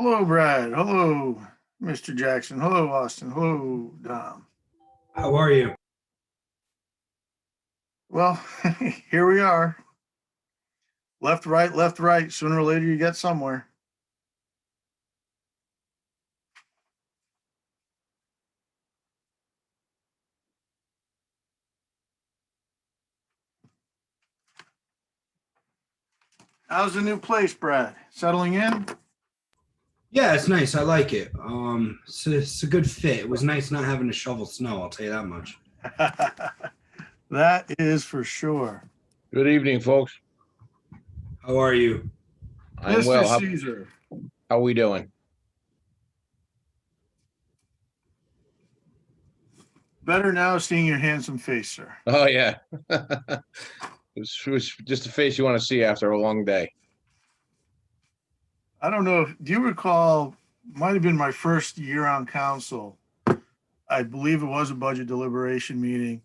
Hello, Brad. Hello, Mr. Jackson. Hello, Austin. Hello, Dom. How are you? Well, here we are. Left, right, left, right. Sooner or later, you get somewhere. How's the new place, Brad? Settling in? Yeah, it's nice. I like it. It's a good fit. It was nice not having to shovel snow. I'll tell you that much. That is for sure. Good evening, folks. How are you? I'm Mr. well. Caesar. How are we doing? Better now seeing your handsome face, sir. Oh, yeah. It was just a face you want to see after a long day. I don't know. Do you recall, might have been my first year on council. I believe it was a budget deliberation meeting,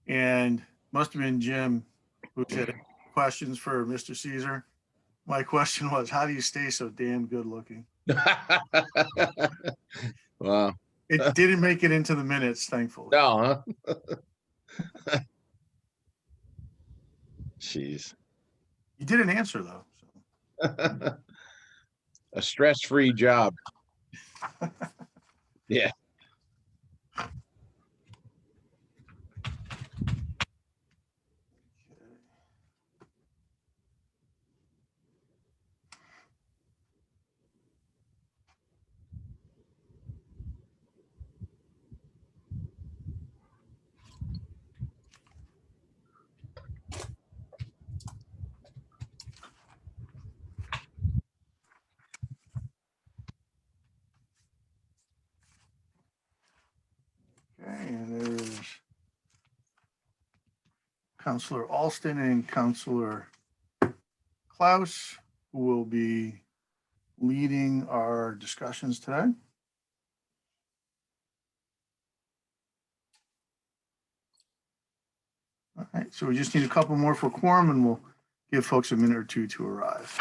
and must have been Jim who said questions for Mr. Caesar. My question was, how do you stay so damn good looking? Wow. It didn't make it into the minutes, thankfully. No, huh? Jeez. You didn't answer, though. So. A stress-free job. Yeah. Okay, and there's Councilor Alston and Councilor Klaus, who will be leading our discussions today. All right, so we just need a couple more for quorum, and we'll give folks a minute or two to arrive.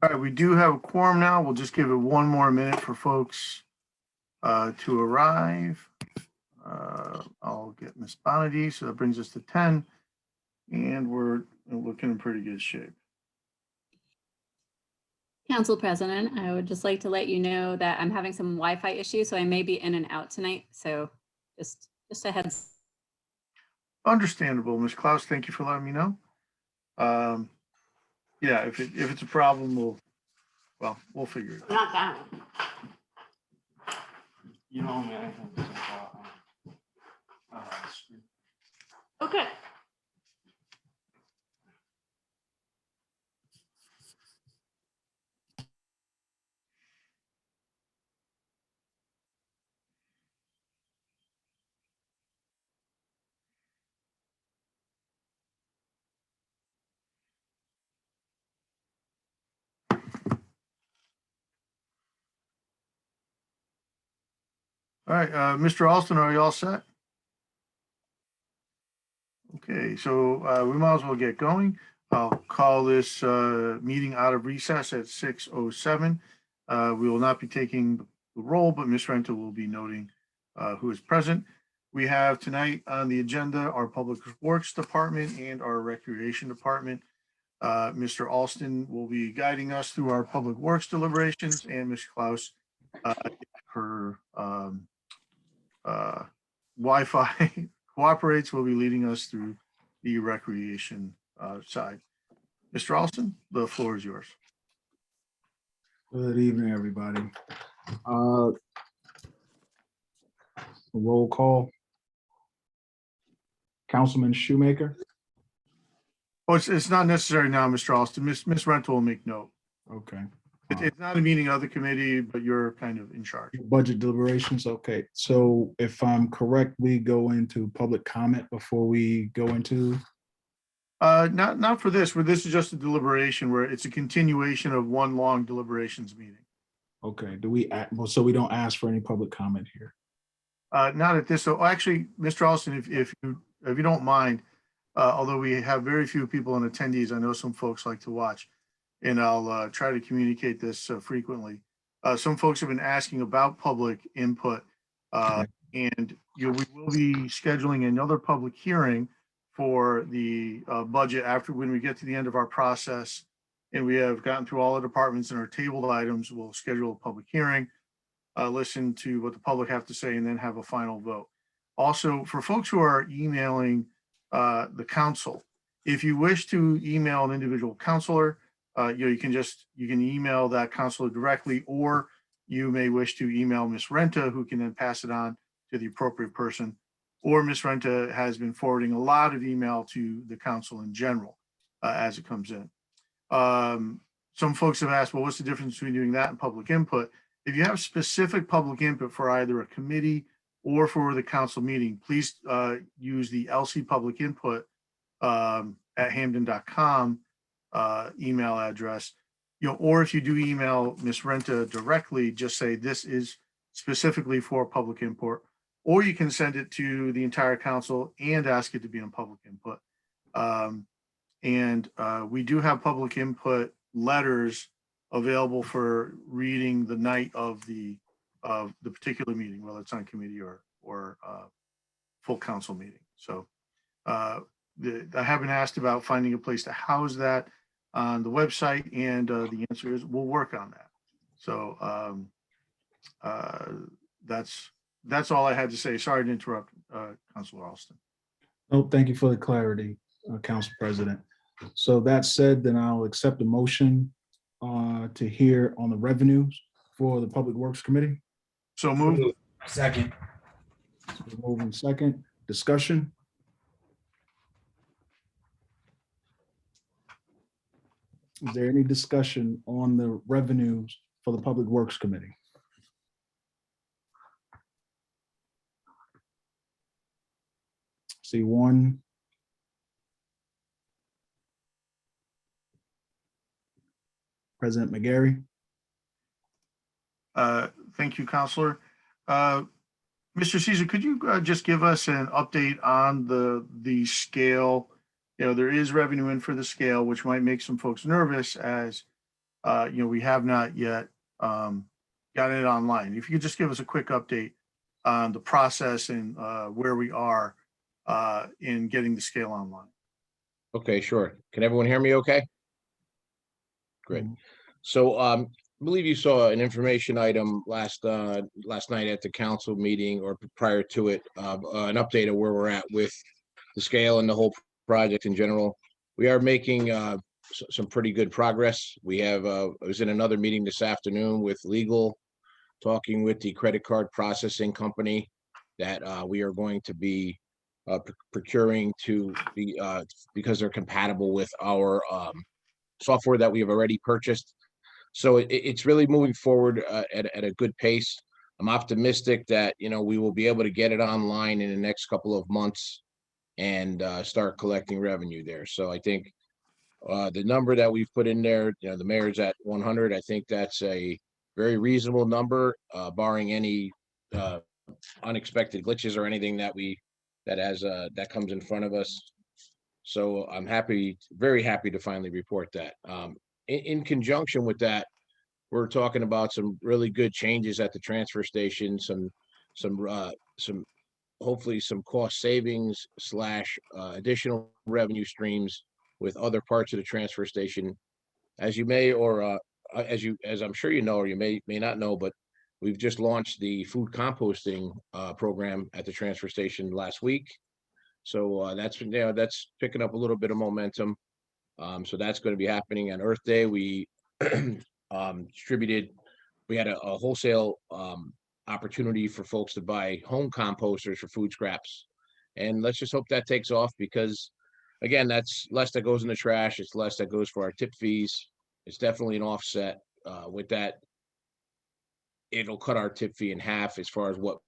All right, we do have a quorum now. We'll just give it one more minute for folks to arrive. I'll get Ms. Bonady, so that brings us to 10, and we're looking in pretty good shape. Council President, I would just like to let you know that I'm having some Wi-Fi issues, so I may be in and out tonight. So just a heads. Understandable, Ms. Klaus, thank you for letting me know. Yeah, if it's a problem, we'll figure it out. Not that one. You know me, I think it's Okay. All right, Mr. Alston, are you all set? Okay, so we might as well get going. I'll call this meeting out of recess at 6:07. We will not be taking the roll, but Ms. Renta will be noting who is present. We have tonight on the agenda our Public Works Department and our Recreation Department. Mr. Alston will be guiding us through our Public Works deliberations, and Ms. Klaus, her Wi-Fi cooperates, will be leading us through the recreation side. Mr. Alston, the floor is yours. Good evening, everybody. Roll call. Councilman Shoemaker. Oh, it's not necessary now, Mr. Alston. Ms. Renta will make note. Okay. It's not a meeting of the committee, but you're kind of in charge. Budget deliberations. Okay. So if I'm correct, we go into public comment before we go into. Not for this, where this is just a deliberation, where it's a continuation of one long deliberations meeting. Okay. Do we act? Well, so we don't ask for any public comment here. Not at this. So actually, Mr. Alston, if you don't mind, although we have very few people and attendees, I know some folks like to watch, and I'll try to communicate this frequently. Some folks have been asking about public input, and we will be scheduling another public hearing for the budget after, when we get to the end of our process and we have gotten through all the departments and our tabled items. We'll schedule a public hearing, listen to what the public have to say, and then have a final vote. Also, for folks who are emailing the council, if you wish to email an individual counselor, you can email that counselor directly, or you may wish to email Ms. Renta, who can then pass it on to the appropriate person. Or Ms. Renta has been forwarding a lot of email to the council in general as it comes in. Some folks have asked, well, what's the difference between doing that and public input? If you have specific public input for either a committee or for the council meeting, please use the LC public input at hamden.com email address. Or if you do email Ms. Renta directly, just say this is specifically for public input, or you can send it to the entire council and ask it to be on public input. We do have public input letters available for reading the night of the particular meeting, whether it's on committee or full council meeting. So I have been asked about finding a place to house that on the website, and the answer is we'll work on that. So that's all I had to say. Sorry to interrupt, Councilor Alston. Oh, thank you for the clarity, Council President. So that said, then I'll accept the motion to hear on the revenues for the Public Works Committee. So move. Second. So moving second. Discussion. Is there any discussion on the revenues for the Public Works Committee? See one. President McGarry. Thank you, Counselor. Mr. Caesar, could you just give us an update on the scale? There is revenue in for the scale, which might make some folks nervous as we have not yet gotten it online. If you could just give us a quick update on the process and where we are in getting the scale online. Okay, sure. Can everyone hear me okay? Great. So I believe you saw an information item last night at the council meeting or prior to it, an update of where we're at with the scale and the whole project in general. We are making some pretty good progress. We have I was in another meeting this afternoon with legal, talking with the credit card processing company that we are going to be procuring to be because they're compatible with our software that we have already purchased. So it's really moving forward at a good pace. I'm optimistic that we will be able to get it online in the next couple of months and start collecting revenue there. So I think the number that we've put in there, the mayor's at 100. I think that's a very reasonable number, barring any unexpected glitches or anything that comes in front of us. So I'm very happy to finally report that. In conjunction with that, we're talking about some really good changes at the transfer station, some hopefully some cost savings / additional revenue streams with other parts of the transfer station. As you may or as I'm sure you know, or you may not know, but we've just launched the food composting program at the transfer station last week. So that's picking up a little bit of momentum. So that's going to be happening on Earth Day. We we had a wholesale opportunity for folks to buy home composters for food scraps. And let's just hope that takes off, because again, that's less that goes in the trash. It's less that goes for our tip fees. It's definitely an offset with that. It'll cut our tip fee in half as far as what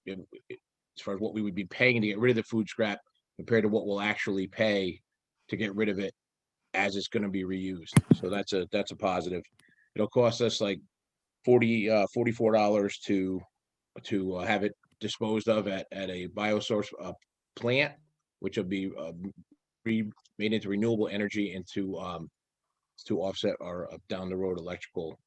we would be paying to get rid of the food scrap compared to what we'll actually pay to get rid of it as it's going to be reused. So that's a positive. It'll cost us like $44 to have it disposed of at a biosource plant, which will be made into renewable energy and to offset our down the road electrical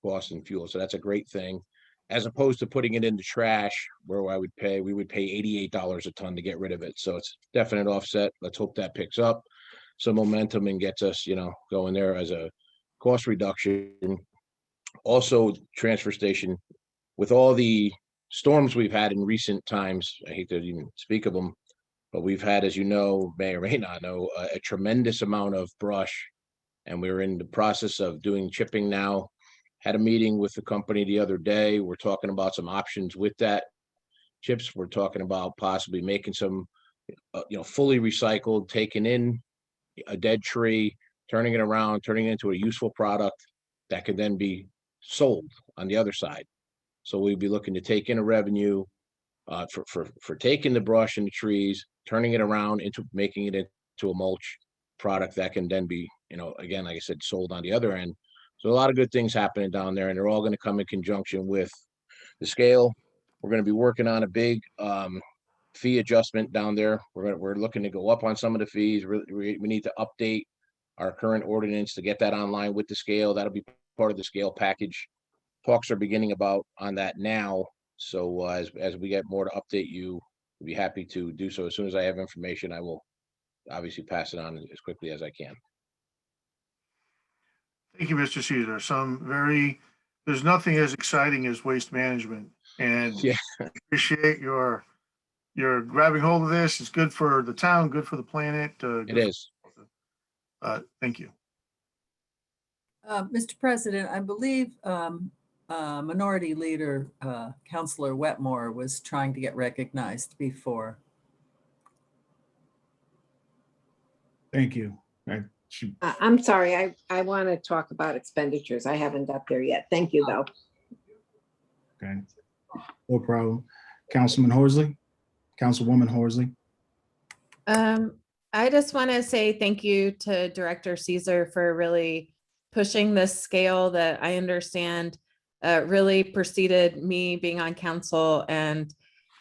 costs and fuel. So that's a great thing, as opposed to putting it into trash where we would pay $88 a ton to get rid of it. So it's definite offset. Let's hope that picks up some momentum and gets us, going there as a cost reduction. Also, transfer station, with all the storms we've had in recent times, I hate to even speak of them, but we've had, as you know, may or may not know, a tremendous amount of brush, and we're in the process of doing chipping now. Had a meeting with the company the other day. We're talking about some options with that chips. We're talking about possibly making some, fully recycled, taking in a dead tree, turning it around, turning it into a useful product that could then be sold on the other side. So we'd be looking to take in a revenue for taking the brush and the trees, turning it around into making it into a mulch product that can then be, again, like I said, sold on the other end. So a lot of good things happening down there, and they're all going to come in conjunction with the scale. We're going to be working on a big fee adjustment down there. We're looking to go up on some of the fees. We need to update our current ordinance to get that online with the scale. That'll be part of the scale package. Talks are beginning on that now. So as we get more to update you, we'll be happy to do so. As soon as I have information, I will obviously pass it on as quickly as I can. Thank you, Mr. Caesar. There's nothing as exciting as waste management, and Yeah. appreciate your grabbing hold of this. It's good for the town, good for the planet. It is. Thank you. Mr. President, I believe Minority Leader Councilor Wetmore was trying to get recognized before. Thank you. I'm sorry, I want to talk about expenditures. I haven't got there yet. Thank you, though. Okay, no problem. Councilwoman Horsley. I just want to say thank you to Director Caesar for really pushing this scale that I understand really preceded me being on council. And,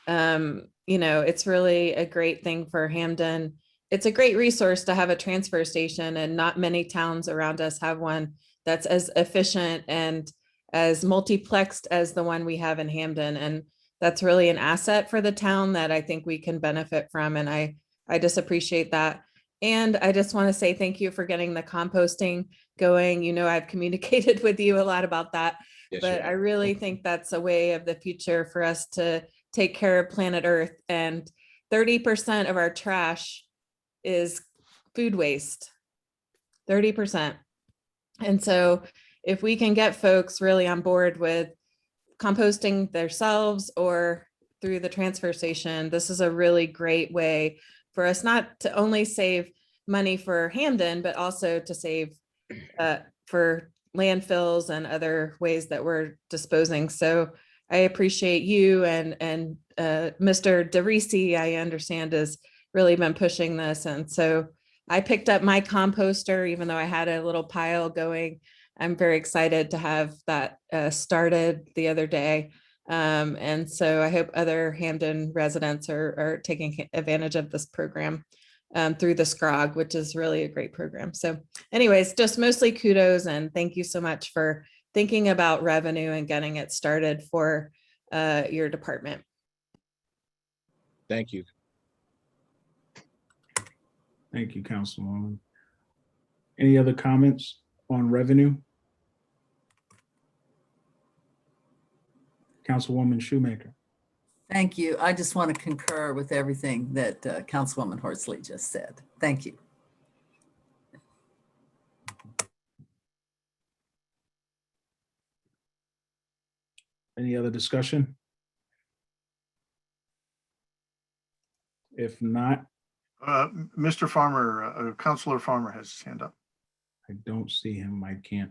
it's really a great thing for Hamden. It's a great resource to have a transfer station, and not many towns around us have one that's as efficient and as multiplexed as the one we have in Hamden. And that's really an asset for the town that I think we can benefit from. And I just appreciate that. And I just want to say thank you for getting the composting going. You know, I've communicated with you a lot about that, Yes, but sir. I really think that's a way of the future for us to take care of planet Earth. And 30% of our trash is food waste, 30%. And so if we can get folks really on board with composting themselves or through the transfer station, this is a really great way for us not to only save money for Hamden, but also to save for landfills and other ways that we're disposing. So I appreciate you and Mr. DeRisi, I understand, has really been pushing this. And so I picked up my composter, even though I had a little pile going. I'm very excited to have that started the other day. And so I hope other Hamden residents are taking advantage of this program through the SCROG, which is really a great program. So anyways, just mostly kudos and thank you so much for thinking about revenue and getting it started for your department. Thank you. Thank you, Councilwoman. Any other comments on revenue? Councilwoman Shoemaker. Thank you. I just want to concur with everything that Councilwoman Horsley just said. Thank you. Any other discussion? If not, Mr. Farmer, Councilor Farmer has his hand up. I don't see him. I can't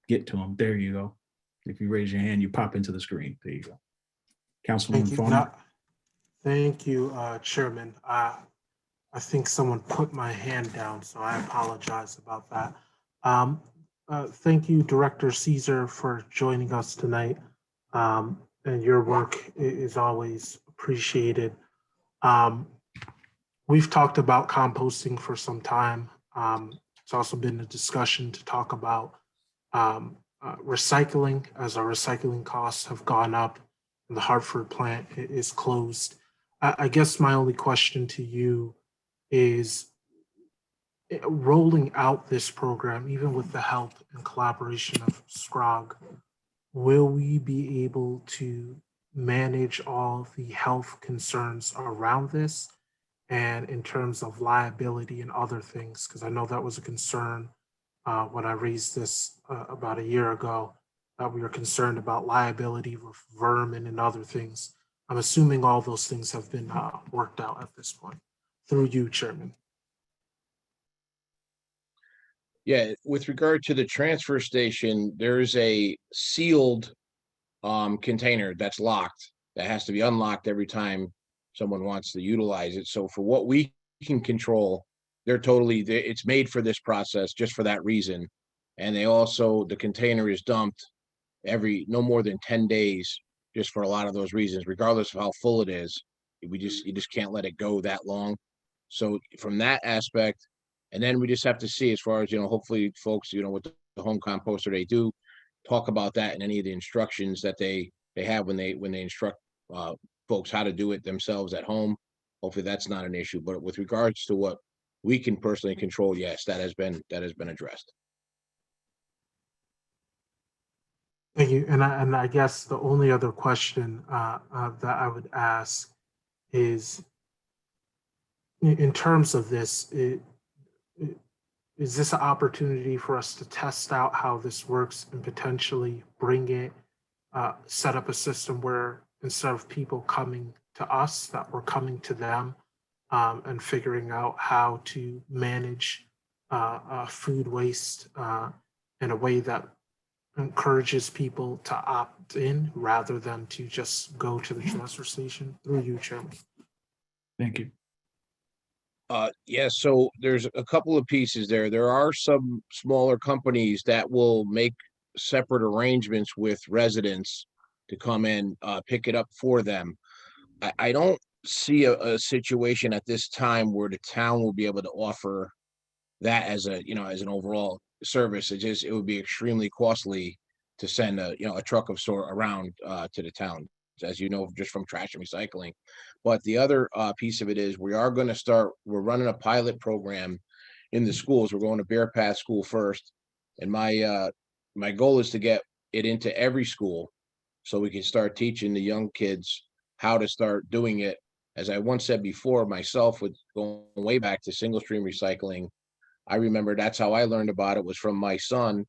get to him. There you go. If you raise your hand, you pop into the screen. There you go. Councilwoman Thank you. Farmer. Thank you, Chairman. I think someone put my hand down, so I apologize about that. Thank you, Director Caesar, for joining us tonight. And your work is always appreciated. We've talked about composting for some time. It's also been a discussion to talk about recycling, as our recycling costs have gone up and the Hartford plant is closed. I guess my only question to you is, rolling out this program, even with the help and collaboration of SCROG, will we be able to manage all the health concerns around this and in terms of liability and other things? Because I know that was a concern when I raised this about a year ago, that we were concerned about liability with vermin and other things. I'm assuming all those things have been worked out at this point. Through you, Chairman. Yeah, with regard to the transfer station, there's a sealed container that's locked that has to be unlocked every time someone wants to utilize it. So for what we can control, it's made for this process just for that reason. And the container is dumped no more than 10 days, just for a lot of those reasons, regardless of how full it is. You just can't let it go that long. So from that aspect, and then we just have to see, as far as, hopefully folks, with the home composter, they do talk about that in any of the instructions that they have when they instruct folks how to do it themselves at home. Hopefully that's not an issue. But with regards to what we can personally control, yes, that has been addressed. Thank you. And I guess the only other question that I would ask is, in terms of this, is this an opportunity for us to test out how this works and potentially bring it, set up a system where instead of people coming to us, that we're coming to them and figuring out how to manage food waste in a way that encourages people to opt in rather than to just go to the transfer station? Through you, Chairman. Thank you. Yeah, so there's a couple of pieces there. There are some smaller companies that will make separate arrangements with residents to come in, pick it up for them. I don't see a situation at this time where the town will be able to offer that as an overall service. It would be extremely costly to send a truck of sort around to the town, as you know, just from trash and recycling. But the other piece of it is we're running a pilot program in the schools. We're going to Bear Path School first. And my goal is to get it into every school so we can start teaching the young kids how to start doing it. As I once said before, myself, with going way back to single stream recycling, I remember that's how I learned about it, was from my son,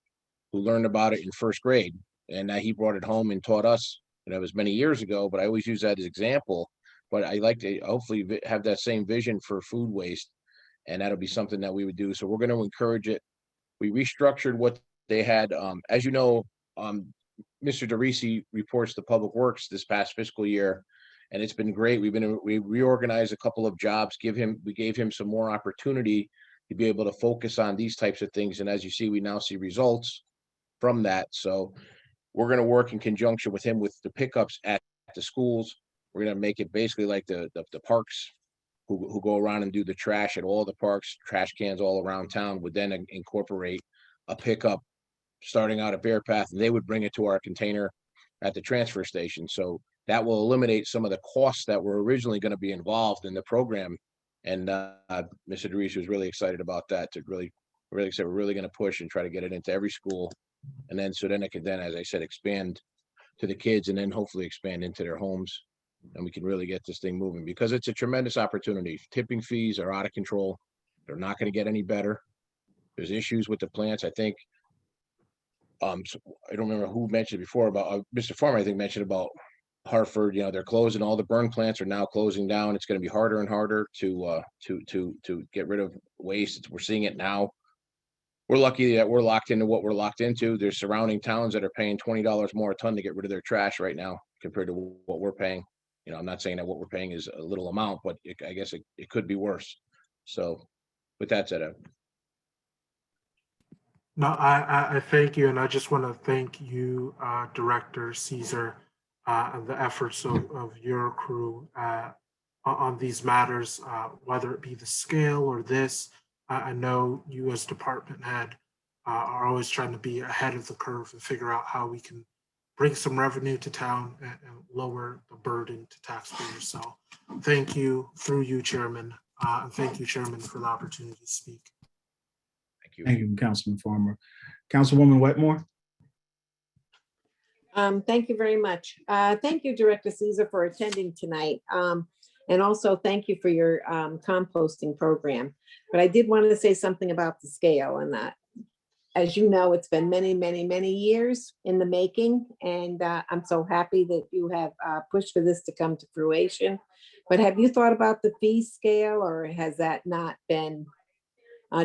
who learned about it in first grade. And he brought it home and taught us. And it was many years ago, but I always use that as example. But I like to hopefully have that same vision for food waste. And that'll be something that we would do. So we're going to encourage it. We restructured what they had. As you know, Mr. DeRisi reports to Public Works this past fiscal year, and it's been great. We reorganized a couple of jobs. We gave him some more opportunity to be able to focus on these types of things. And as you see, we now see results from that. So we're going to work in conjunction with him with the pickups at the schools. We're going to make it basically like the parks who go around and do the trash at all the parks, trash cans all around town, would then incorporate a pickup starting out at Bear Path, and they would bring it to our container at the transfer station. So that will eliminate some of the costs that were originally going to be involved in the program. And Mr. DeRisi was really excited about that, to really say we're really going to push and try to get it into every school. And then it can then, as I said, expand to the kids, and then hopefully expand into their homes. And we can really get this thing moving, because it's a tremendous opportunity. Tipping fees are out of control. They're not going to get any better. There's issues with the plants. I think, I don't remember who mentioned before about Mr. Farmer, I think mentioned about Hartford. They're closing. All the burn plants are now closing down. It's going to be harder and harder to get rid of waste. We're seeing it now. We're lucky that we're locked into what we're locked into. There's surrounding towns that are paying $20 more a ton to get rid of their trash right now compared to what we're paying. I'm not saying that what we're paying is a little amount, but I guess it could be worse. So with that said, No, I thank you, and I just want to thank you, Director Caesar, and the efforts of your crew on these matters, whether it be the scale or this. I know you as department head are always trying to be ahead of the curve and figure out how we can bring some revenue to town and lower the burden to taxpayers. So thank you, through you, Chairman, and thank you, Chairman, for the opportunity to speak. thank you. Thank you, Councilman Farmer. Councilwoman Wetmore? Thank you very much. Thank you, Director Caesar, for attending tonight. And also thank you for your composting program. But I did want to say something about the scale, and that, as you know, it's been many, many, many years in the making. And I'm so happy that you have pushed for this to come to fruition. But have you thought about the fee scale, or has that not been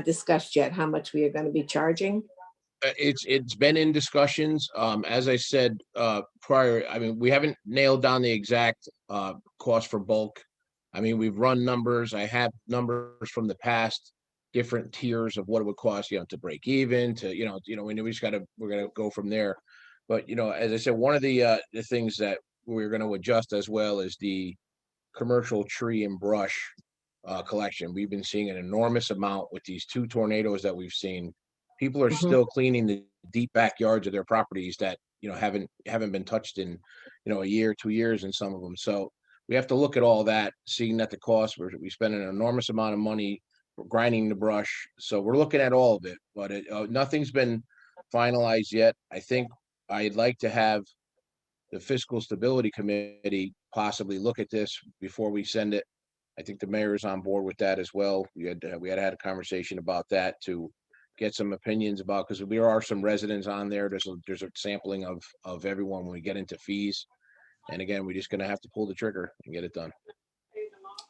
discussed yet, how much we are going to be charging? It's been in discussions. As I said prior, I mean, we haven't nailed down the exact cost for bulk. I mean, we've run numbers. I have numbers from the past, different tiers of what it would cost, to break even, to, we're gonna go from there. But, as I said, one of the things that we're gonna adjust as well is the commercial tree and brush collection. We've been seeing an enormous amount with these 2 tornadoes that we've seen. People are still cleaning the deep backyards of their properties that, haven't been touched in, a year, 2 years in some of them. So we have to look at all that, seeing that the cost, we spend an enormous amount of money grinding the brush. So we're looking at all of it, but nothing's been finalized yet. I think I'd like to have the Fiscal Stability Committee possibly look at this before we send it. I think the mayor is on board with that as well. We had a conversation about that to get some opinions about, because there are some residents on there. There's a sampling of everyone when we get into fees. And again, we're just going to have to pull the trigger and get it done.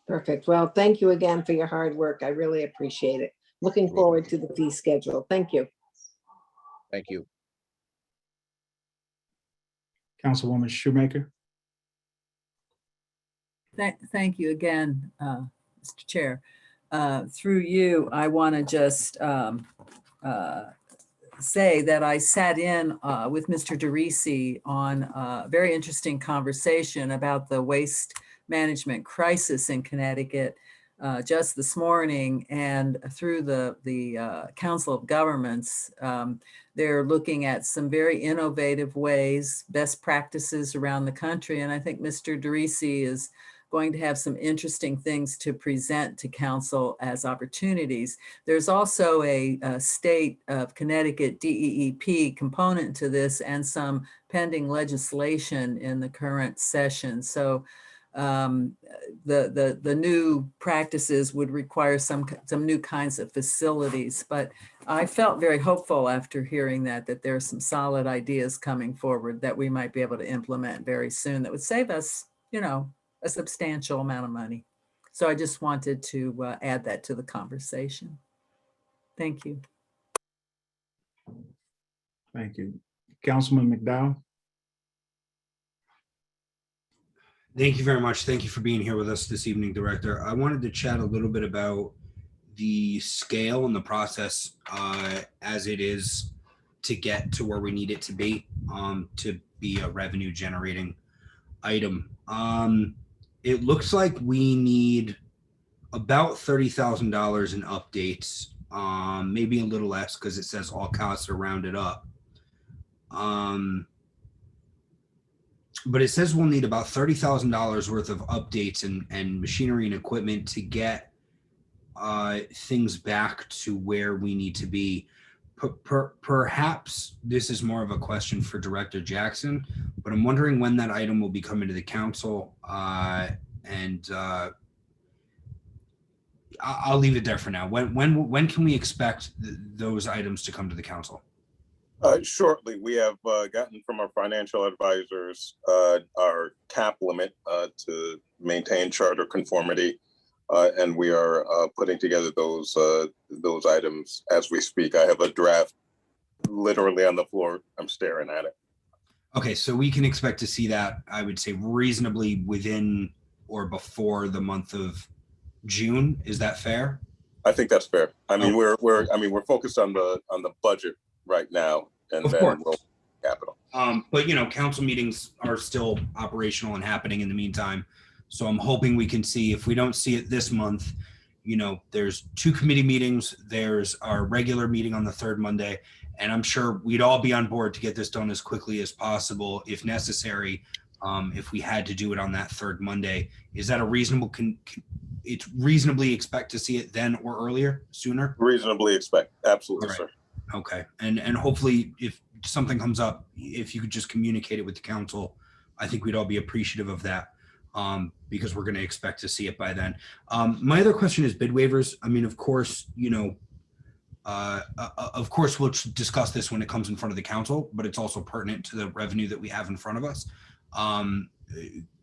Perfect. Well, thank you again for your hard work. I really appreciate it. Looking forward to the fee schedule. Thank you. Thank you. Councilwoman Shoemaker? Thank you again, Mr. Chair. Through you, I want to just say that I sat in with Mr. DeRisi on a very interesting conversation about the waste management crisis in Connecticut. just this morning, and through the Council of Governments, they're looking at some very innovative ways, best practices around the country. And I think Mr. DeRisi is going to have some interesting things to present to council as opportunities. There's also a state of Connecticut DEEP component to this, and some pending legislation in the current session. So the new practices would require some new kinds of facilities, but I felt very hopeful after hearing that there are some solid ideas coming forward that we might be able to implement very soon that would save us, a substantial amount of money. So I just wanted to add that to the conversation. Thank you. Thank you. Councilman McDowell? Thank you very much. Thank you for being here with us this evening, Director. I wanted to chat a little bit about the scale and the process as it is to get to where we need it to be a revenue generating item. It looks like we need about $30,000 in updates, maybe a little less because it says all costs are rounded up. But it says we'll need about $30,000 worth of updates and machinery and equipment to get things back to where we need to be. Perhaps this is more of a question for Director Jackson, but I'm wondering when that item will be coming to the council. And I'll leave it there for now. When can we expect those items to come to the council? Shortly. We have gotten from our financial advisors our cap limit to maintain charter conformity, and we are putting together those items as we speak. I have a draft literally on the floor. I'm staring at it. Okay, so we can expect to see that, I would say, reasonably within or before the month of June. Is that fair? I think that's fair. I mean, we're focused on the budget right now, and then we'll capital. But council meetings are still operational and happening in the meantime. So I'm hoping we can see, if we don't see it this month, there's 2 committee meetings, there's our regular meeting on the 3rd Monday, and I'm sure we'd all be on board to get this done as quickly as possible if necessary, if we had to do it on that 3rd Monday. Is that a reasonable, it's reasonably expect to see it then or earlier, sooner? Reasonably expect, absolutely, right. Sir. Okay, and hopefully if something comes up, if you could just communicate it with the council, I think we'd all be appreciative of that, because we're going to expect to see it by then. My other question is bid waivers. I mean, of course, we'll discuss this when it comes in front of the council, but it's also pertinent to the revenue that we have in front of us.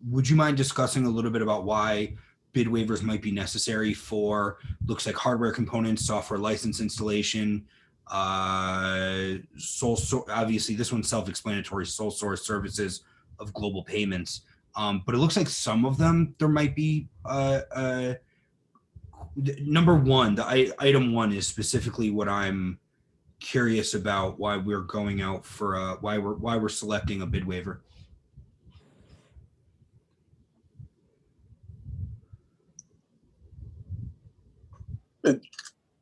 Would you mind discussing a little bit about why bid waivers might be necessary for, looks like hardware components, software license installation, obviously this one's self-explanatory, sole source services of global payments. But it looks like some of them, there might be, number one, the item 1 is specifically what I'm curious about, why we're going out for why we're selecting a bid waiver.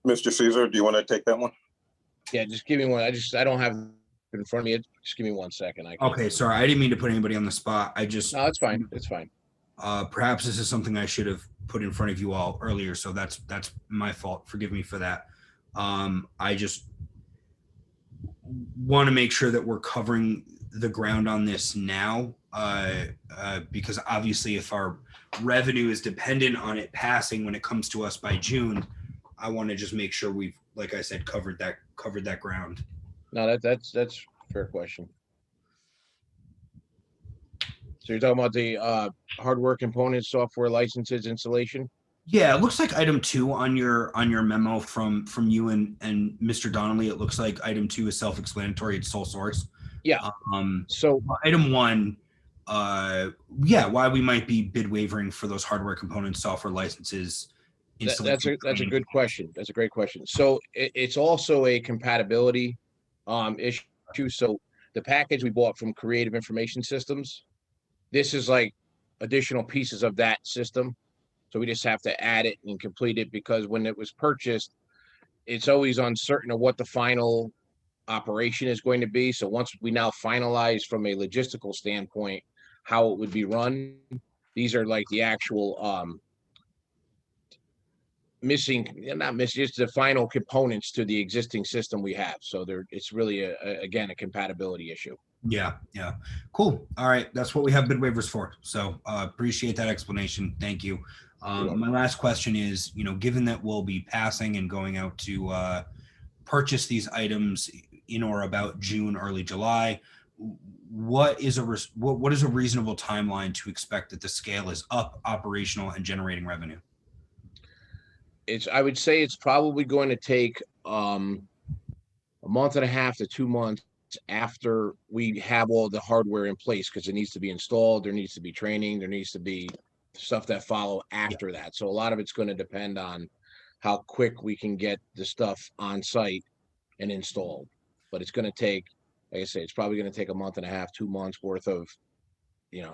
Mr. Caesar, do you want to take that one? Yeah, just give me one. I don't have it in front of me. Just give me 1 second. Okay, sorry. I didn't mean to put anybody on the spot. No, it's fine. It's fine. Perhaps this is something I should have put in front of you all earlier, so that's my fault. Forgive me for that. I just want to make sure that we're covering the ground on this now, because obviously if our revenue is dependent on it passing when it comes to us by June, I want to just make sure we've, like I said, covered that ground. No, that's a fair question. So you're talking about the hardware components, software licenses, installation? Yeah, it looks like item 2 on your memo from you and Mr. Donnelly. It looks like item 2 is self-explanatory. It's sole source. Yeah. So item 1, why we might be bid wavering for those hardware components, software licenses. That's a good question. That's a great question. So it's also a compatibility issue. So the package we bought from Creative Information Systems, this is like additional pieces of that system. So we just have to add it and complete it, because when it was purchased, it's always uncertain of what the final operation is going to be. So once we now finalize from a logistical standpoint how it would be run, these are like the actual not missing, just the final components to the existing system we have. So it's really again a compatibility issue. Yeah, yeah. Cool. All right. That's what we have bid waivers for. So appreciate that explanation. Thank you. My last question is, given that we'll be passing and going out to purchase these items in or about June, early July, what is a reasonable timeline to expect that the scale is up, operational, and generating revenue? I would say it's probably going to take a month and a half to 2 months after we have all the hardware in place, because it needs to be installed, there needs to be training, there needs to be stuff that follow after that. So a lot of it's going to depend on how quick we can get the stuff on site and installed. But it's going to take, like I say, it's probably going to take a month and a half, 2 months worth of,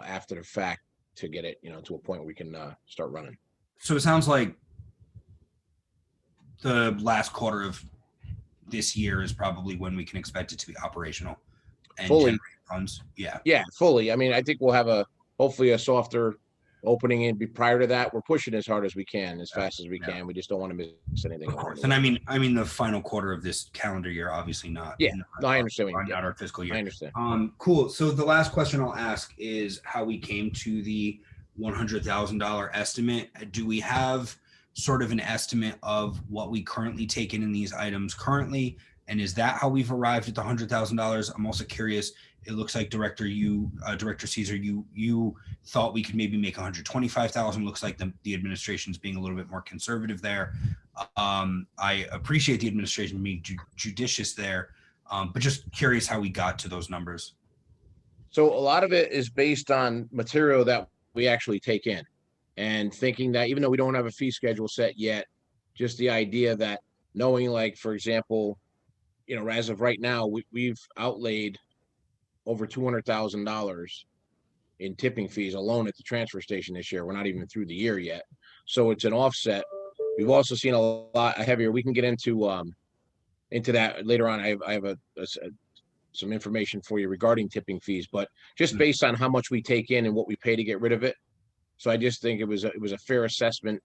after the fact to get it, to a point where we can start running. So it sounds like the last quarter of this year is probably when we can expect it to be operational and Fully. generate funds. Yeah. Yeah, fully. I mean, I think we'll have hopefully a softer opening and prior to that, we're pushing as hard as we can, as fast as we can. We just don't want to miss anything. Of course. And I mean the final quarter of this calendar year, obviously not. Yeah, no, I understand. Not our fiscal year. I understand. Cool. So the last question I'll ask is how we came to the $100,000 estimate. Do we have sort of an estimate of what we currently take in these items currently? And is that how we've arrived at the $100,000? I'm also curious. It looks like Director Caesar, you thought we could maybe make 125,000. Looks like the administration's being a little bit more conservative there. I appreciate the administration being judicious there, but just curious how we got to those numbers. So a lot of it is based on material that we actually take in, and thinking that even though we don't have a fee schedule set yet, just the idea that knowing, like, for example, as of right now, we've outlaid over $200,000 in tipping fees alone at the transfer station this year. We're not even through the year yet. So it's an offset. We've also seen a lot heavier. We can get into that later on. I have some information for you regarding tipping fees, but just based on how much we take in and what we pay to get rid of it. So I just think it was a fair assessment,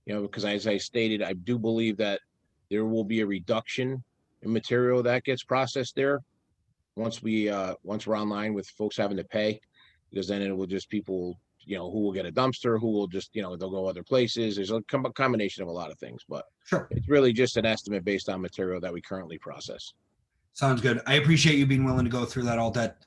because as I stated, I do believe that there will be a reduction in material that gets processed there once we're online with folks having to pay, because then it will just people, who will get a dumpster, who will just, they'll go other places. There's a combination of a lot of things, but sure, it's really just an estimate based on material that we currently process. Sounds good. I appreciate you being willing to go through all that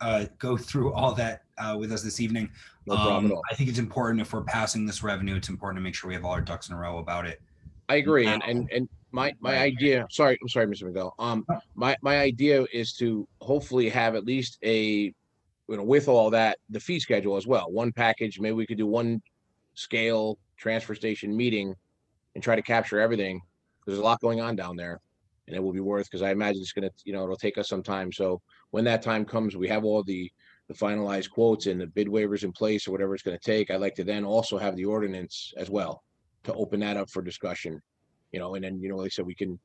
with us this evening. No problem at all. I think it's important, if we're passing this revenue, it's important to make sure we have all our ducks in a row about it. I agree. And my idea, sorry, Mr. McDowell. My idea is to hopefully have at least with all that, the fee schedule as well. One package, maybe we could do one scale transfer station meeting and try to capture everything. There's a lot going on down there, and it will be worth, because I imagine it's going to, it'll take us some time. So when that time comes, we have all the finalized quotes and the bid waivers in place or whatever it's going to take. I'd like to then also have the ordinance as well to open that up for discussion, and then, like I said, we can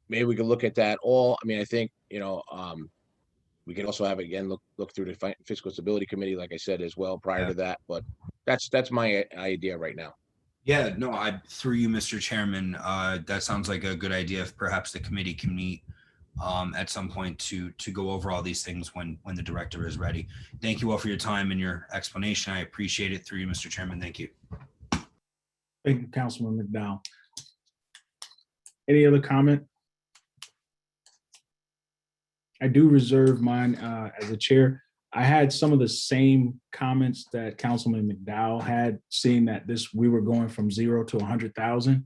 look at that all. I mean, I think, we can also have, again, look through the fiscal stability committee, like I said, as well prior to that, but that's my idea right now. Yeah, no, through you, Mr. Chairman, that sounds like a good idea. If perhaps the committee can meet at some point to go over all these things when the director is ready. Thank you all for your time and your explanation. I appreciate it. Through you, Mr. Chairman. Thank you. Thank you, Councilman McDowell. Any other comment? I do reserve mine as a chair. I had some of the same comments that Councilman McDowell had, seeing that we were going from 0 to 100,000.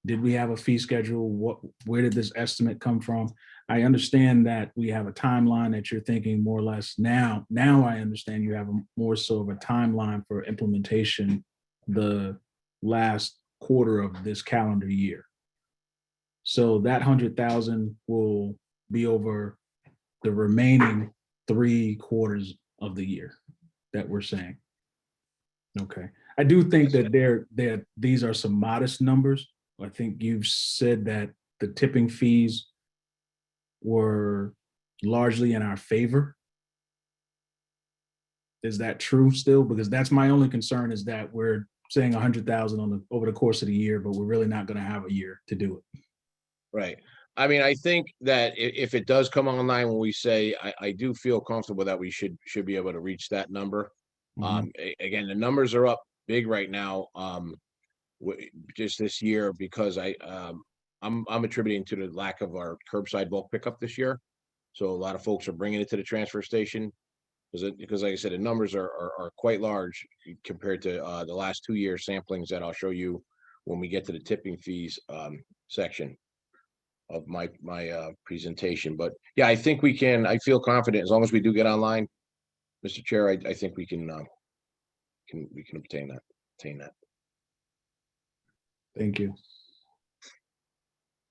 Did we have a fee schedule? Where did this estimate come from? I understand that we have a timeline that you're thinking more or less now. Now I understand you have more so of a timeline for implementation the last quarter of this calendar year. So that 100,000 will be over the remaining 3 quarters of the year that we're saying. Okay. I do think that these are some modest numbers. I think you've said that the tipping fees were largely in our favor. Is that true still? Because that's my only concern, is that we're saying 100,000 over the course of the year, but we're really not going to have a year to do it. Right. I mean, I think that if it does come online, when we say, I do feel comfortable that we should be able to reach that number. Again, the numbers are up big right now, just this year, because I'm attributing to the lack of our curbside bulk pickup this year. So a lot of folks are bringing it to the transfer station because like I said, the numbers are quite large compared to the last 2 year samplings that I'll show you when we get to the tipping fees section of my presentation. But yeah, I think we can. I feel confident as long as we do get online, Mr. Chair. I think we can obtain that. Thank you.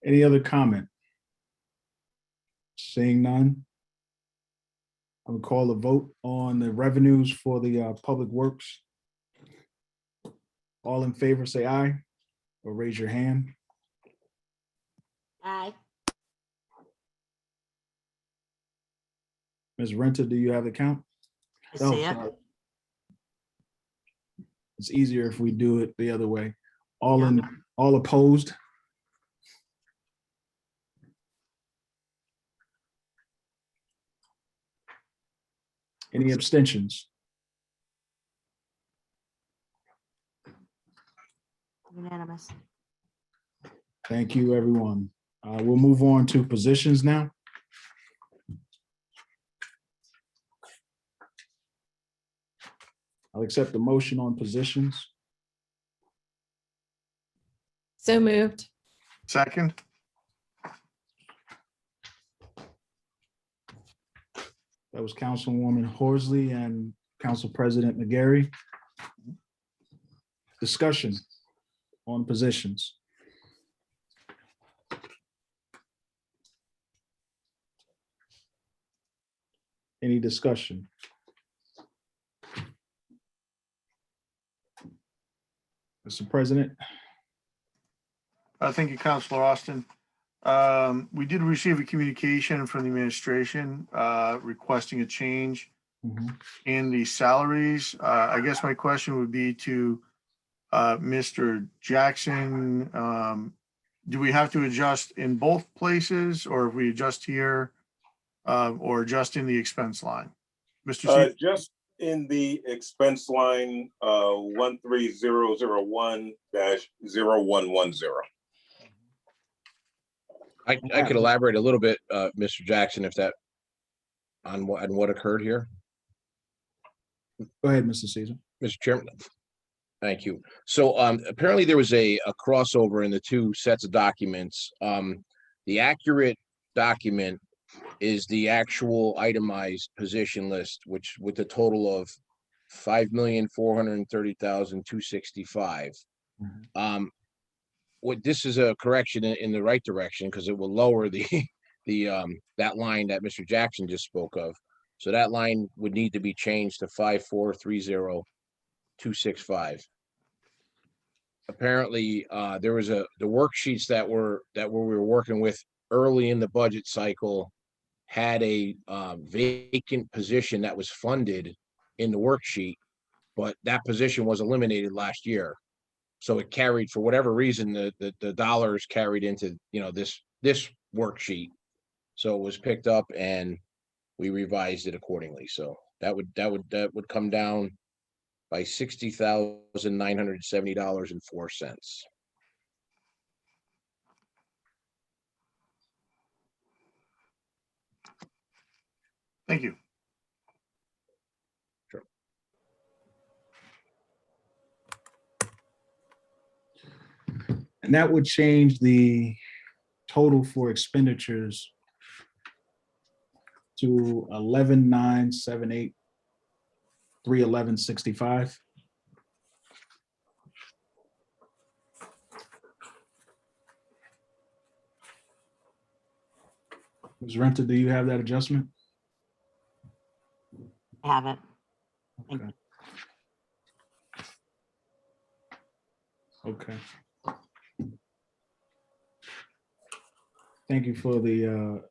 Any other comment? Seeing none, I would call a vote on the revenues for the public works. All in favor, say aye, or raise your hand. Aye. Ms. Renta, do you have the count? I see it. sorry. It's easier if we do it the other way. All opposed? Any abstentions? Unanimous. Thank you, everyone. We'll move on to positions now. I'll accept the motion on positions. So moved. Second, That was Councilwoman Horsley and Council President McGarry. Discussion on positions. Any discussion? Mr. President? thank you, Councilor Austin. We did receive a communication from the administration requesting a change in the salaries. I guess my question would be to Mr. Jackson. Do we have to adjust in both places, or if we adjust here, or adjust in the expense line? Mr. Caesar? Just in the expense line, 13001-0110. I could elaborate a little bit, Mr. Jackson, if that on what occurred here. Go ahead, Mr. Caesar. Mr. Chairman. Thank you. So apparently there was a crossover in the two sets of documents. The accurate document is the actual itemized position list, which with a total of 5,430,265. What this is a correction in the right direction, because it will lower the that line that Mr. Jackson just spoke of. So that line would need to be changed to 5,430,265. Apparently, there was the worksheets that we were working with early in the budget cycle had a vacant position that was funded in the worksheet, but that position was eliminated last year. So it carried, for whatever reason, the dollars carried into this worksheet. So it was picked up and we revised it accordingly. So that would come down by $60,970.04. Thank you. Sure. And that would change the total for expenditures to 11,978, 311.65. Ms. Renta, do you have that adjustment? Have it. Okay. Okay. Thank you for the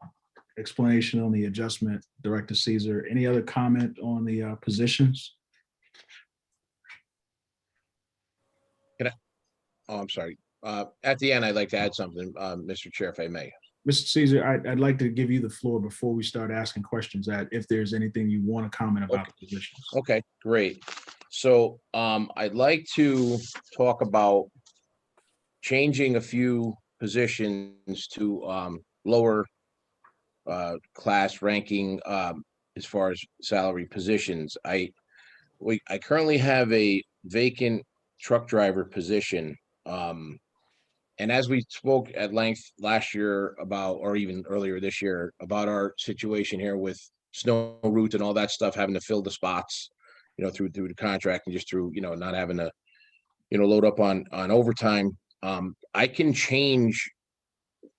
explanation on the adjustment, Director Caesar. Any other comment on the positions? Oh, I'm sorry. At the end, I'd like to add something, Mr. Chair, if I may. Mr. Caesar, I'd like to give you the floor before we start asking questions, that if there's anything you want to comment about the positions. Okay, great. So I'd like to talk about changing a few positions to lower class ranking as far as salary positions. I currently have a vacant truck driver position. And as we spoke at length last year about, or even earlier this year, about our situation here with snow route and all that stuff, having to fill the spots, through the contract and just through, not having to, load up on overtime. I can change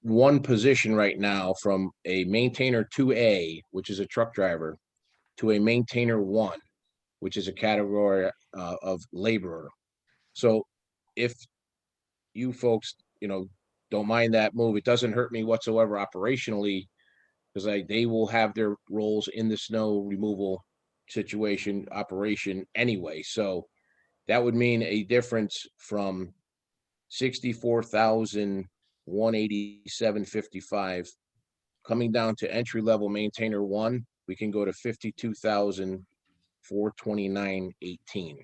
one position right now from a maintainer 2A, which is a truck driver, to a maintainer 1, which is a category of laborer. So if you folks, don't mind that move, it doesn't hurt me whatsoever operationally, because they will have their roles in the snow removal situation operation anyway. So that would mean a difference from 64,187.55 coming down to entry level maintainer 1. We can go to 52,429.18.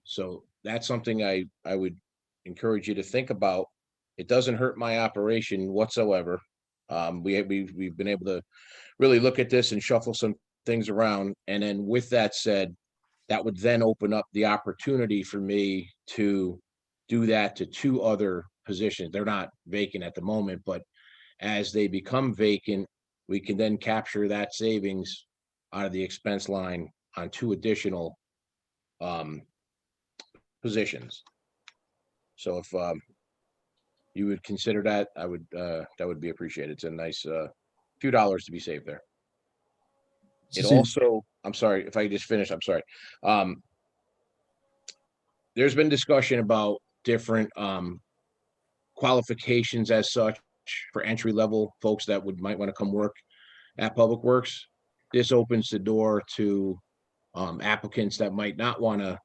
So that's something I would encourage you to think about. It doesn't hurt my operation whatsoever. We've been able to really look at this and shuffle some things around. And then with that said, that would then open up the opportunity for me to do that to 2 other positions. They're not vacant at the moment, but as they become vacant, we can then capture that savings out of the expense line on 2 additional positions. So if you would consider that, that would be appreciated. It's a nice few dollars to be saved there. It also, I'm sorry, if I just finish, I'm sorry. There's been discussion about different qualifications as such for entry level folks that might want to come work at Public Works. This opens the door to applicants that might not want to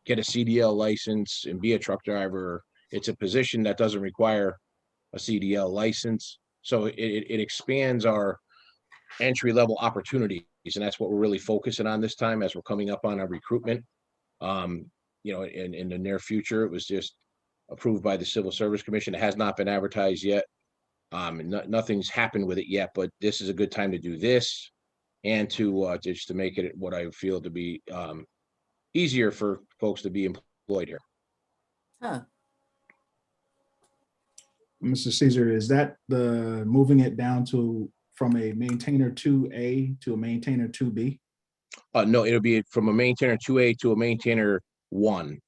get a CDL license and be a truck driver. It's a position that doesn't require a CDL license. So it expands our entry level opportunities. And that's what we're really focusing on this time as we're coming up on our recruitment. In the near future, it was just approved by the Civil Service Commission. It has not been advertised yet. Nothing's happened with it yet, but this is a good time to do this and to just to make it what I feel to be easier for folks to be employed here. Huh. Mr. Caesar, is that the moving it down from a maintainer 2A to a maintainer 2B? No, it'll be from a maintainer 2A to a maintainer 1.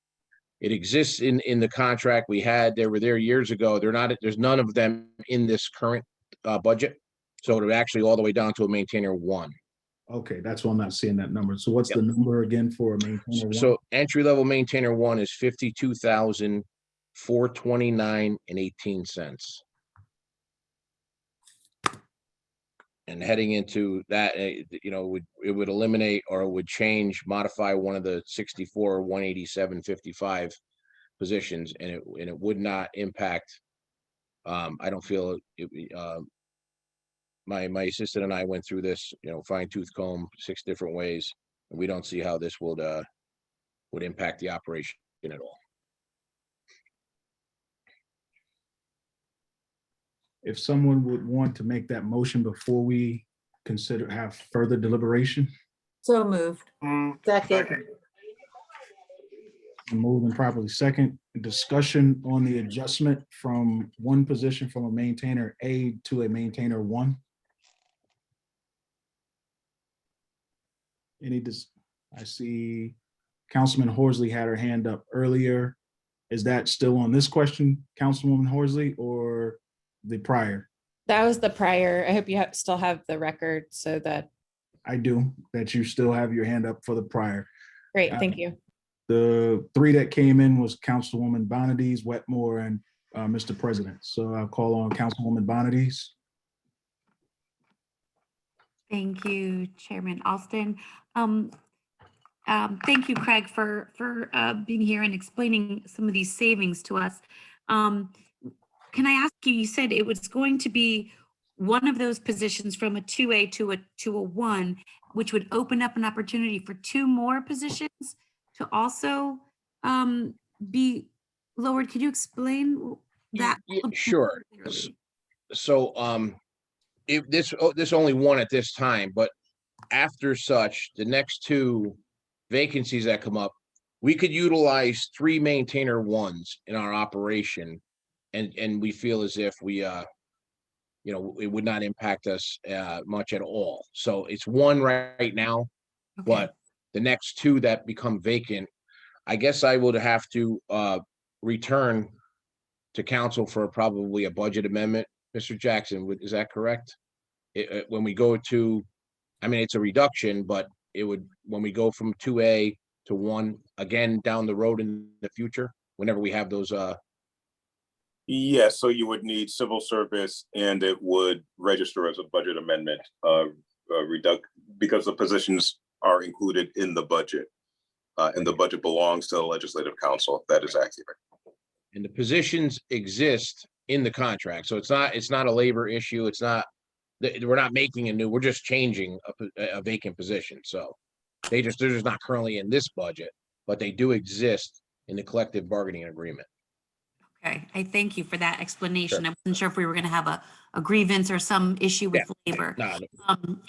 It exists in the contract we had. They were there years ago. There's none of them in this current budget. So it'll actually all the way down to a maintainer 1. Okay, that's why I'm not seeing that number. So what's the number again for a maintainer 1? So entry level maintainer 1 is 52,429.18. And heading into that, it would eliminate or would change, modify one of the 64,187.55 positions, and it would not impact. I don't feel my assistant and I went through this, fine tooth comb 6 different ways, and we don't see how this would impact the operation at all. If someone would want to make that motion before we have further deliberation. So moved. Second. Moved and properly second. Discussion on the adjustment from one position from a maintainer A to a maintainer 1. I see Councilman Horsley had her hand up earlier. Is that still on this question, Councilwoman Horsley, or the prior? That was the prior. I hope you still have the record so that. I do, that you still have your hand up for the prior. Great, thank you. The three that came in was Councilwoman Bonadies, Wetmore, and Mr. President. So I'll call on Councilwoman Bonadies. Thank you, Chairman Alston. Thank you, Craig, for being here and explaining some of these savings to us. Can I ask you, you said it was going to be one of those positions from a 2A to a 1, which would open up an opportunity for 2 more positions to also be lowered. Could you explain that? Sure. So, if this only one at this time, but after such, the next 2 vacancies that come up, we could utilize 3 maintainer 1s in our operation. And we feel as if we, it would not impact us much at all. So it's 1 right now, Okay. but the next 2 that become vacant, I guess I would have to return to council for probably a budget amendment. Mr. Jackson, is that correct? When we go to, I mean, it's a reduction, but it would, when we go from 2A to 1 again down the road in the future, whenever we have those. Yes, so you would need civil service and it would register as a budget amendment, because the positions are included in the budget. And the budget belongs to the legislative council. That is accurate. And the positions exist in the contract. So it's not a labor issue. It's not, we're not making a new, we're just changing a vacant position. So they're just not currently in this budget, but they do exist in the collective bargaining agreement. Okay, I thank you for that explanation. I wasn't sure if we were going to have a grievance or some issue with labor. No.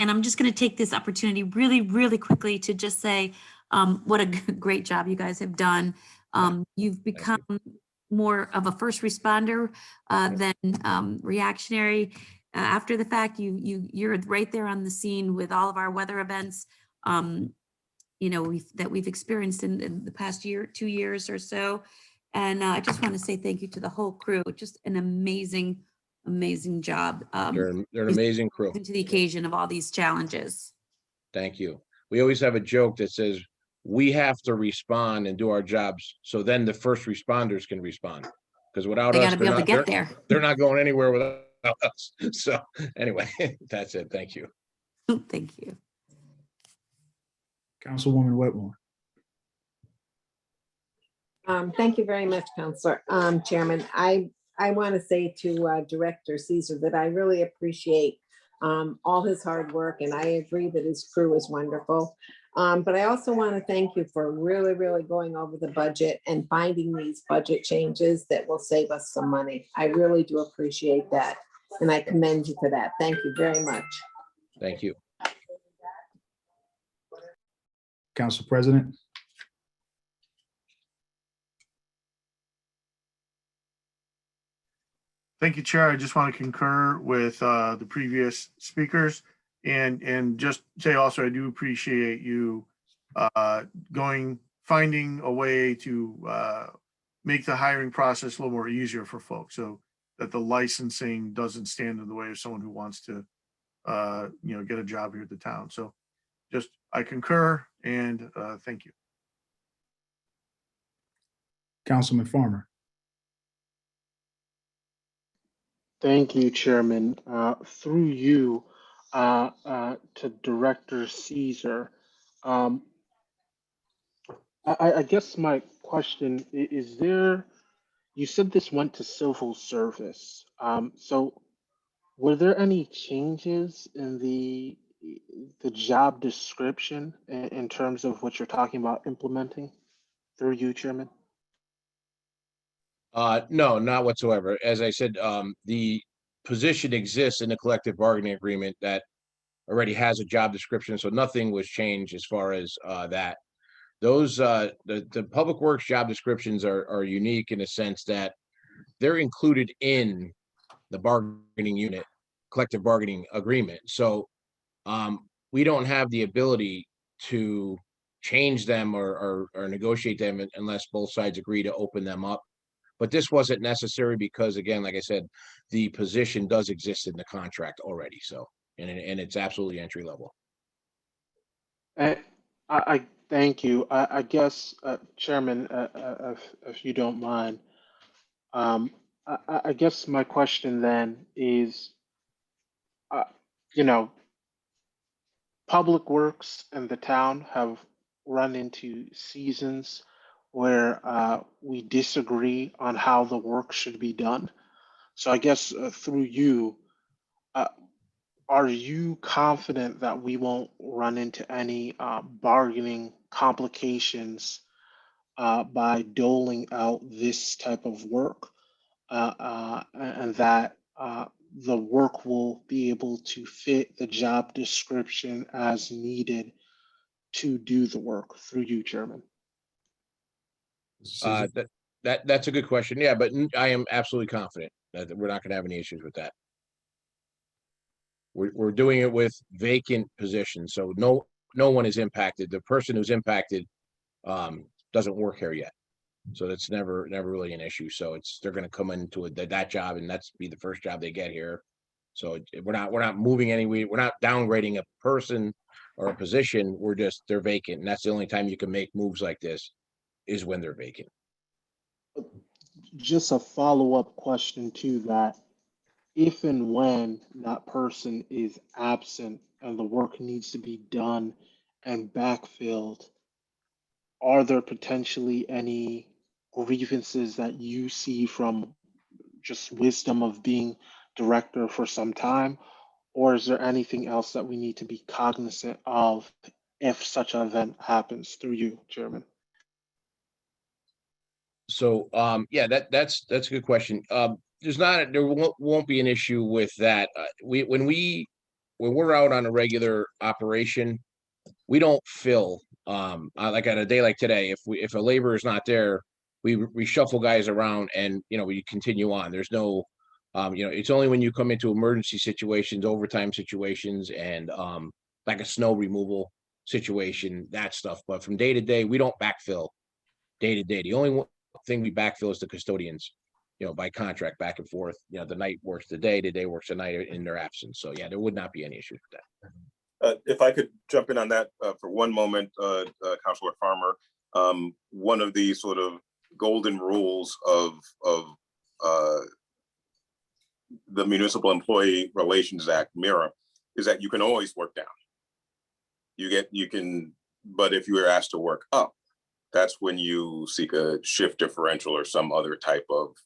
And I'm just going to take this opportunity really, really quickly to just say what a great job you guys have done. You've become more of a first responder than reactionary. After the fact, you're right there on the scene with all of our weather events. That we've experienced in the past 2 years or so. And I just want to say thank you to the whole crew. Just an amazing, amazing job. They're an amazing crew. To the occasion of all these challenges. Thank you. We always have a joke that says we have to respond and do our jobs, so then the first responders can respond. Because without us, be able to get there. They're not going anywhere without us. So anyway, that's it. Thank you. Thank you. Councilwoman Wetmore. Thank you very much, Councilor, Chairman. I want to say to Director Caesar that I really appreciate all his hard work, and I agree that his crew is wonderful. But I also want to thank you for really, really going over the budget and finding these budget changes that will save us some money. I really do appreciate that, and I commend you for that. Thank you very much. Thank you. Council President. Thank you, Chair. I just want to concur with the previous speakers and just say also, I do appreciate you finding a way to make the hiring process a little more easier for folks so that the licensing doesn't stand in the way of someone who wants to, get a job here at the town. So just, I concur and thank you. Councilman Farmer. Thank you, Chairman. Through you to Director Caesar. I guess my question is there, you said this went to civil service. So were there any changes in the job description in terms of what you're talking about implementing through you, Chairman? No, not whatsoever. As I said, the position exists in the collective bargaining agreement that already has a job description, so nothing was changed as far as that. Those the public works job descriptions are unique in a sense that they're included in the bargaining unit, collective bargaining agreement. So we don't have the ability to change them or negotiate them unless both sides agree to open them up. But this wasn't necessary because, again, like I said, the position does exist in the contract already. So, and it's absolutely entry level. I Thank you. I guess, Chairman, if you don't mind, I guess my question then is, uh, you know, Public Works and the town have run into seasons where we disagree on how the work should be done. So I guess through you, uh, are you confident that we won't run into any bargaining complications by doling out this type of work, and that the work will be able to fit the job description as needed to do the work through you, Chairman? That's a good question. Yeah, but I am absolutely confident that we're not going to have any issues with that. We're doing it with vacant positions, so no one is impacted. The person who's impacted doesn't work here yet, so that's never really an issue. So they're going to come into that job, and that's be the first job they get here. So we're not moving anywhere. We're not downgrading a person or a position. They're vacant, and that's the only time you can make moves like this is when they're vacant. Just a follow-up question to that. If and when that person is absent and the work needs to be done and backfilled, are there potentially any grievances that you see from just wisdom of being director for some time? Or is there anything else that we need to be cognizant of if such an event happens through you, Chairman? So yeah, that's a good question. There won't be an issue with that. When we're out on a regular operation, we don't fill like on a day like today. If a laborer is not there, we shuffle guys around and we continue on. There's no it's only when you come into emergency situations, overtime situations, and like a snow removal situation, that stuff. But from day to day, we don't backfill day to day. The only thing we backfill is the custodians, by contract back and forth. The night works the day works the night in their absence. So yeah, there would not be any issues with that. If I could jump in on that for one moment, Councilor Farmer, one of the sort of golden rules of the Municipal Employee Relations Act, MIRA, is that you can always work down. But if you are asked to work up, that's when you seek a shift differential or some other type of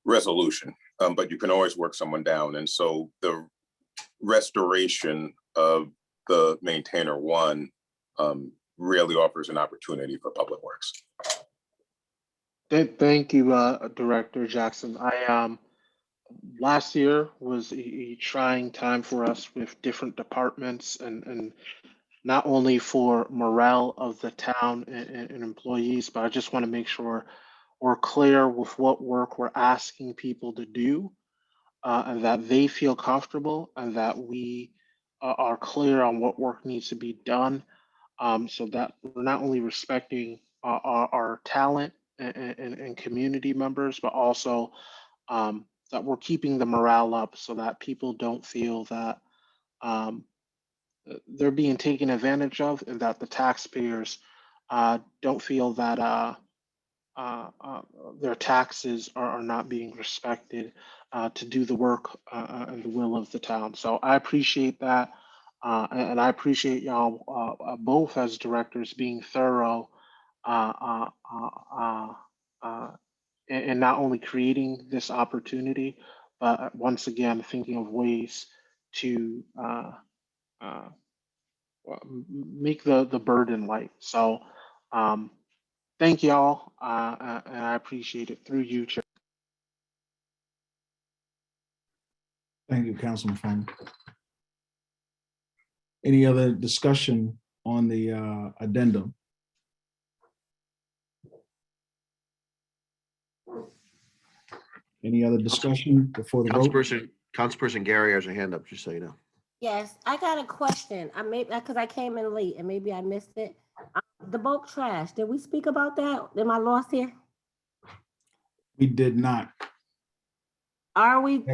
resolution. But you can always work someone down. And so the restoration of the maintainer one really offers an opportunity for Public Works. Thank you, Director Jackson. Last year was a trying time for us with different departments and not only for morale of the town and employees, but I just want to make sure we're clear with what work we're asking people to do, and that they feel comfortable and that we are clear on what work needs to be done, so that we're not only respecting our talent and community members, but also that we're keeping the morale up so that people don't feel that they're being taken advantage of, and that the taxpayers don't feel that their taxes are not being respected to do the work and the will of the town. So I appreciate that. And I appreciate y'all both as directors being thorough and not only creating this opportunity, but once again, thinking of ways to make the burden light. So thank y'all, and I appreciate it through you, Chair. Thank you, Councilman Farmer. Any other discussion on the addendum? Any other discussion before the vote? Councilperson Gary has a hand up, just so you know. Yes, I got a question. I may, because I came in late and maybe I missed it. The bulk trash, did we speak about that? Am I lost here? We did not. Are we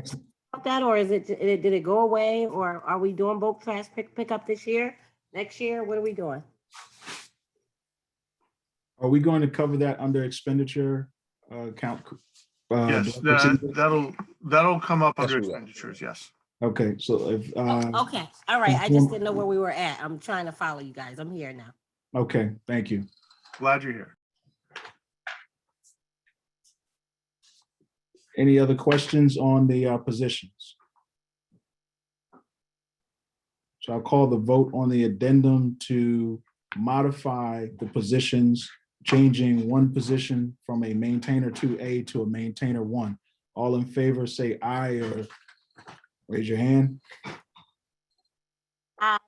about that, or did it go away, or are we doing bulk trash pickup this year? Next year, what are we doing? Are we going to cover that under expenditure count? Yes, Director Caesar? that'll come up Yes, under we will. expenditures, yes. Okay, so if, Okay, all right. I just didn't know where we were at. I'm trying to follow you guys. I'm here now. okay, thank you. Glad you're here. Any other questions on the positions? So I'll call the vote on the addendum to modify the positions, changing one position from a maintainer 2A to a maintainer 1. All in favor, say aye or raise your hand. Aye.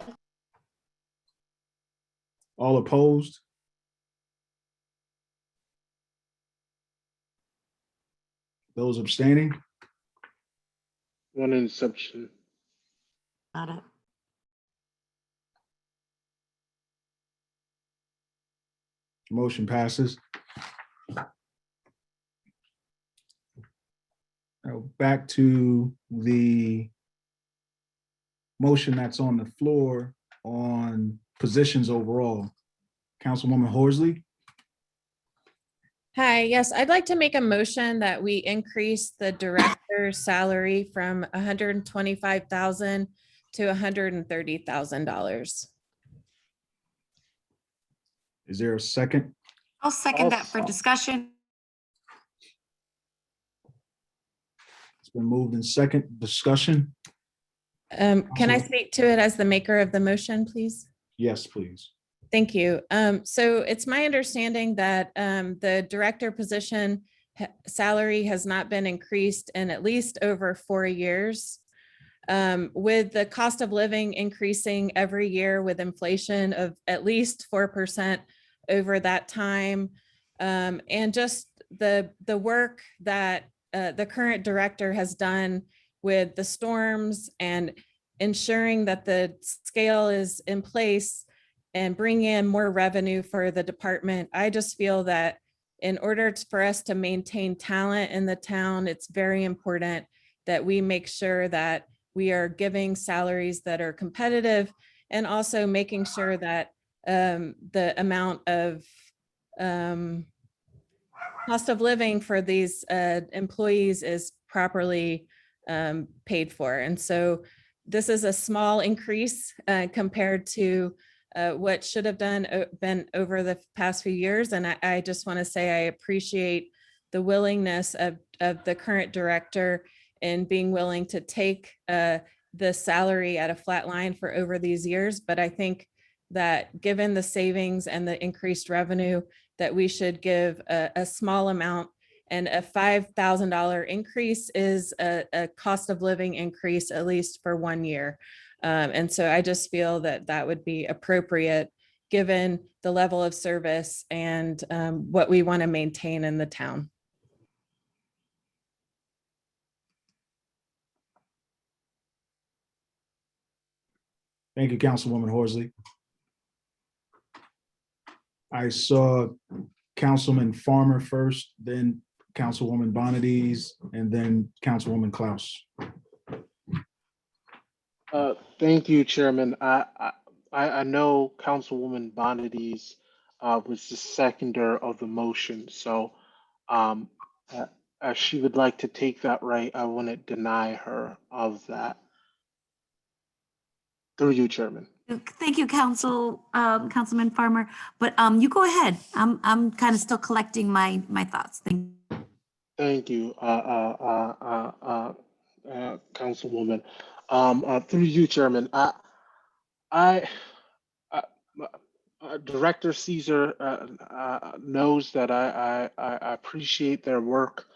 All opposed? Those abstaining? One exception. Got it. Motion passes. Now back to the motion that's on the floor on positions overall. Councilwoman Horsley, Hi, yes, I'd like to make a motion that we increase the director's salary from $125,000 to $130,000. is there a second? I'll second that for discussion. It's been moved in second. Discussion? Can I Councilor- speak to it as the maker of the motion, please? Yes, please. Thank you. So it's my understanding that the director position salary has not been increased in at least over 4 years. With the cost of living increasing every year with inflation of at least 4% over that time. And just the work that the current director has done with the storms and ensuring that the scale is in place and bring in more revenue for the department. I just feel that in order for us to maintain talent in the town, it's very important that we make sure that we are giving salaries that are competitive and also making sure that the amount of cost of living for these employees is properly paid for. And so this is a small increase compared to what should have been over the past few years. And I just want to say I appreciate the willingness of the current director in being willing to take the salary at a flat line for over these years. But I think that given the savings and the increased revenue, that we should give a small amount, and a $5,000 increase is a cost of living increase, at least for 1 year. And so I just feel that that would be appropriate given the level of service and what we want to maintain in the town. Thank you, Councilwoman Horsley. I saw Councilman Farmer first, then Councilwoman Bonadies, and then Councilwoman Klaus. Thank you, Chairman. I know Councilwoman Bonadies was the seconder of the motion, so as she would like to take that right, I wouldn't deny her of that. Through you, Chairman. Thank you, Councilman Farmer. But you go ahead. I'm kind of still collecting my thoughts. Thank you, Councilwoman. Through you, Chairman. Director Caesar knows that I appreciate their work.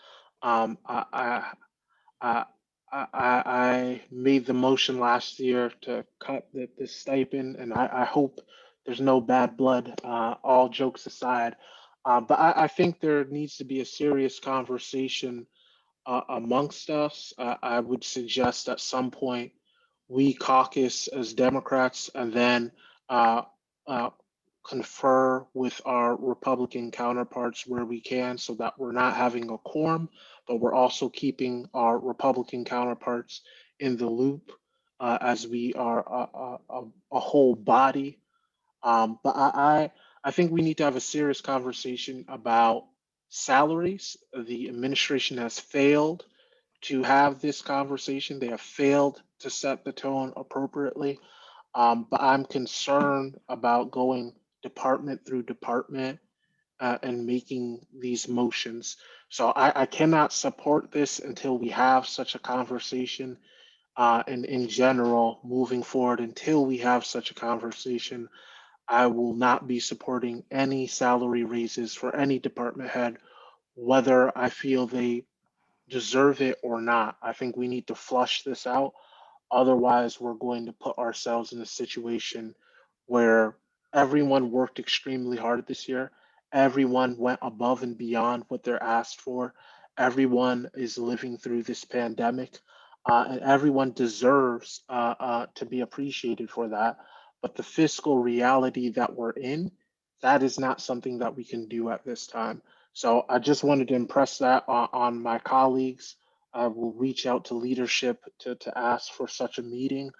I made the motion last year to cut the stipend, and I hope there's no bad blood, all jokes aside. But I think there needs to be a serious conversation amongst us. I would suggest at some point we caucus as Democrats and then confer with our Republican counterparts where we can, so that we're not having a quorum, but we're also keeping our Republican counterparts in the loop. as we are a whole body. But I think we need to have a serious conversation about salaries. The administration has failed to have this conversation. They have failed to set the tone appropriately. But I'm concerned about going department through department and making these motions. So I cannot support this until we have such a conversation. And in general, moving forward, until we have such a conversation, I will not be supporting any salary raises for any department head, whether I feel they deserve it or not. I think we need to flush this out. Otherwise, we're going to put ourselves in a situation where everyone worked extremely hard this year. Everyone went above and beyond what they're asked for. Everyone is living through this pandemic, and everyone deserves to be appreciated for that. But the fiscal reality that we're in, that is not something that we can do at this time. So I just wanted to impress that on my colleagues. I will reach out to leadership to ask for such a meeting.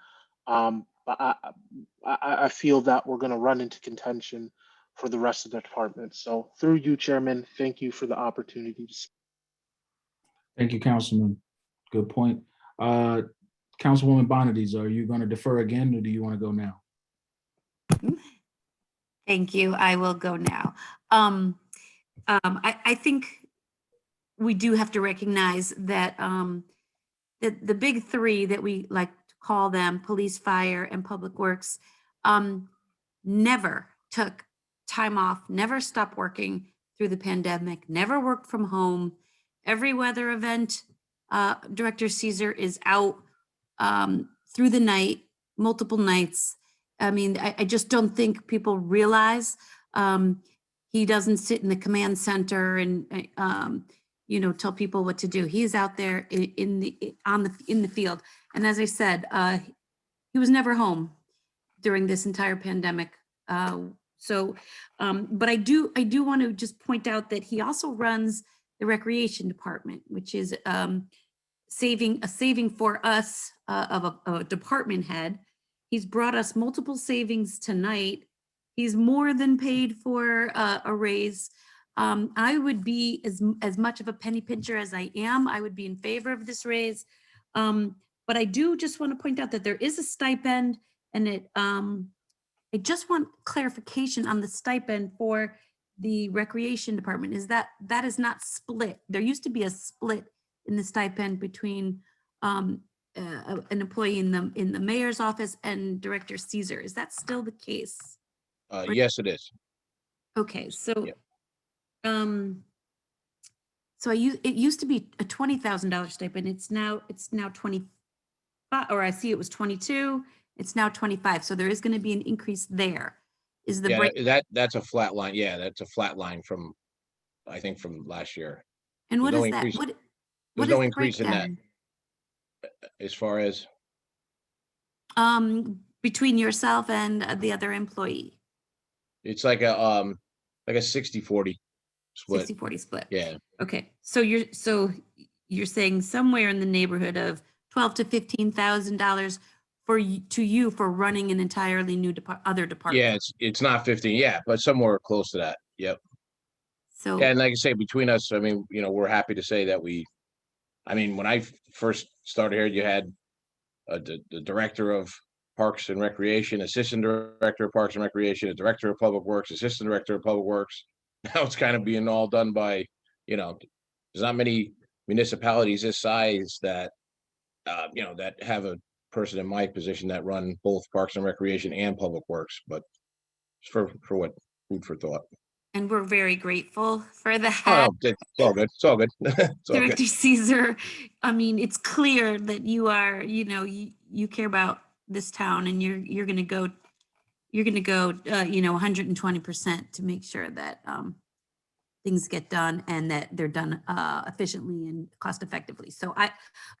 But I feel that we're going to run into contention for the rest of the department. So through you, Chairman, thank you for the opportunity to speak. Thank you, Councilman. Good point. Councilwoman Bonadies, are you going to defer again, or do you want to go now? Thank you. I will go now. I think we do have to recognize that the big three that we like to call them, police, fire, and public works, never took time off, never stopped working through the pandemic, never worked from home. Every weather event, Director Caesar is out through the night, multiple nights. I mean, I just don't think people realize he doesn't sit in the command center and tell people what to do. He's out there in the field. And as I said, he was never home during this entire pandemic. But I do want to just point out that he also runs the recreation department, which is saving for us of a department head. He's brought us multiple savings tonight. He's more than paid for a raise. I would be as much of a penny pincher as I am. I would be in favor of this raise. But I do just want to point out that there is a stipend, and I just want clarification on the stipend for the recreation department. Is that is not split? There used to be a split in the stipend between an employee in the mayor's office and Director Caesar. Is that still the case? Yes, it is. Okay, so Yep. It used to be a $20,000 stipend. It's now 25, or I see it was 22. It's now 25. So there is going to be an increase there. Is the Yeah, break? that's a flat line. Yeah, that's a flat line from, I think, from last year. And what There's is no that? increase. What There's is no the increase in that breakdown? as far as, Between yourself and the other employee? it's like a 60-40 split. 60-40 split. Yeah. Okay, so you're saying somewhere in the neighborhood of $12,000 to $15,000 to you for running an entirely new other department. Yeah, it's not 15. Yeah, but somewhere close to that. Yep. So Yeah, and like I say, between us, I mean, we're happy to say that when I first started here, you had the director of Parks and Recreation, assistant director of Parks and Recreation, a director of Public Works, assistant director of Public Works. Now it's kind of being all done by, there's not many municipalities this size that, that have a person in my position that run both Parks and Recreation and Public Works, but for what, food for thought. and we're very grateful for that. Oh, it's all good. It's all good. It's all Director good. Caesar, I mean, it's clear that you are, you care about this town, and you're going to go 120% to make sure that things get done and that they're done efficiently and cost effectively. So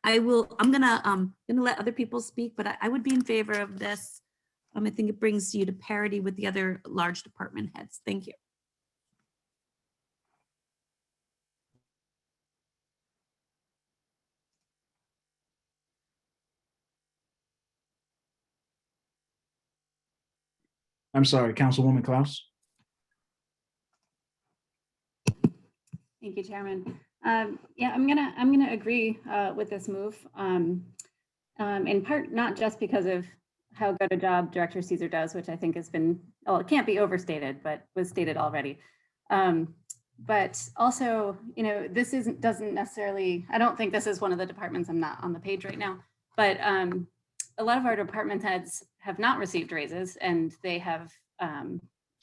I'm gonna let other people speak, but I would be in favor of this. I think it brings you to parity with the other large department heads. Thank you. I'm sorry, Councilwoman Klaus. Thank you, Chairman. Yeah, I'm gonna agree with this move. In part, not just because of how good a job Director Caesar does, which I think has been, well, it can't be overstated, but was stated already. But also, you know, this doesn't necessarily, I don't think this is one of the departments, I'm not on the page right now, but a lot of our department heads have not received raises, and they have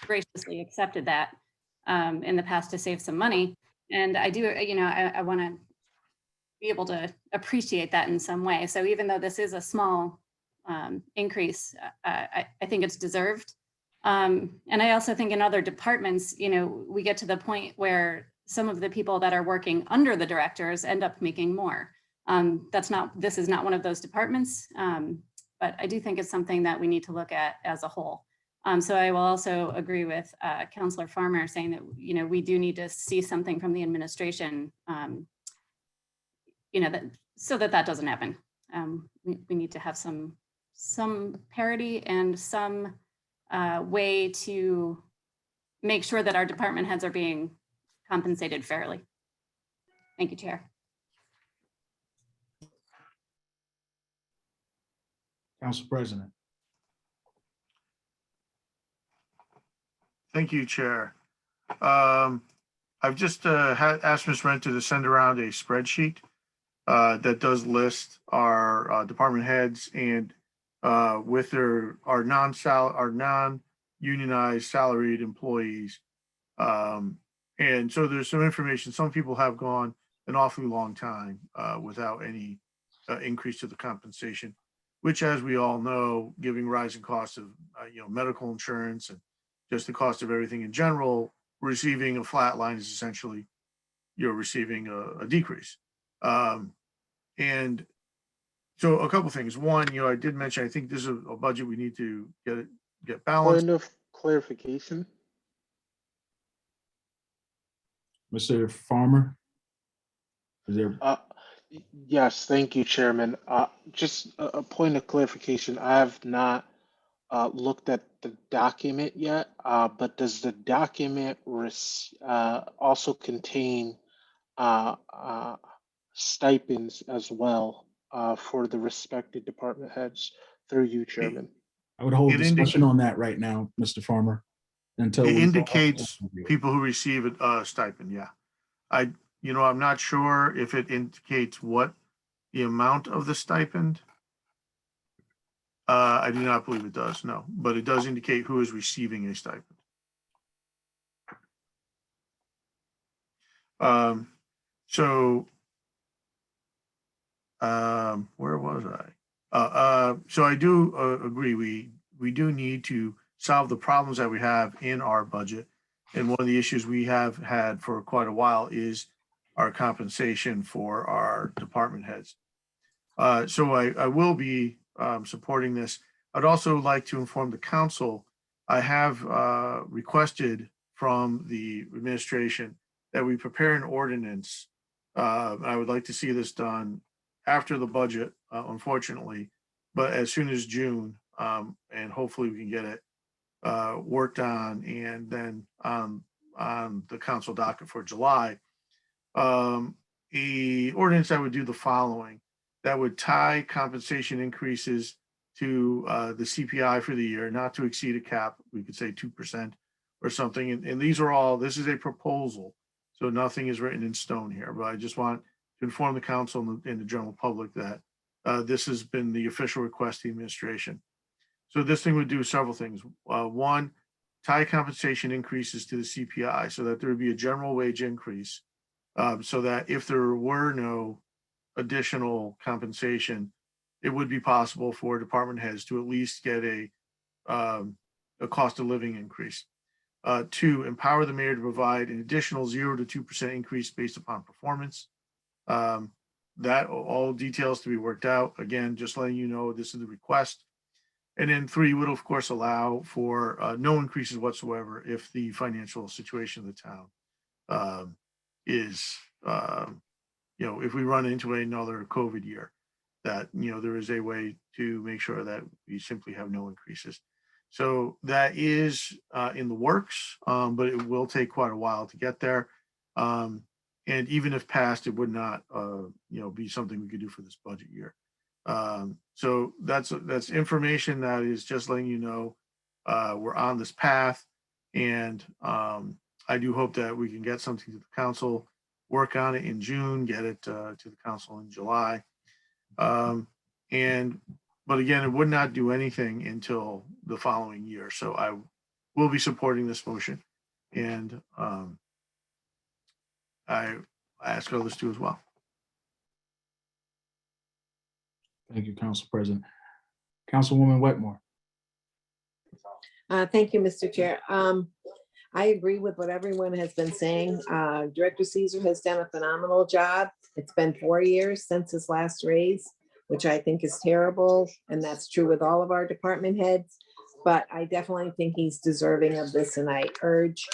graciously accepted that in the past to save some money. And I do, you know, I want to be able to appreciate that in some way. So even though this is a small increase, I think it's deserved. And I also think in other departments, you know, we get to the point where some of the people that are working under the directors end up making more. This is not one of those departments, but I do think it's something that we need to look at as a whole. So I will also agree with Councilor Farmer saying that, you know, we do need to see something from the administration, you know, so that doesn't happen. We need to have some parity and some way to make sure that our department heads are being compensated fairly. Thank you, Chair. Council President. Thank you, Chair. I've just asked Ms. Renter to send around a spreadsheet that does list our department heads and with our non-unionized salaried employees. And so there's some information. Some people have gone an awfully long time without any increase to the compensation, which, as we all know, giving rising costs of you know, medical insurance and just the cost of everything in general, receiving a flat line is essentially you're receiving a decrease. And so a couple things. One, you know, I did mention, I think this is a budget we need to get balanced. Point of clarification. Mr. Farmer? Is there? Yes, thank you, Chairman. Just a point of clarification. I have not looked at the document yet, but does the document also contain stipends as well for the respective department heads through you, Chairman? I would hold discussion on that right now, Mr. Farmer, until it we indicates people who receive a stipend. Yeah, you know, I'm not sure if it indicates what the amount of the stipend. I do not believe it does, no, but it does indicate who is receiving a stipend. Where was I? So I do agree. We do need to solve the problems that we have in our budget. And one of the issues we have had for quite a while is our compensation for our department heads. So I will be supporting this. I'd also like to inform the council, I have requested from the administration that we prepare an ordinance. I would like to see this done after the budget, unfortunately, but as soon as June, and hopefully we can get it worked on and then on the council docket for July. The ordinance that would do the following, that would tie compensation increases to the CPI for the year, not to exceed a cap, we could say 2% or something. And these are all, this is a proposal, so nothing is written in stone here, but I just want to inform the council and the general public that this has been the official request of the administration. So this thing would do several things. One, tie compensation increases to the CPI so that there would be a general wage increase, so that if there were no additional compensation, it would be possible for department heads to at least get a cost of living increase. Two, empower the mayor to provide an additional 0 to 2% increase based upon performance. That all details to be worked out. Again, just letting you know this is the request. And then three would of course allow for no increases whatsoever if the financial situation of the town is, you know, if we run into another COVID year, that, you know, there is a way to make sure that we simply have no increases. So that is in the works, but it will take quite a while to get there. And even if passed, it would not, be something we could do for this budget year. So that's information that is just letting you know we're on this path, and I do hope that we can get something to the council, work on it in June, get it to the council in July. But again, it would not do anything until the following year. So I will be supporting this motion, and I ask others to as well. Thank you, Council President. Councilwoman Wetmore. Thank you, Mr. Chair. I agree with what everyone has been saying. Director Caesar has done a phenomenal job. It's been 4 years since his last raise, which I think is terrible. And that's true with all of our department heads. But I definitely think he's deserving of this, and I urge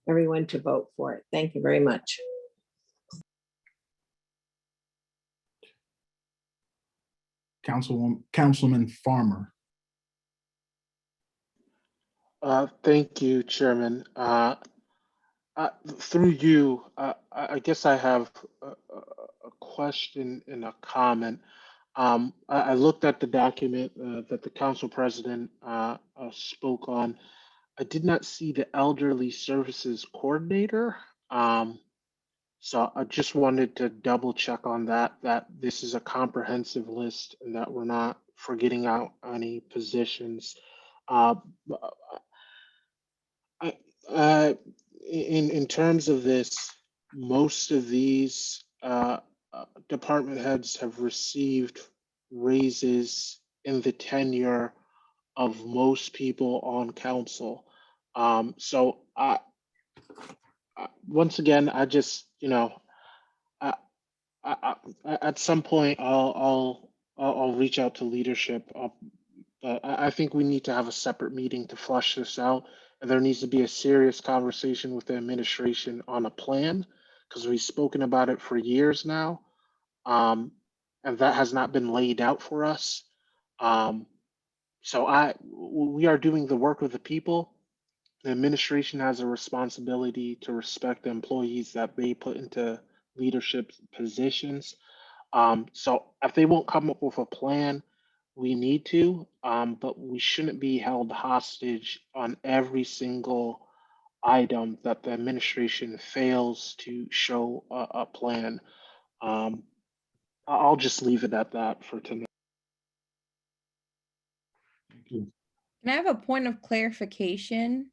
everyone to vote for it. Thank you very much. Councilman Farmer. Thank you, Chairman. Through you, I guess I have a question and a comment. I looked at the document that the council president spoke on. I did not see the elderly services coordinator. So I just wanted to double check on that this is a comprehensive list and that we're not forgetting out any positions. In terms of this, most of these department heads have received raises in the tenure of most people on council. So once again, I just, at some point I'll reach out to leadership. But I think we need to have a separate meeting to flush this out. And there needs to be a serious conversation with the administration on a plan, because we've spoken about it for years now. And that has not been laid out for us. So we are doing the work of the people. The administration has a responsibility to respect the employees that they put into leadership positions. So if they won't come up with a plan, we need to, but we shouldn't be held hostage on every single item that the administration fails to show a plan. I'll just leave it at that for tonight. Thank you. Can I have a point of clarification?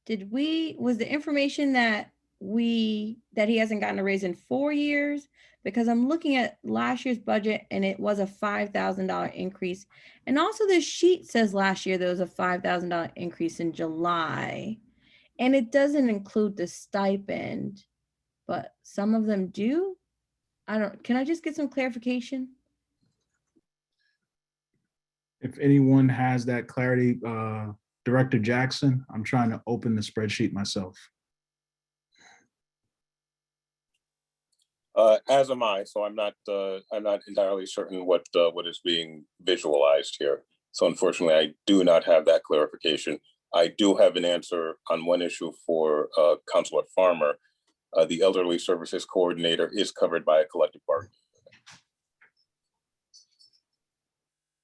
Was the information that he hasn't gotten a raise in 4 years? Because I'm looking at last year's budget and it was a $5,000 increase. And also this sheet says last year there was a $5,000 increase in July. And it doesn't include the stipend, but some of them do. Can I just get some clarification? If anyone has that clarity, Director Jackson, I'm trying to open the spreadsheet myself. As am I, so I'm not entirely certain what is being visualized here. So unfortunately, I do not have that clarification. I do have an answer on one issue for Councilor Farmer. The elderly services coordinator is covered by a collective bargaining.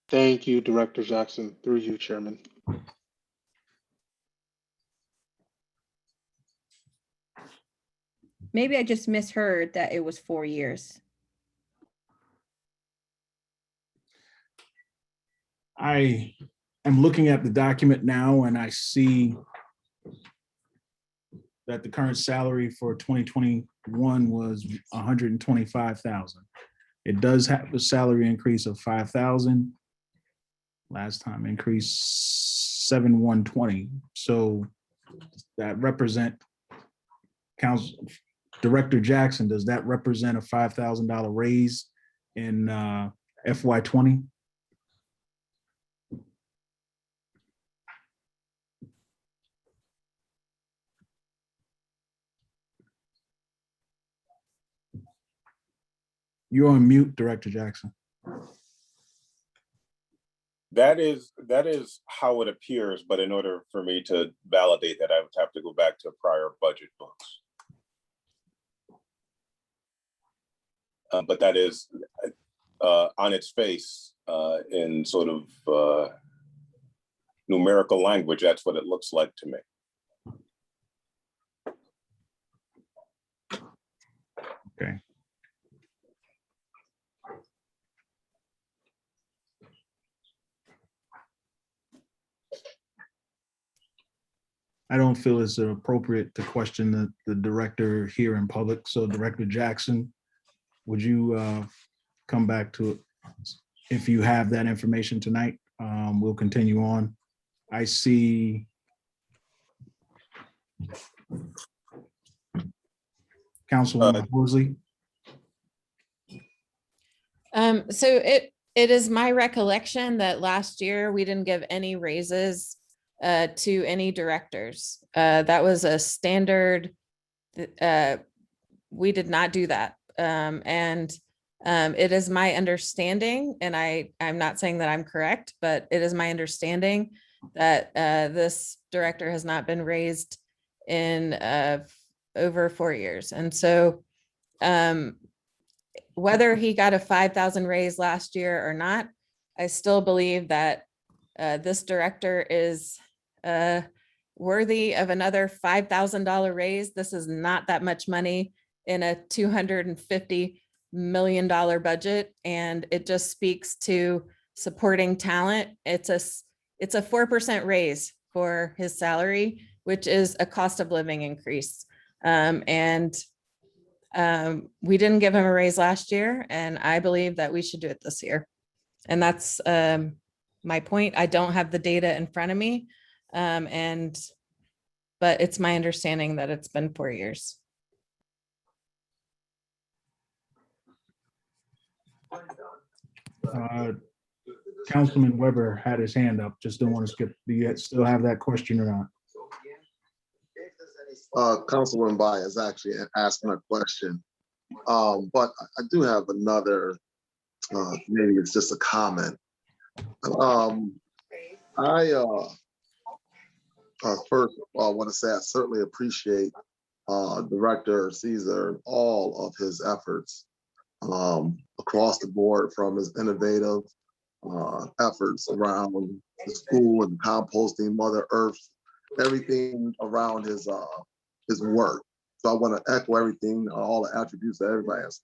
Thank you, Director Jackson. Through you, Chairman. Maybe I just misheard that it was 4 years. I am looking at the document now and I see that the current salary for 2021 was 125,000. It does have a salary increase of 5,000. Last time increase 7,120. So that represent Council Director Jackson, does that represent a $5,000 raise in FY20? You're on mute, Director Jackson. That is how it appears, but in order for me to validate that, I would have to go back to prior budget books. But that is on its face in sort of numerical language, that's what it looks like to me. Okay. I don't feel it's appropriate to question the director here in public. So Director Jackson, would you come back to it? If you have that information tonight, we'll continue on. I see Councilwoman Woolsey. So it is my recollection that last year we didn't give any raises to any directors. That was a standard. We did not do that. It is my understanding, and I'm not saying that I'm correct, but it is my understanding that this director has not been raised in over 4 years. And so whether he got a 5,000 raise last year or not, I still believe that this director is worthy of another $5,000 raise. This is not that much money in a $250 million budget, and it just speaks to supporting talent. It's a 4% raise for his salary, which is a cost of living increase. We didn't give him a raise last year, and I believe that we should do it this year. And that's my point. I don't have the data in front of me, but it's my understanding that it's been 4 years. Councilman Weber had his hand up. Just don't want to skip. Do you still have that question or not? Councilwoman Baez is actually asking a question, but I do have another, maybe it's just a comment. First of all, I want to say I certainly appreciate Director Caesar, all of his efforts across the board, from his innovative efforts around the school and composting, Mother Earth, everything around his work. So I want to echo everything, all the attributes that everybody has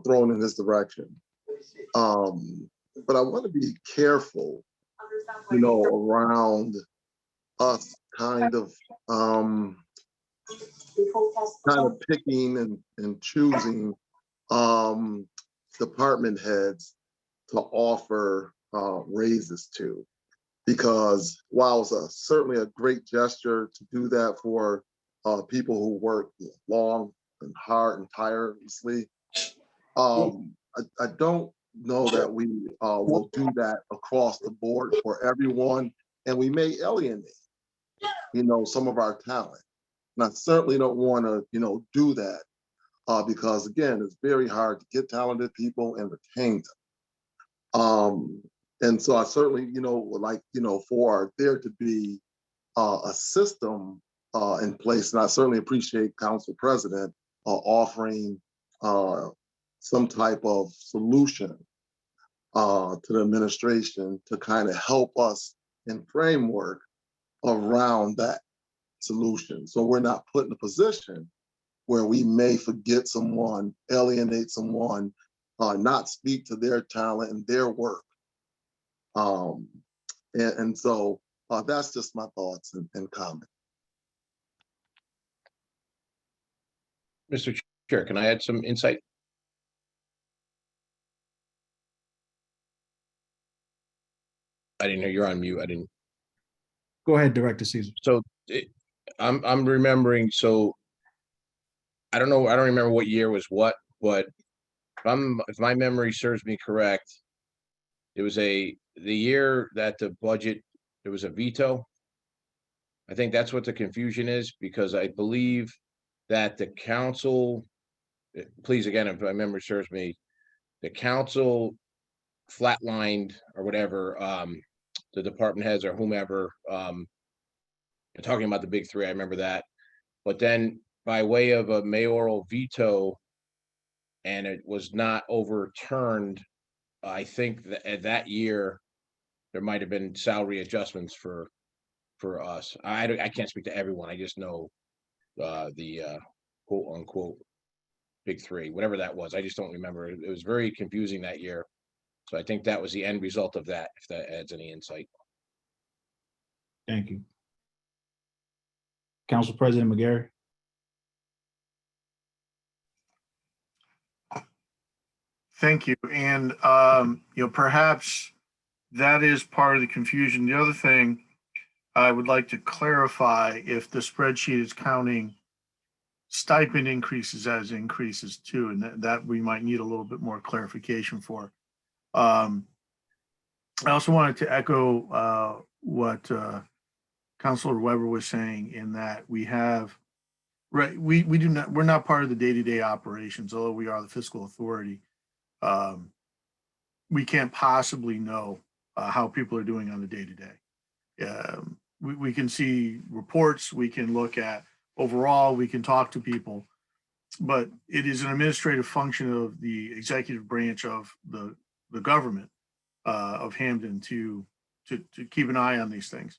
thrown in this direction. But I want to be careful, around us kind of picking and choosing department heads to offer raises to, because while it's certainly a great gesture to do that for people who work long and hard and tirelessly, I don't know that we will do that across the board for everyone, and we may alienate, some of our talent. And I certainly don't want to, do that because, again, it's very hard to get talented people and retain them. And so I certainly, would like, for there to be a system in place. And I certainly appreciate Council President offering some type of solution to the administration to kind of help us in framework around that solution. So we're not put in a position where we may forget someone, alienate someone, not speak to their talent and their work. And so that's just my thoughts and comment. Mr. Chair, can I add some insight? I didn't hear, you're on mute. I didn't. Go ahead, Director Caesar. So I'm remembering, so I don't remember what year was what, but if my memory serves me correct, it was the year that the budget, there was a veto. I think that's what the confusion is, because I believe that the council, please, again, if my memory serves me, the council flatlined or whatever, the department heads or whomever, talking about the big three, I remember that. But then by way of a mayoral veto, and it was not overturned, I think that that year, there might have been salary adjustments for us. I can't speak to everyone. I just know the quote unquote big three, whatever that was. I just don't remember. It was very confusing that year. So I think that was the end result of that, if that adds any insight. Thank you. Council President McGarry. Thank you. And, perhaps that is part of the confusion. The other thing I would like to clarify, if the spreadsheet is counting stipend increases as increases too, and that we might need a little bit more clarification for. I also wanted to echo what Councilor Weber was saying, in that we have, right, we're not part of the day-to-day operations, although we are the fiscal authority. We can't possibly know how people are doing on the day-to-day. We can see reports, we can look at overall, we can talk to people, but it is an administrative function of the executive branch of the government of Hamden to keep an eye on these things.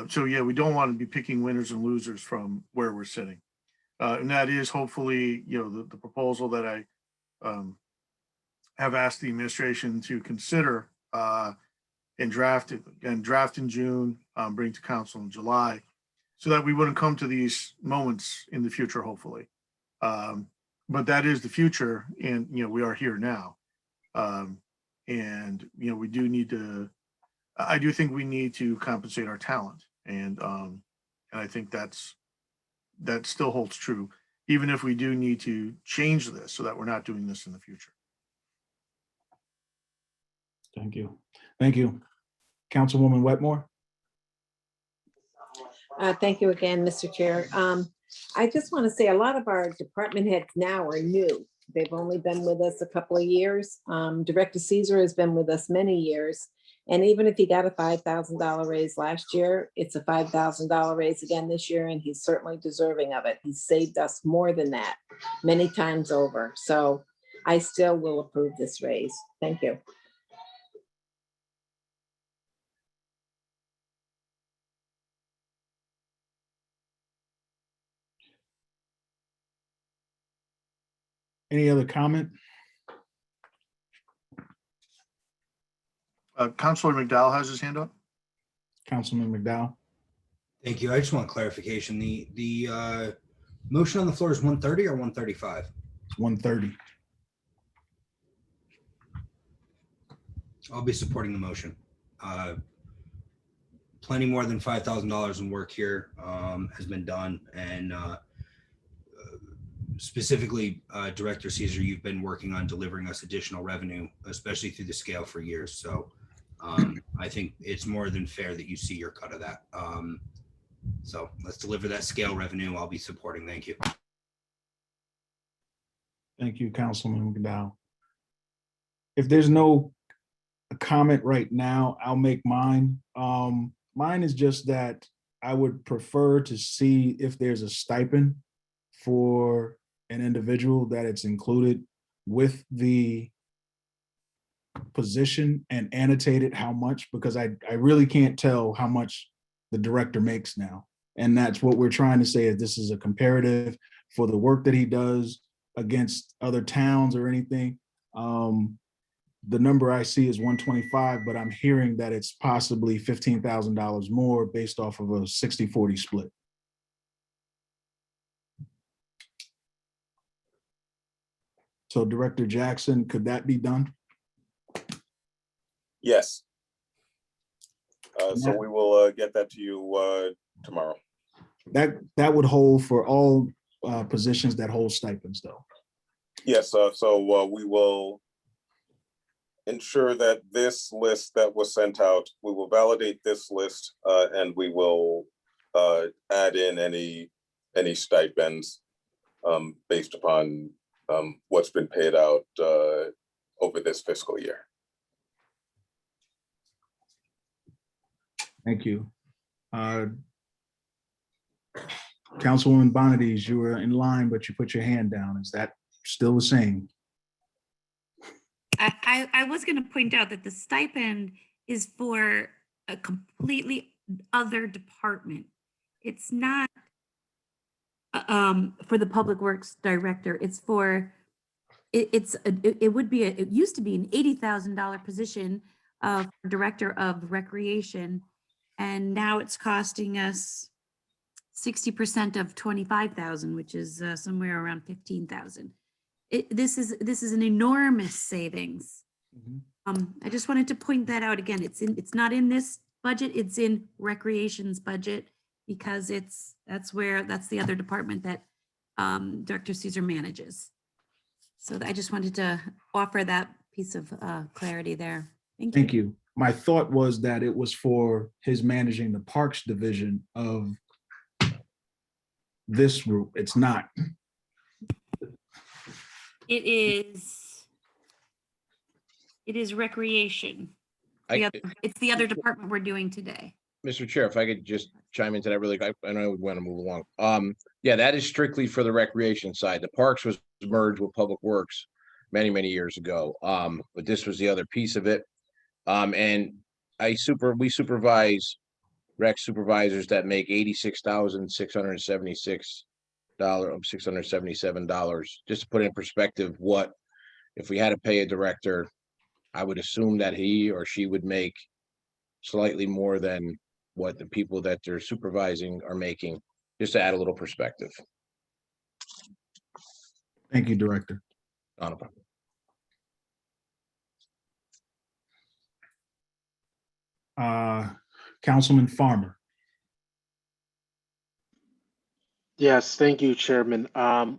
So yeah, we don't want to be picking winners and losers from where we're sitting. And that is hopefully, the proposal that I have asked the administration to consider and draft in June, bring to council in July, so that we wouldn't come to these moments in the future, hopefully. But that is the future, and we are here now. And we do need to, I do think we need to compensate our talent. And I think that still holds true, even if we do need to change this so that we're not doing this in the future. Thank you. Thank you. Councilwoman Wetmore. Thank you again, Mr. Chair. I just want to say a lot of our department heads now are new. They've only been with us a couple of years. Director Caesar has been with us many years. And even if he got a $5,000 raise last year, it's a $5,000 raise again this year, and he's certainly deserving of it. He's saved us more than that many times over. So I still will approve this raise. Thank you. Any other comment? Councilor McDowell has his hand up. Councilman McDowell. Thank you. I just want clarification. The motion on the floor is 130 or 135? It's 130. I'll be supporting the motion. Plenty more than $5,000 in work here has been done, and specifically, Director Caesar, you've been working on delivering us additional revenue, especially through the scale, for years. So I think it's more than fair that you see your cut of that. So let's deliver that scale revenue. I'll be supporting. Thank you. Thank you, Councilman McDowell. If there's no comment right now, I'll make mine. Mine is just that I would prefer to see if there's a stipend for an individual, that it's included with the position and annotated how much, because I really can't tell how much the director makes now. And that's what we're trying to say, is this is a comparative for the work that he does against other towns or anything. The number I see is 125, but I'm hearing that it's possibly $15,000 more based off of a 60-40 split. So Director Jackson, could that be done? Yes. So we will get that to you tomorrow. That would hold for all positions that hold stipends, though. Yes, so we will ensure that this list that was sent out, we will validate this list, and we will add in any stipends based upon what's been paid out over this fiscal year. Thank you. Councilwoman Bonadies, you were in line, but you put your hand down. Is that still the same? I was going to point out that the stipend is for a completely other department. It's not for the Public Works Director. It's for, it used to be an $80,000 position of Director of Recreation. And now it's costing us 60% of 25,000, which is somewhere around 15,000. This is an enormous savings. I just wanted to point that out again. It's not in this budget. It's in Recreation's budget because that's the other department that Director Caesar manages. So I just wanted to offer that piece of clarity there. Thank you. My thought was that it was for his managing the Parks division of this group. It's not. It is Recreation. It's the other department we're doing today. Mr. Chair, if I could just chime into that really, I know we want to move along. Yeah, that is strictly for the recreation side. The Parks was merged with Public Works many, many years ago. But this was the other piece of it. And we supervise rec supervisors that make $86,677. Just to put it in perspective, what if we had to pay a director, I would assume that he or she would make slightly more than what the people that they're supervising are making, just to add a little perspective. Thank you, Director. Not a problem. Councilman Farmer. Yes, thank you, Chairman. Yeah.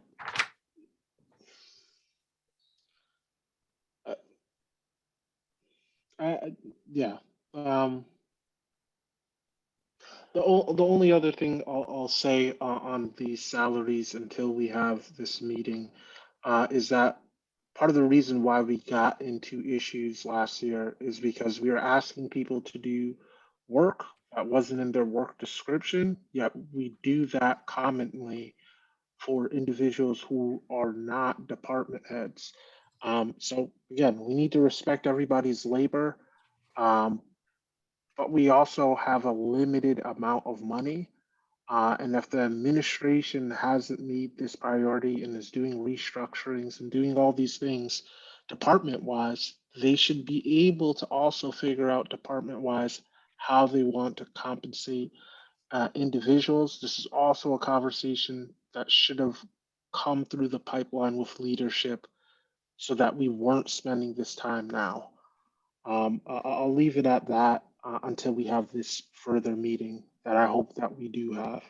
The only other thing I'll say on these salaries until we have this meeting is that part of the reason why we got into issues last year is because we were asking people to do work that wasn't in their work description, yet we do that commonly for individuals who are not department heads. So again, we need to respect everybody's labor, but we also have a limited amount of money. And if the administration hasn't made this priority and is doing restructurings and doing all these things department-wise, they should be able to also figure out department-wise how they want to compensate individuals. This is also a conversation that should have come through the pipeline with leadership so that we weren't spending this time now. I'll leave it at that until we have this further meeting that I hope that we do have.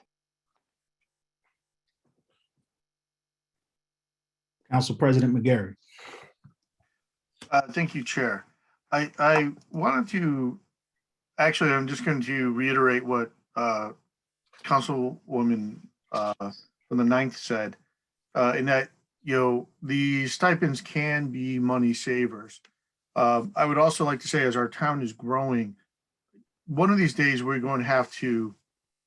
Council President McGarry. Thank you, Chair. I wanted to, actually, I'm just going to reiterate what Councilwoman from the 9th said, in that, the stipends can be money savers. I would also like to say, as our town is growing, one of these days we're going to have to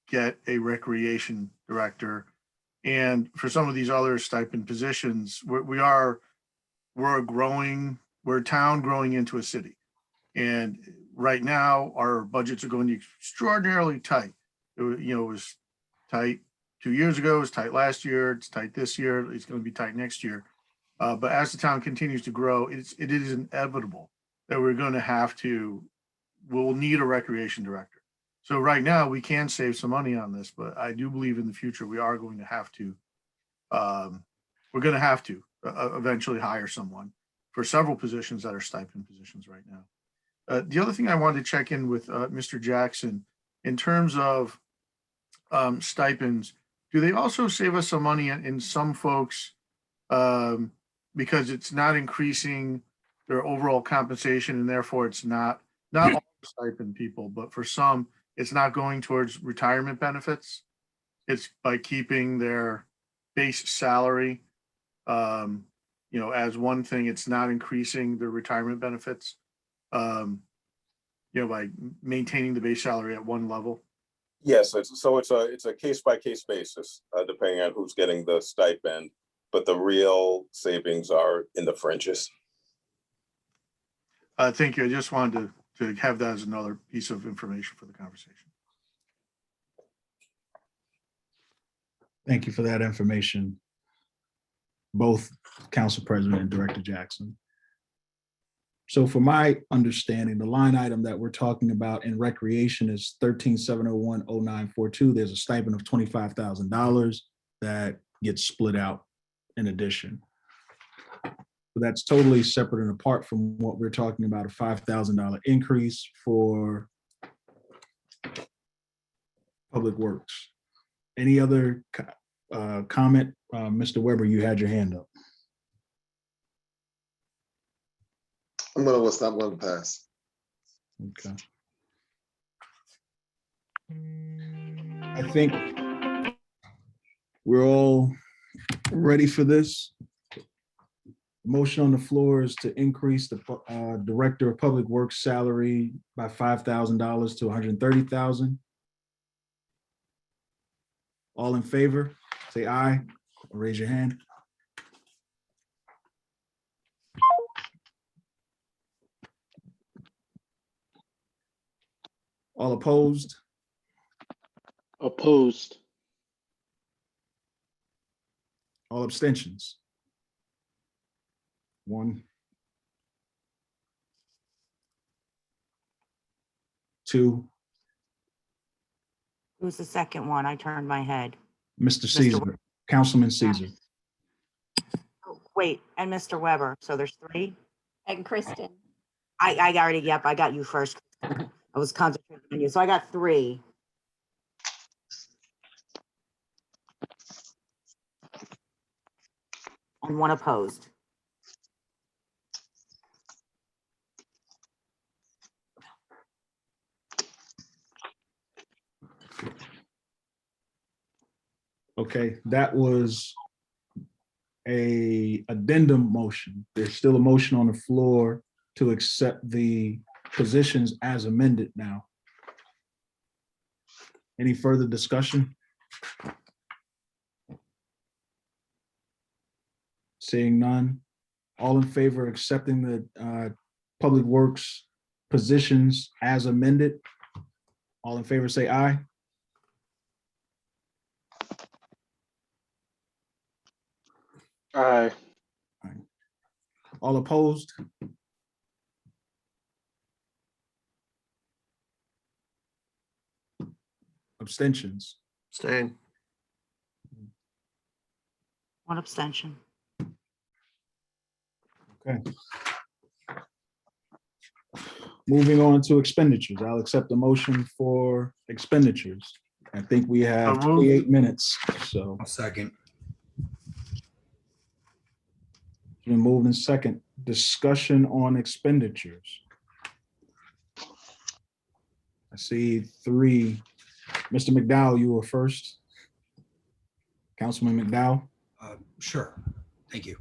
get a recreation director. And for some of these other stipend positions, we're a town growing into a city. And right now our budgets are going extraordinarily tight. It was tight 2 years ago, it was tight last year, it's tight this year, it's going to be tight next year. But as the town continues to grow, it is inevitable that we'll need a recreation director. So right now we can save some money on this, but I do believe in the future we are going to have to, eventually hire someone for several positions that are stipend positions right now. The other thing I wanted to check in with Mr. Jackson, in terms of stipends, do they also save us some money in some folks because it's not increasing their overall compensation, and therefore it's not all stipend people, but for some, it's not going towards retirement benefits. It's by keeping their base salary, as one thing, it's not increasing their retirement benefits. by maintaining the base salary at one level? Yes, it's a case by case basis, depending on who's getting the stipend, but the real savings are in the fringes. Thank you. I just wanted to have that as another piece of information for the conversation. Thank you for that information, both Council President and Director Jackson. So for my understanding, the line item that we're talking about in recreation is 13,701,0942. There's a stipend of $25,000 that gets split out in addition. So that's totally separate and apart from what we're talking about, a $5,000 increase for Public Works. Any other comment? Mr. Weber, you had your hand up. I'm gonna let that one pass. Okay. I think we're all ready for this. Motion on the floor is to increase the Director of Public Works salary by $5,000 to $130,000. All in favor, say aye, or raise your hand. All opposed? Opposed. All abstentions? 1, 2, Who's the second one? I turned my head. Mr. Caesar, Councilman Caesar. Oh, wait, and Mr. Weber. So there's 3. And Kristen. I already, yep, I got you first. I was concentrating on you. So I got 3. And 1 opposed. Okay, that was a addendum motion. There's still a motion on the floor to accept the positions as amended now. Any further discussion? Seeing none. All in favor of accepting the Public Works positions as amended? All in favor say aye. Aye. All opposed? Abstentions? Staying. 1 abstention. Okay. Moving on to expenditures. I'll accept the motion for expenditures. I think we have So moved. 28 minutes, so. I'll second. It's been moved in second. Discussion on expenditures. I see 3. Mr. McDowell, you were first. Councilman McDowell? Sure, thank you.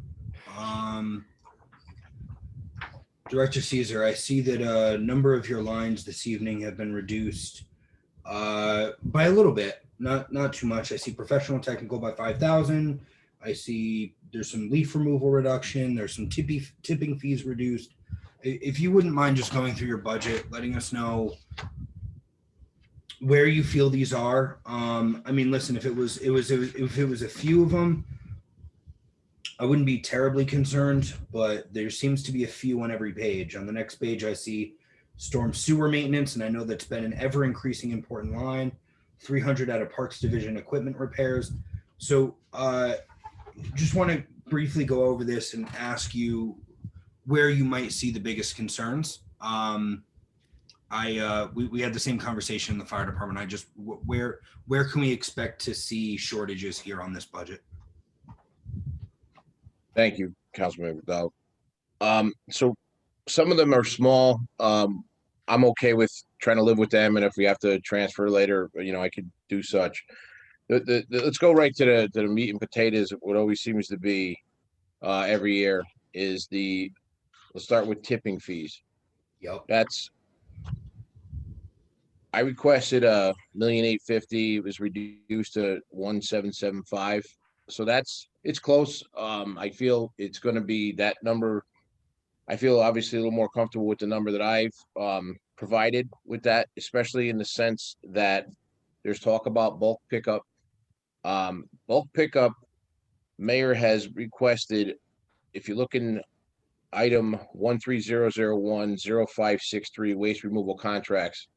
Director Caesar, I see that a number of your lines this evening have been reduced by a little bit, not too much. I see professional technical by 5,000. I see there's some leaf removal reduction. There's some tipping fees reduced. If you wouldn't mind just going through your budget, letting us know where you feel these are. I mean, listen, if it was a few of them, I wouldn't be terribly concerned, but there seems to be a few on every page. On the next page, I see storm sewer maintenance, and I know that's been an ever increasing important line. 300 out of Parks Division equipment repairs. So just want to briefly go over this and ask you where you might see the biggest concerns. We had the same conversation in the fire department. Where can we expect to see shortages here on this budget? Thank you, Councilman McDowell. So some of them are small. I'm okay with trying to live with them, and if we have to transfer later, I could do such. Let's go right to the meat and potatoes. What always seems to be every year is let's start with tipping fees. Yep. That's I requested $1,850,000. It was reduced to 1,775. So it's close. I feel it's going to be that number. I feel obviously a little more comfortable with the number that I've provided with that, especially in the sense that there's talk about bulk pickup. Bulk pickup, mayor has requested, if you look in item 1300100563 waste removal contracts,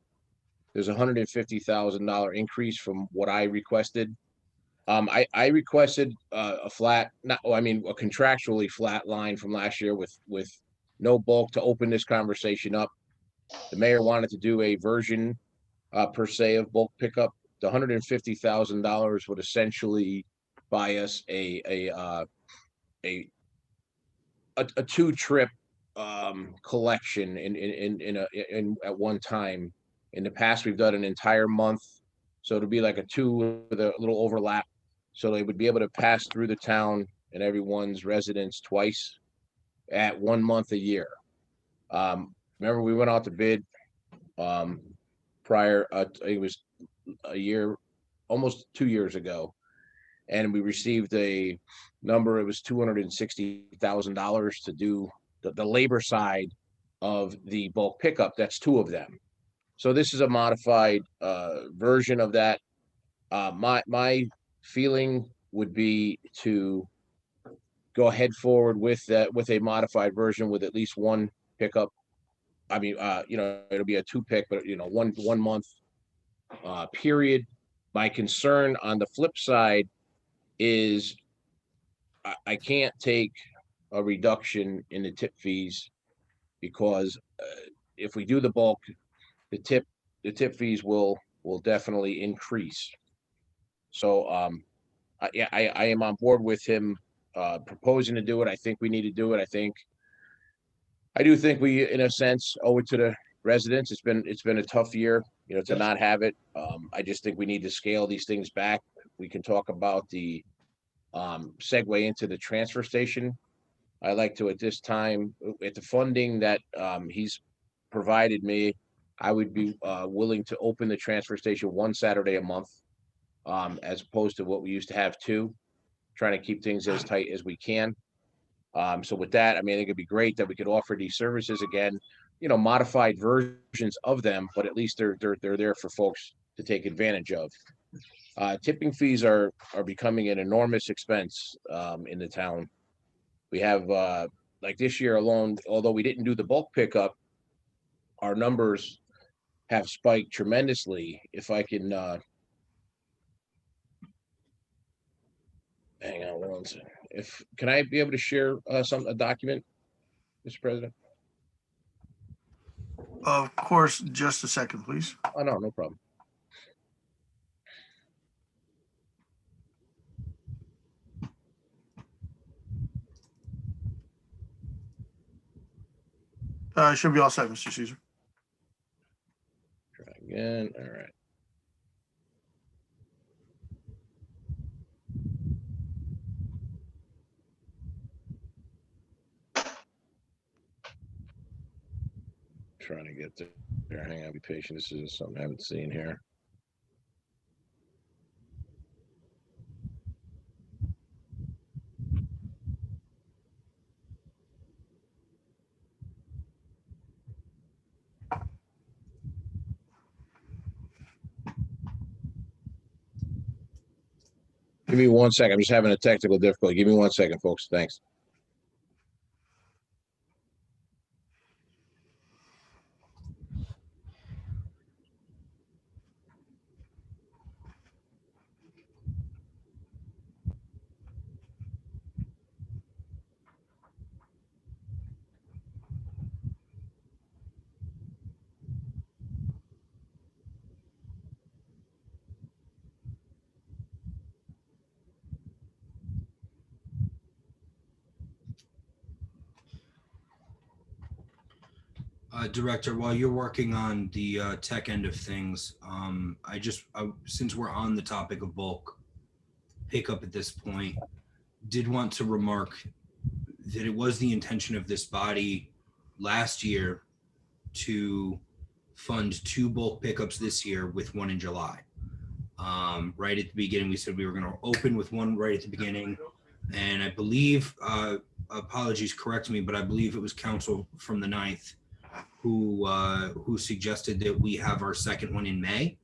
there's $150,000 increase from what I requested. I requested a flat, not, well, I mean, a contractually flat line from last year with no bulk to open this conversation up. The mayor wanted to do a version per se of bulk pickup. The $150,000 would essentially buy us a 2-trip collection in at one time. In the past, we've done an entire month, so it'll be like a 2 with a little overlap. So they would be able to pass through the town and everyone's residence twice at 1 month a year. Remember, we went out to bid prior, it was a year, almost 2 years ago, and we received a number. It was $260,000 to do the labor side of the bulk pickup. That's 2 of them. So this is a modified version of that. My feeling would be to go ahead forward with that, with a modified version with at least 1 pickup. I mean, it'll be a 2 pick, but 1 month period. My concern on the flip side is I can't take a reduction in the tip fees, because if we do the bulk, the tip fees will definitely increase. So I am on board with him proposing to do it. I think we need to do it. I do think we, in a sense, owe it to the residents. It's been a tough year, to not have it. I just think we need to scale these things back. We can talk about the segue into the transfer station. I like to, at this time, at the funding that he's provided me, I would be willing to open the transfer station 1 Saturday a month, as opposed to what we used to have 2, trying to keep things as tight as we can. So with that, I mean, I think it'd be great that we could offer these services again, modified versions of them, but at least they're there for folks to take advantage of. Tipping fees are becoming an enormous expense in the town. We have like this year alone, although we didn't do the bulk pickup, our numbers have spiked tremendously. If I can hang on one second. Can I be able to share a document, Mr. President? Of course, just a second, please. Oh, no problem. Should be all set, Mr. Caesar. Try again. All right. Trying to get there. Hang on, be patient. This is something I haven't seen here. Give me 1 second. I'm just having a technical difficulty. Give me 1 second, folks. Thanks. Director, while you're working on the tech end of things, since we're on the topic of bulk pickup at this point, did want to remark that it was the intention of this body last year to fund 2 bulk pickups this year with 1 in July. Right at the beginning, we said we were going to open with 1 right at the beginning. And I believe, apologies, correct me, but I believe it was council from the 9th who suggested that we have our second one in May,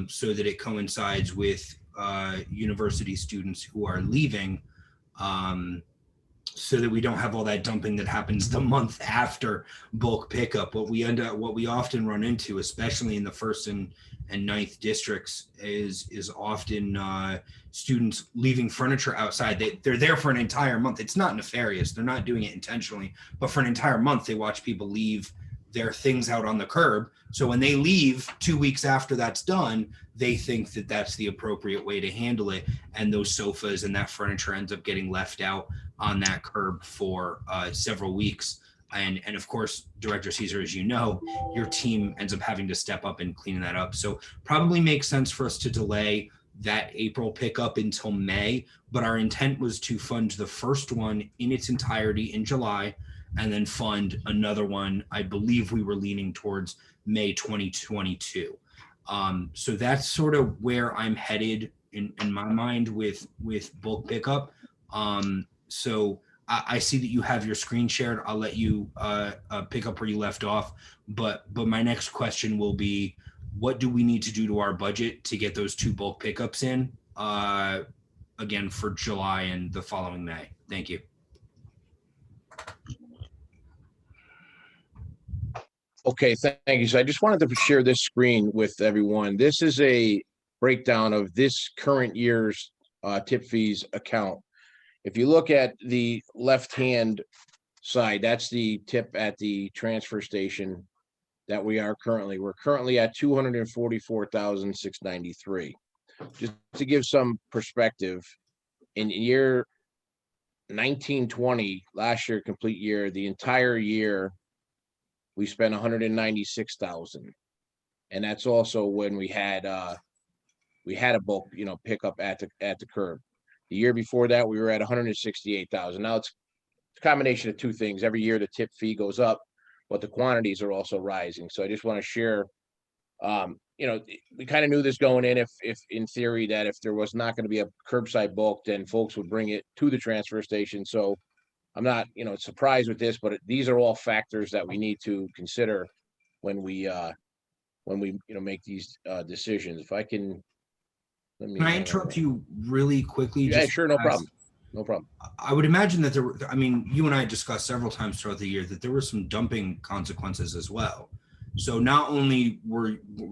so that it coincides with university students who are leaving, so that we don't have all that dumping that happens the month after bulk pickup. What we often run into, especially in the 1st and 9th districts, is often students leaving furniture outside. They're there for an entire month. It's not nefarious. They're not doing it intentionally, but for an entire month, they watch people leave their things out on the curb. So when they leave 2 weeks after that's done, they think that that's the appropriate way to handle it. And those sofas and that furniture ends up getting left out on that curb for several weeks. And of course, Director Caesar, as you know, your team ends up having to step up and clean that up. So probably makes sense for us to delay that April pickup until May, but our intent was to fund the first one in its entirety in July, and then fund another one. I believe we were leaning towards May 2022. So that's sort of where I'm headed in my mind with bulk pickup. So I see that you have your screen shared. I'll let you pick up where you left off. But my next question will be, what do we need to do to our budget to get those 2 bulk pickups in, again, for July and the following May? Thank you. Okay, thank you. So I just wanted to share this screen with everyone. This is a breakdown of this current year's tip fees account. If you look at the left-hand side, that's the tip at the transfer station that we're currently at 244,693. Just to give some perspective, in year 1920, last year, complete year, the entire year, we spent 196,000. And that's also when we had a bulk, pickup at the curb. The year before that, we were at 168,000. Now it's a combination of 2 things. Every year the tip fee goes up, but the quantities are also rising. So I just want to share, we kind of knew this going in, if in theory that if there was not going to be a curbside bulk, then folks would bring it to the transfer station. So I'm not, surprised with this, but these are all factors that we need to consider when we make these decisions. If I can, Can I interrupt you really quickly? Yeah, sure, no problem. No problem. I would imagine that you and I discussed several times throughout the year that there were some dumping consequences as well. So not only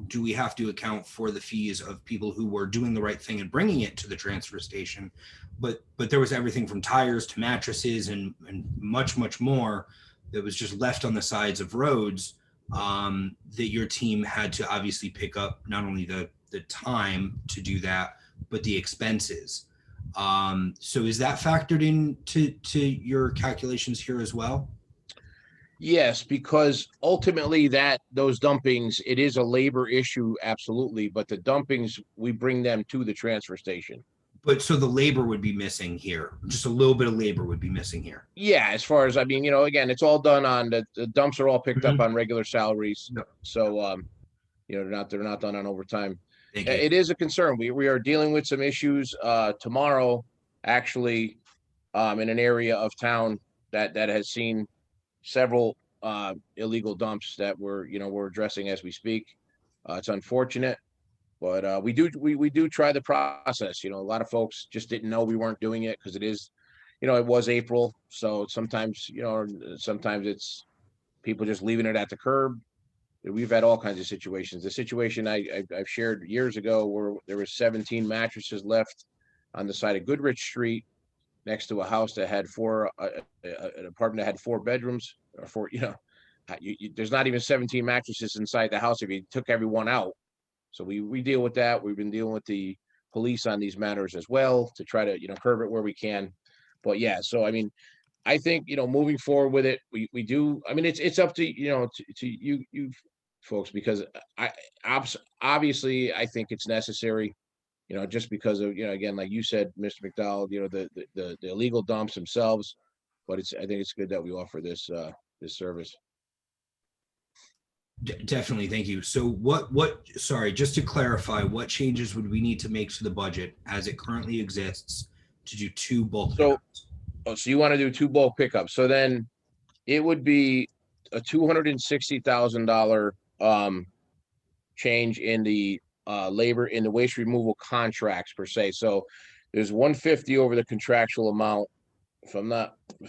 do we have to account for the fees of people who were doing the right thing and bringing it to the transfer station, but there was everything from tires to mattresses and much, much more that was just left on the sides of roads, that your team had to obviously pick up not only the time to do that, but the expenses. So is that factored into your calculations here as well? Yes, because ultimately those dumpings, it is a labor issue, absolutely. But the dumpings, we bring them to the transfer station. But so the labor would be missing here. Just a little bit of labor would be missing here. Yeah, as far as, again, it's all done on the dumps are all picked up on regular salaries. Yep. So, they're not done on overtime. Thank you. It is a concern. We are dealing with some issues tomorrow, actually, in an area of town that has seen several illegal dumps that we're addressing as we speak. It's unfortunate, but we do try the process. A lot of folks just didn't know we weren't doing it because it is, it was April. So sometimes it's people just leaving it at the curb. We've had all kinds of situations. The situation I've shared years ago where there was 17 mattresses left on the side of Goodrich Street next to a house that had an apartment that had 4 bedrooms, or 4, there's not even 17 mattresses inside the house if you took everyone out. So we deal with that. We've been dealing with the police on these matters as well to try to, curb it where we can. But yeah, so I think, moving forward with it, we do, it's up to, to you folks, because obviously I think it's necessary, just because of, again, like you said, Mr. McDowell, the illegal dumps themselves, but I think it's good that we offer this service. Definitely, thank you. So sorry, just to clarify, what changes would we need to make to the budget as it currently exists to do 2 bulk So, pickups? so you want to do 2 bulk pickups. So then it would be a $260,000 change in the labor in the waste removal contracts per se. So there's 150 over the contractual amount. If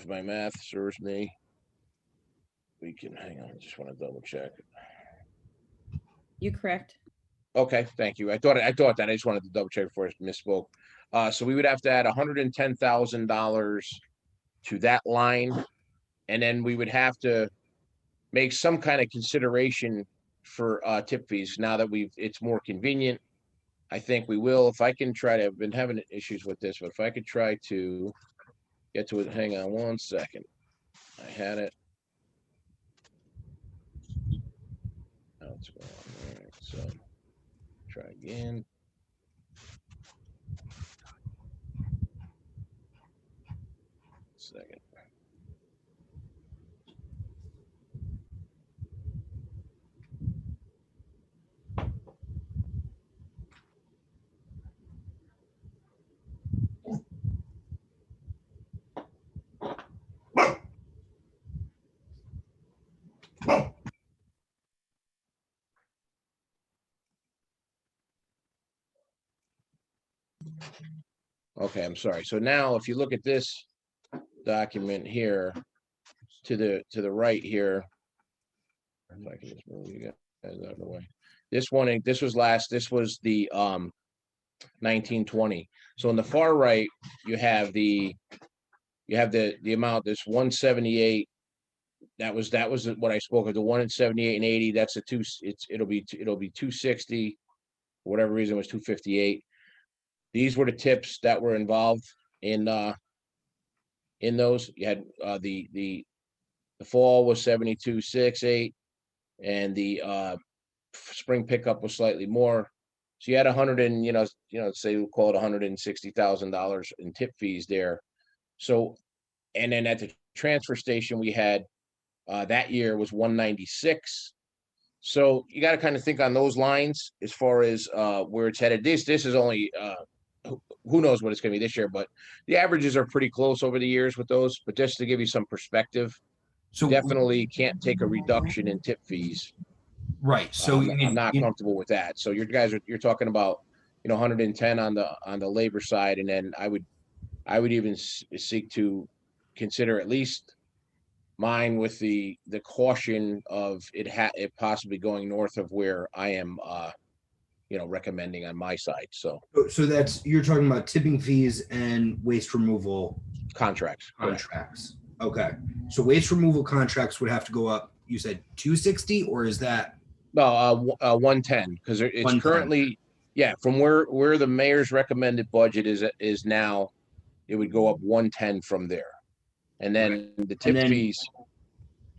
my math serves me, we can hang on. I just want to double check. You correct. Okay, thank you. I thought that. I just wanted to double check before I misspoke. So we would have to add $110,000 to that line, and then we would have to make some kind of consideration for tip fees now that it's more convenient. I think we will. If I can try to, I've been having issues with this, but if I could try to get to it, hang on one second. I had it. Now it's going on. All right, so try again. Second. Okay, I'm sorry. So now if you look at this document here to the right here, if I can just move you guys out of the way. This one, this was the 1920. So on the far right, you have the amount, this 178. That was what I spoke of, the 178 and 80. That's a it'll be 260. For whatever reason, it was 258. These were the tips that were involved in those. You had the fall was 72.68, and the spring pickup was slightly more. So you had 100 and say we'll call it $160,000 in tip fees there. So, and then at the transfer station we had that year was 196. So you got to kind of think on those lines as far as where it's headed. This is only who knows what it's going to be this year, but the averages are pretty close over the years with those. But just to give you some perspective, so definitely can't take a reduction in tip fees. Right. So I'm not comfortable with that. So you're talking about 110 on the labor side, and then I would even seek to consider at least mine with the caution of it possibly going north of where I am recommending on my side. So that's, you're talking about tipping fees and waste removal contracts. Okay. So waste removal contracts would have to go up, you said 260, or is that? No, 110, because it's 110. Currently, from where the mayor's recommended budget is now, it would go up 110 from there. And then the tip fees,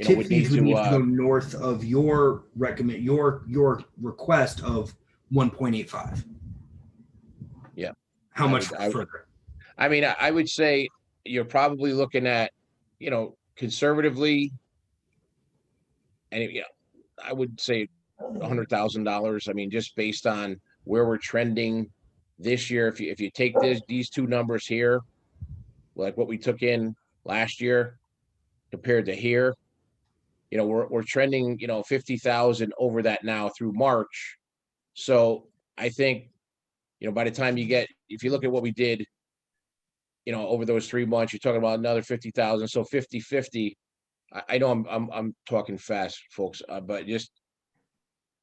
would need to go north of your request of 1.85. Yeah. How much further? I mean, I would say you're probably looking at, conservatively, and I would say $100,000. I mean, just based on where we're trending this year, if you take these two numbers here, like what we took in last year compared to here, we're trending 50,000 over that now through March. So I think by the time if you look at what we did over those 3 months, you're talking about another 50,000. So 50-50. I know I'm talking fast, folks, but just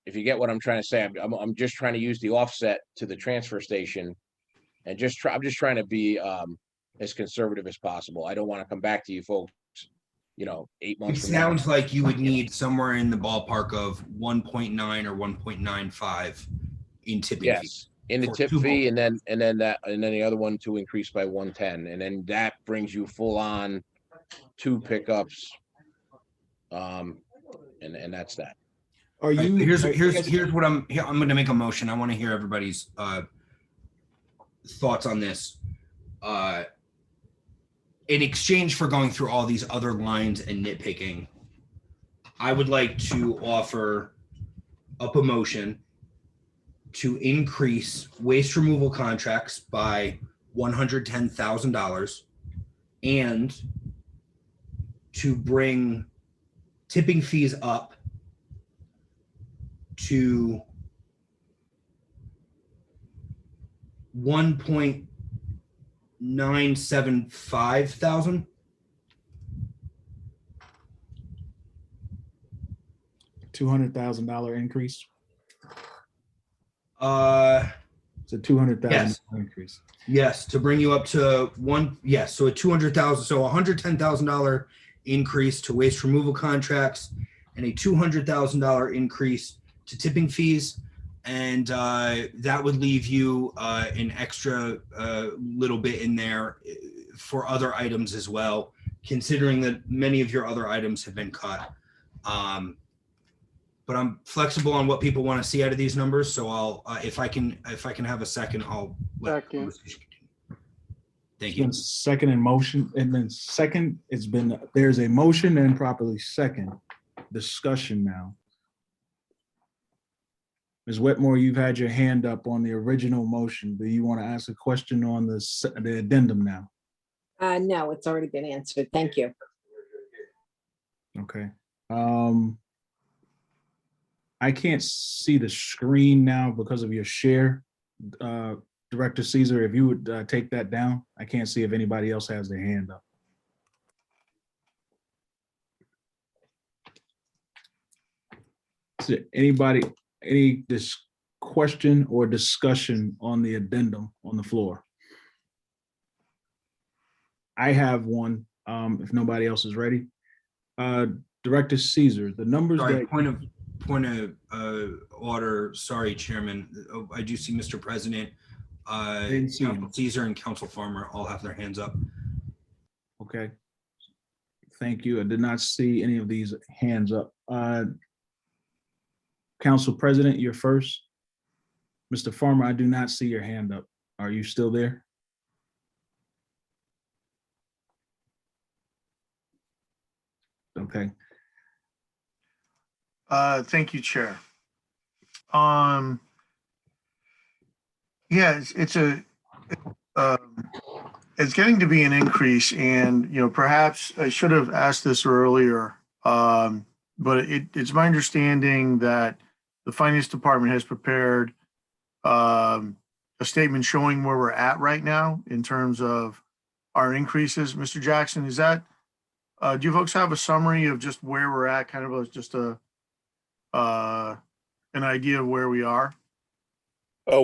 if you get what I'm trying to say, I'm just trying to use the offset to the transfer station, and I'm just trying to be as conservative as possible. I don't want to come back to you folks, 8 months. It sounds like you would need somewhere in the ballpark of 1.9 or 1.95 in tipping fees. In the tip fee, and then the other one to increase by 110, and then that brings you full on 2 pickups. And that's that. Are you here's what I'm going to make a motion. I want to hear everybody's thoughts on this. In exchange for going through all these other lines and nitpicking, I would like to offer up a motion to increase waste removal contracts by $110,000 and to bring tipping fees up to 1.975 thousand. $200,000 increase. It's a $200,000 Yes. increase. Yes, to bring you up to one. Yes, so a 200,000, so $110,000 increase to waste removal contracts, and a $200,000 increase to tipping fees, and that would leave you an extra little bit in there for other items as well, considering that many of your other items have been cut. But I'm flexible on what people want to see out of these numbers. So I'll, if I can have a second, I'll let the conversation continue. Thank It's you. been second in motion, and then second, there's a motion and properly second discussion now. Ms. Whitmore, you've had your hand up on the original motion. Do you want to ask a question on the addendum now? No, it's already been answered. Thank you. Okay. I can't see the screen now because of your share. Director Caesar, if you would take that down. I can't see if anybody else has their hand up. Is there anybody, any question or discussion on the addendum on the floor? I have one, if nobody else is ready. Director Caesar, the numbers Sorry, that. point of order. Sorry, Chairman. I do see Mr. President, Didn't see him. Council Caesar and Council Farmer all have their hands up. Okay. Thank you. I did not see any of these hands up. Council President, you're first. Mr. Farmer, I do not see your hand up. Are you still there? Okay. Thank you, Chair. Yeah, it's getting to be an increase, and perhaps I should have asked this earlier, but it's my understanding that the Finance Department has prepared a statement showing where we're at right now in terms of our increases. Mr. Jackson, is that do you folks have a summary of just where we're at, kind of just an idea of where we are?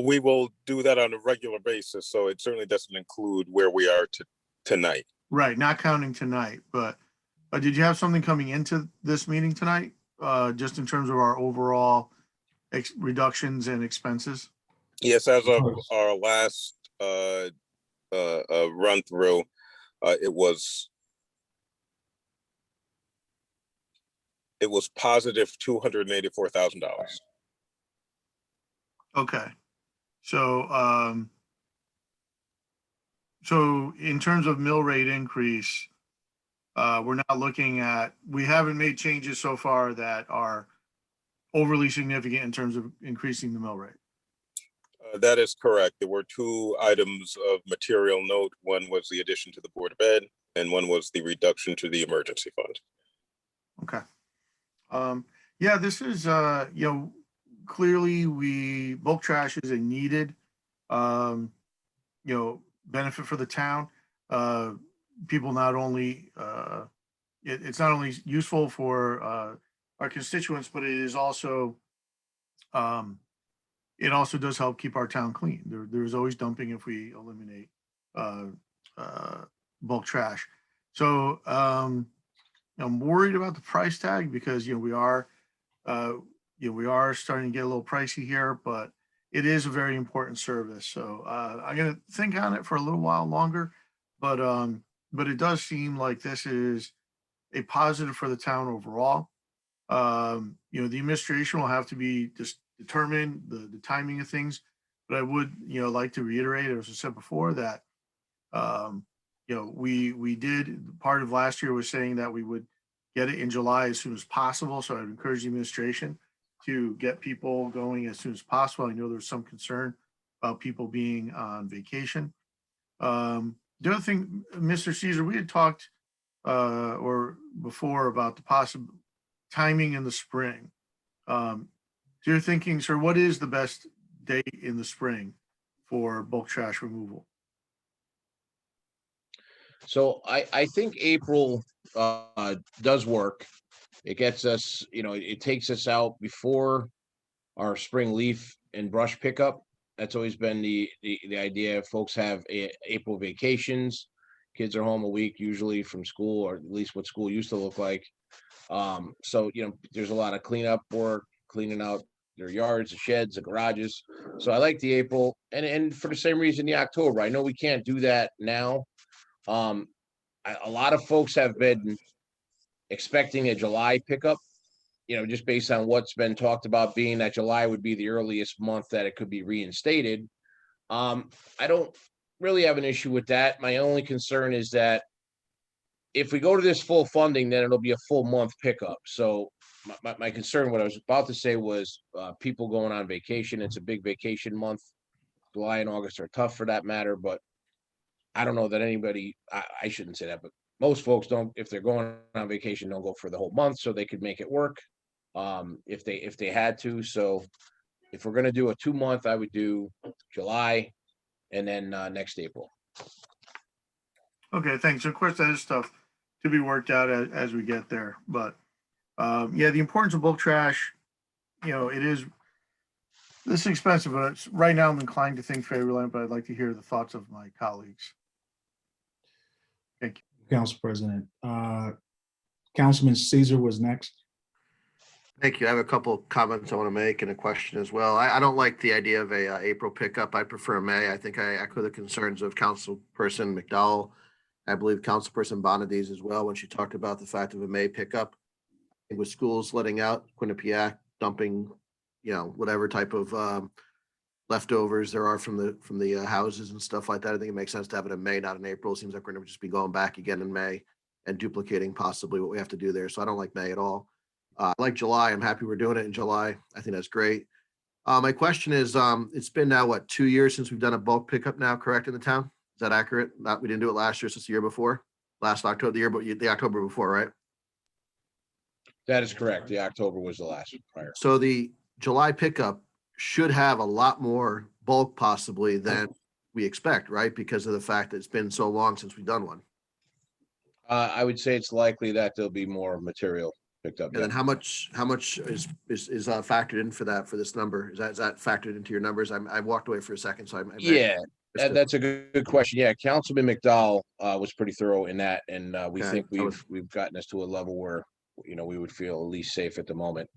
We will do that on a regular basis, so it certainly doesn't include where we are tonight. Right, not counting tonight, but did you have something coming into this meeting tonight, just in terms of our overall reductions and expenses? Yes, as of our last run through, it was positive $284,000. Okay, so so in terms of mill rate increase, we're not looking at, we haven't made changes so far that are overly significant in terms of increasing the mill rate. That is correct. There were two items of material note. One was the addition to the Board of Ed, and one was the reduction to the emergency fund. Okay. Yeah, this is, clearly bulk trash is a needed, benefit for the town. People not only, it's not only useful for our constituents, but it is also, it also does help keep our town clean. There's always dumping if we eliminate bulk trash. So I'm worried about the price tag because we are starting to get a little pricey here, but it is a very important service. So I'm gonna think on it for a little while longer, but it does seem like this is a positive for the town overall. The administration will have to be just determine the timing of things, but I would like to reiterate, as I said before, that we did, part of last year was saying that we would get it in July as soon as possible. So I'd encourage the administration to get people going as soon as possible. I know there's some concern about people being on vacation. The other thing, Mr. Caesar, we had talked or before about the possible timing in the spring. So you're thinking, sir, what is the best date in the spring for bulk trash removal? So I think April does work. It gets us, it takes us out before our spring leaf and brush pickup. That's always been the idea. Folks have April vacations. Kids are home a week usually from school, or at least what school used to look like. So, there's a lot of cleanup work, cleaning out their yards, the sheds, the garages. So I like the April, and for the same reason, the October. I know we can't do that now. A lot of folks have been expecting a July pickup, just based on what's been talked about, being that July would be the earliest month that it could be reinstated. I don't really have an issue with that. My only concern is that if we go to this full funding, then it'll be a full month pickup. So my concern, what I was about to say was people going on vacation. It's a big vacation month. July and August are tough for that matter, but I don't know that anybody, I shouldn't say that, but most folks don't, if they're going on vacation, don't go for the whole month, so they could make it work if they had to. So if we're going to do a 2-month, I would do July and then next April. Okay, thanks. Of course, that is stuff to be worked out as we get there. But yeah, the importance of bulk trash, this is expensive, but right now I'm inclined to think favorably, but I'd like to hear the thoughts of my colleagues. Thank you. Council President. Councilman Caesar was next. Thank you. I have a couple of comments I want to make and a question as well. I don't like the idea of a April pickup. I prefer May. I think I echo the concerns of Councilperson McDowell. I believe Councilperson Bonadies as well, when she talked about the fact of a May pickup. With schools letting out, Quinnipiac dumping, whatever type of leftovers there are from the houses and stuff like that. I think it makes sense to have it in May, not in April. It seems like we're going to just be going back again in May and duplicating possibly what we have to do there. So I don't like May at all. I like July. I'm happy we're doing it in July. I think that's great. My question is, it's been now, 2 years since we've done a bulk pickup now, correct, in the town? Is that accurate? We didn't do it last year, so it's the year before? Last October, the October before, right? That is correct. The October was the last prior. So the July pickup should have a lot more bulk possibly than we expect, right? Because of the fact that it's been so long since we've done one. I would say it's likely that there'll be more material picked up. And then how much is factored in for this number? Is that factored into your numbers? I walked away for a second, so that's a good question. Yeah, Councilman McDowell was pretty thorough in that, and we think we've gotten us to a level where we would feel at least safe at the moment.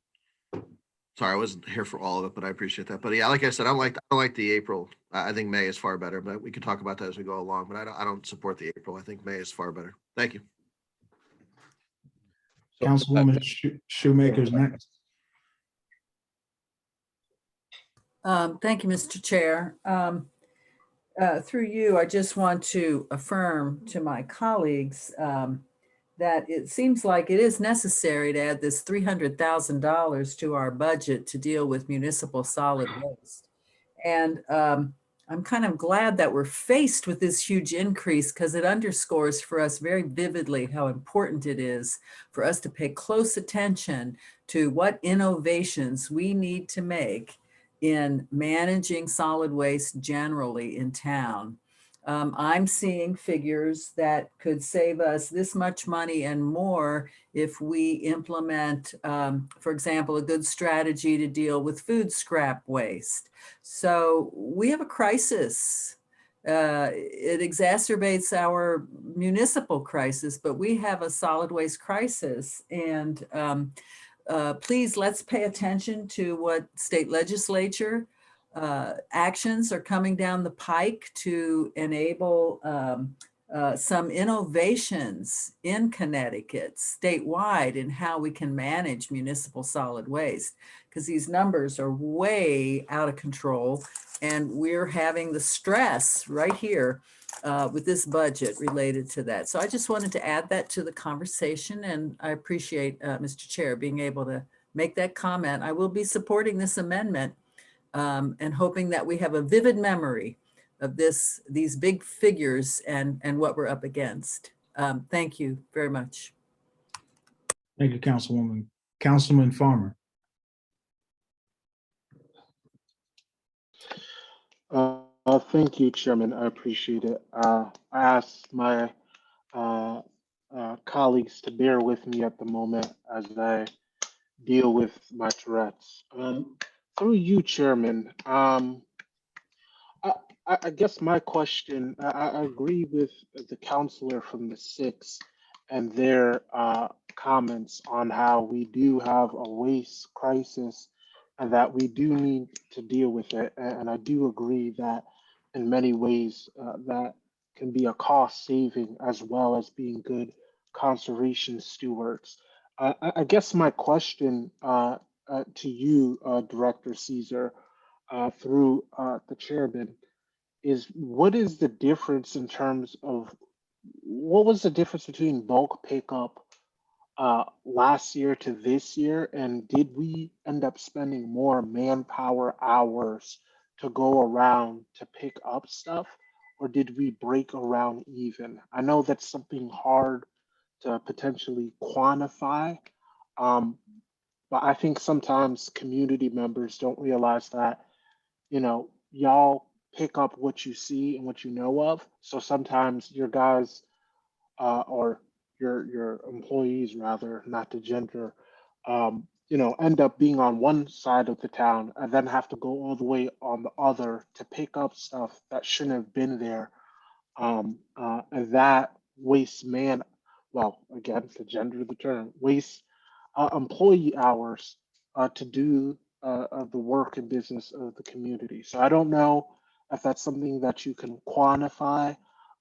Sorry, I wasn't here for all of it, but I appreciate that. But yeah, like I said, I don't like the April. I think May is far better, but we can talk about that as we go along. But I don't support the April. I think May is far better. Thank you. Councilwoman Shoemaker's next. Thank you, Mr. Chair. Through you, I just want to affirm to my colleagues that it seems like it is necessary to add this $300,000 to our budget to deal with municipal solid waste. And I'm kind of glad that we're faced with this huge increase, because it underscores for us very vividly how important it is for us to pay close attention to what innovations we need to make in managing solid waste generally in town. I'm seeing figures that could save us this much money and more if we implement, for example, a good strategy to deal with food scrap waste. So we have a crisis. It exacerbates our municipal crisis, but we have a solid waste crisis. And please, let's pay attention to what state legislature actions are coming down the pike to enable some innovations in Connecticut statewide in how we can manage municipal solid waste, because these numbers are way out of control and we're having the stress right here with this budget related to that. So I just wanted to add that to the conversation, and I appreciate Mr. Chair being able to make that comment. I will be supporting this amendment and hoping that we have a vivid memory of these big figures and what we're up against. Thank you very much. Thank you, Councilwoman. Councilman Farmer. Thank you, Chairman. I appreciate it. I asked my colleagues to bear with me at the moment as I deal with my Tourette's. Through you, Chairman, I guess my question, I agree with the counselor from the 6 and their comments on how we do have a waste crisis and that we do need to deal with it. And I do agree that in many ways that can be a cost saving as well as being good conservation stewards. I guess my question to you, Director Caesar, through the chairman, is what is the difference in terms of what was the difference between bulk pickup last year to this year? And did we end up spending more manpower hours to go around to pick up stuff? Or did we break around even? I know that's something hard to potentially quantify, but I think sometimes community members don't realize that, y'all pick up what you see and what you know of. So sometimes your guys or your employees, rather, not to gender, end up being on one side of the town and then have to go all the way on the other to pick up stuff that shouldn't have been there. And that wastes well, again, to gender the term, wastes employee hours to do the work and business of the community. So I don't know if that's something that you can quantify,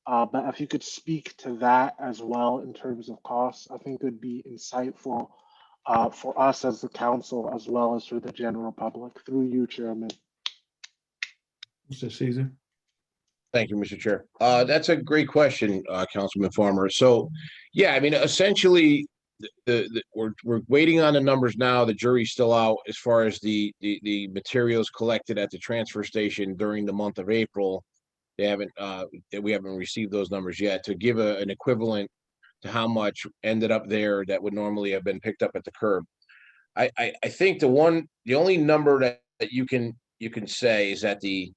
but if you could speak to that as well in terms of costs, I think it would be insightful for us as the council as well as for the general public. Through you, Chairman. Mr. Caesar. Thank you, Mr. Chair. That's a great question, Councilman Farmer. So, yeah, I mean, essentially, we're waiting on the numbers now. The jury's still out as far as the materials collected at the transfer station during the month of April. We haven't received those numbers yet to give an equivalent to how much ended up there that would normally have been picked up at the curb. I think the only number that you can say is that the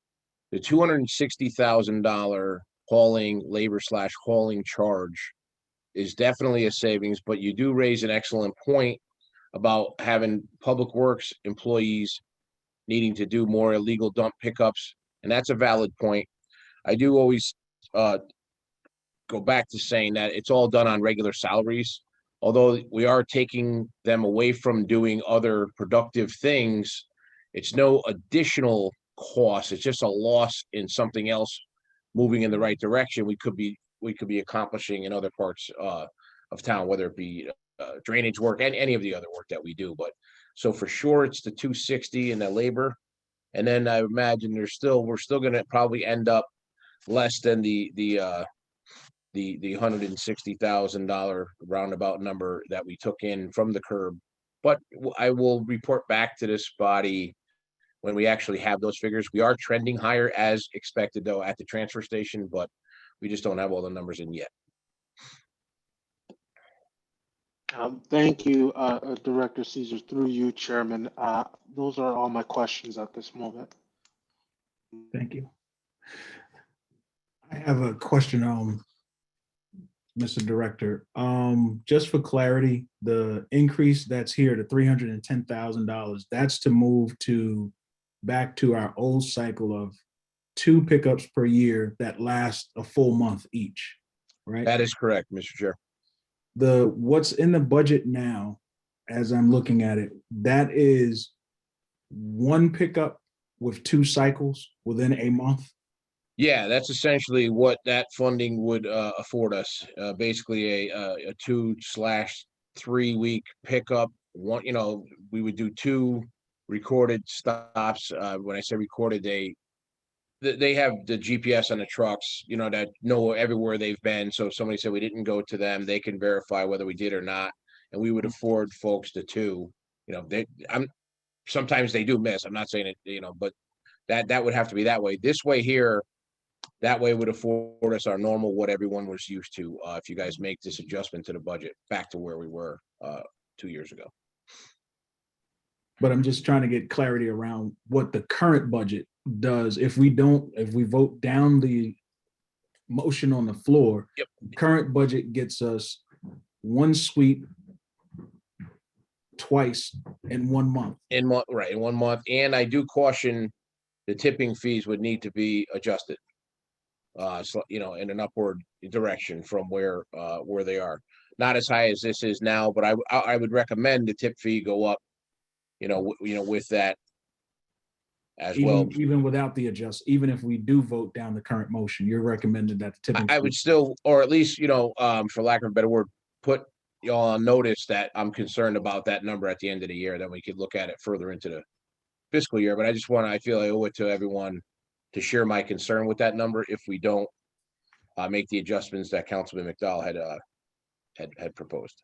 $260,000 hauling labor / hauling charge is definitely a savings, but you do raise an excellent point about having public works employees needing to do more illegal dump pickups. And that's a valid point. I do always go back to saying that it's all done on regular salaries. Although we are taking them away from doing other productive things, it's no additional cost. It's just a loss in something else moving in the right direction. We could be accomplishing in other parts of town, whether it be drainage work and any of the other work that we do. But so for sure, it's the 260 and the labor. And then I imagine we're still going to probably end up less than the $160,000 roundabout number that we took in from the curb. But I will report back to this body when we actually have those figures. We are trending higher as expected, though, at the transfer station, but we just don't have all the numbers in yet. Thank you, Director Caesar. Through you, Chairman. Those are all my questions at this moment. Thank you. I have a question, Mr. Director. Just for clarity, the increase that's here to $310,000, that's to move back to our old cycle of 2 pickups per year that last a full month each, right? That is correct, Mr. Chair. What's in the budget now, as I'm looking at it, that is 1 pickup with 2 cycles within a month. Yeah, that's essentially what that funding would afford us. Basically a 2/3 week pickup. One, we would do 2 recorded stops. When I say recorded, they have the GPS on the trucks, that know everywhere they've been. So if somebody said we didn't go to them, they can verify whether we did or not. And we would afford folks the 2. sometimes they do miss. I'm not saying it, but that would have to be that way. This way here, that way would afford us our normal, what everyone was used to. If you guys make this adjustment to the budget back to where we were 2 years ago. But I'm just trying to get clarity around what the current budget does. If we vote down the motion on the floor, Yep. Current budget gets us one sweep twice in 1 month. In 1 month. And I do caution the tipping fees would need to be adjusted. So, in an upward direction from where they are. Not as high as this is now, but I would recommend the tip fee go up, with that as well. Even without the even if we do vote down the current motion, you're recommending that the tipping I would still, or at least, for lack of a better word, put y'all on notice that I'm concerned about that number at the end of the year, then we could look at it further into the fiscal year. But I feel I owe it to everyone to share my concern with that number if we don't make the adjustments that Councilman McDowell had proposed.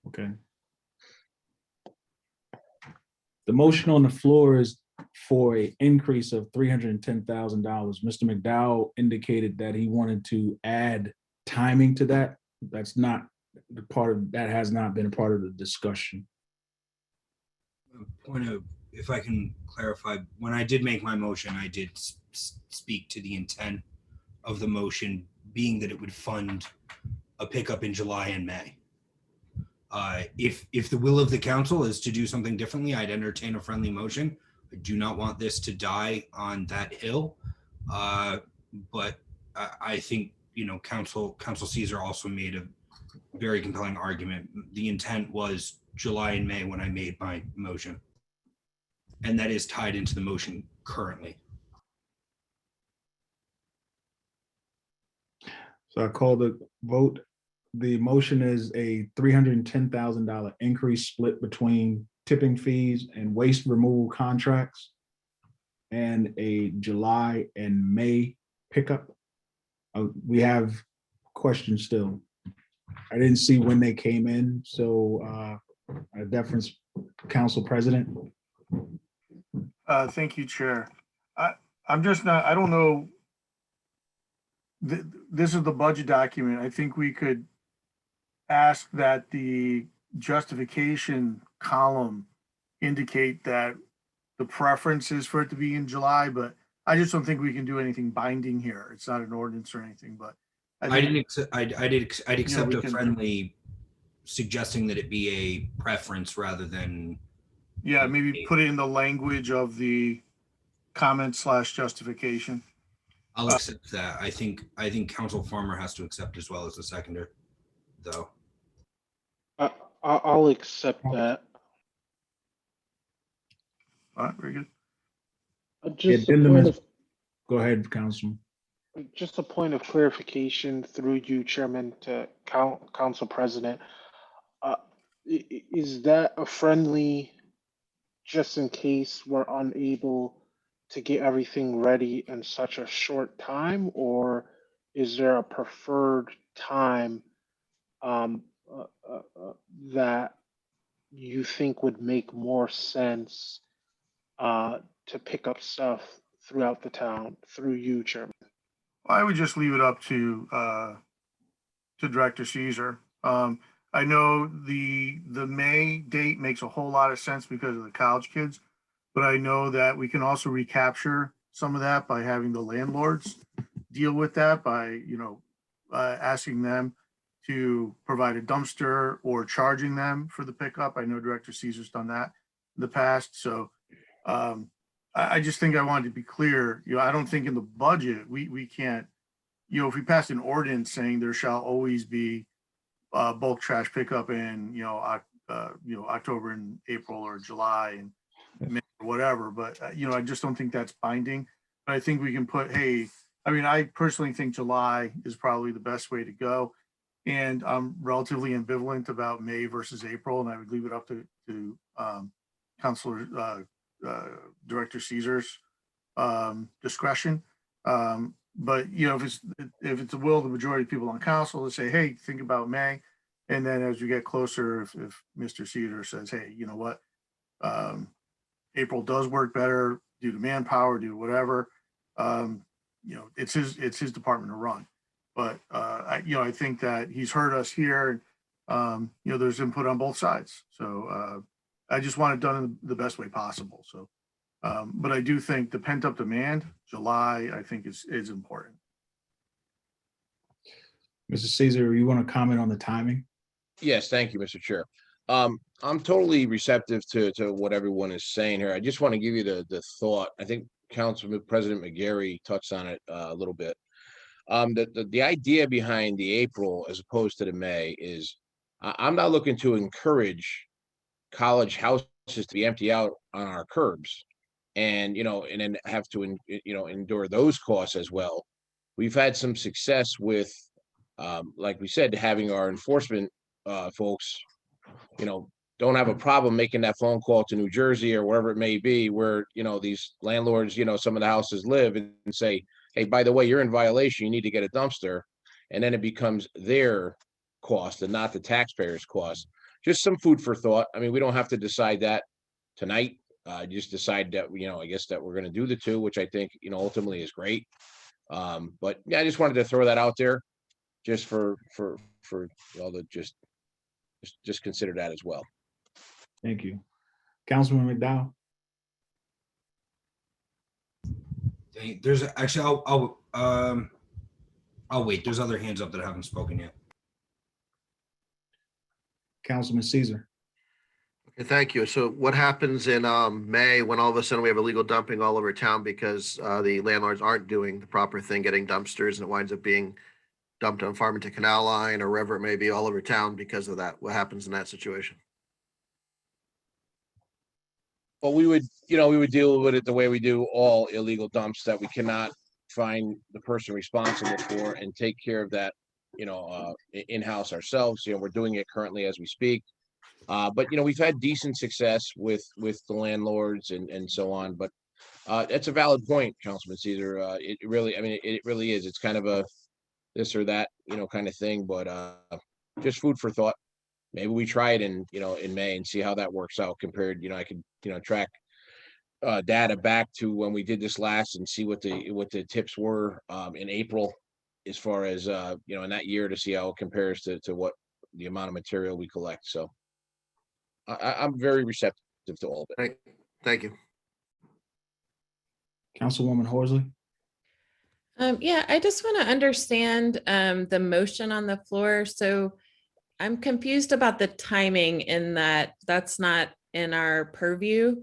Okay. The motion on the floor is for an increase of $310,000. Mr. McDowell indicated that he wanted to add timing to that. That's not the part of that has not been a part of the discussion. If I can clarify, when I did make my motion, I did speak to the intent of the motion being that it would fund a pickup in July and May. If the will of the council is to do something differently, I'd entertain a friendly motion. I do not want this to die on that hill. But I think, Council Caesar also made a very compelling argument. The intent was July and May when I made my motion. And that is tied into the motion currently. So I call the vote. The motion is a $310,000 increase split between tipping fees and waste removal contracts and a July and May pickup. We have questions still. I didn't see when they came in, so I deference Council President. Thank you, Chair. I'm just not, I don't know. This is the budget document. I think we could ask that the justification column indicate that the preference is for it to be in July, but I just don't think we can do anything binding here. It's not an ordinance or anything, but I'd accept a friendly suggesting that it be a preference rather than. Yeah, maybe put it in the language of the comment / justification. I'll accept that. I think Council Farmer has to accept as well as the seconder, though. I'll accept that. All right, very good. Go ahead, Councilman. Just a point of clarification through you, Chairman, to Council President. Is that a friendly, just in case we're unable to get everything ready in such a short time, or is there a preferred time that you think would make more sense to pick up stuff throughout the town through you, Chairman? I would just leave it up to Director Caesar. I know the May date makes a whole lot of sense because of the college kids, but I know that we can also recapture some of that by having the landlords deal with that by, asking them to provide a dumpster or charging them for the pickup. I know Director Caesar's done that in the past. So I just think I wanted to be clear, I don't think in the budget, we can't, if we passed an ordinance saying there shall always be bulk trash pickup in, October and April or July and May or whatever, but I just don't think that's binding. But I think we can put, I personally think July is probably the best way to go. And I'm relatively ambivalent about May versus April, and I would leave it up to Councilor Director Caesar's discretion. But if it's the will of the majority of people on council to say, hey, think about May, And then as we get closer, if Mr. Cedar says, hey, you know what? April does work better due to manpower, due to whatever, you know, it's his department to run. But, I think that he's heard us here. You know, there's input on both sides. So I just want it done in the best way possible. So, but I do think the pent up demand, July, I think is important. Mr. Caesar, you want to comment on the timing? Yes, thank you, Mr. Chair. I'm totally receptive to what everyone is saying here. I just want to give you the thought. I think Councilman President McGarry touched on it a little bit. The idea behind the April as opposed to the May is I'm not looking to encourage college houses to be empty out on our curbs and, and then have to, endure those costs as well. We've had some success with, like we said, having our enforcement folks, don't have a problem making that phone call to New Jersey or wherever it may be, where, these landlords, some of the houses live and say, hey, by the way, you're in violation, you need to get a dumpster. And then it becomes their cost and not the taxpayer's cost. Just some food for thought. I mean, we don't have to decide that tonight. Just decide that, I guess that we're going to do the two, which I think, ultimately is great. But yeah, I just wanted to throw that out there just for all the just consider that as well. Thank you. Councilman McDowell. There's actually, I'll wait. There's other hands up that haven't spoken yet. Councilman Caesar. Okay, thank you. So what happens in May when all of a sudden we have illegal dumping all over town because the landlords aren't doing the proper thing, getting dumpsters, and it winds up being dumped on Farmington Canal Line or wherever it may be all over town because of that? What happens in that situation? Well, we would deal with it the way we do all illegal dumps that we cannot find the person responsible for and take care of that, in-house ourselves. We're doing it currently as we speak. But we've had decent success with the landlords and so on. But that's a valid point, Councilman Caesar. It really is. It's kind of a this or that, kind of thing. But just food for thought. Maybe we try it in May and see how that works out compared. I could track data back to when we did this last and see what the tips were in April, as far as in that year, to see how it compares to what the amount of material we collect. So I'm very receptive to all of it. Thank you. Councilwoman Horsley. Yeah, I just want to understand the motion on the floor. So I'm confused about the timing in that that's not in our purview.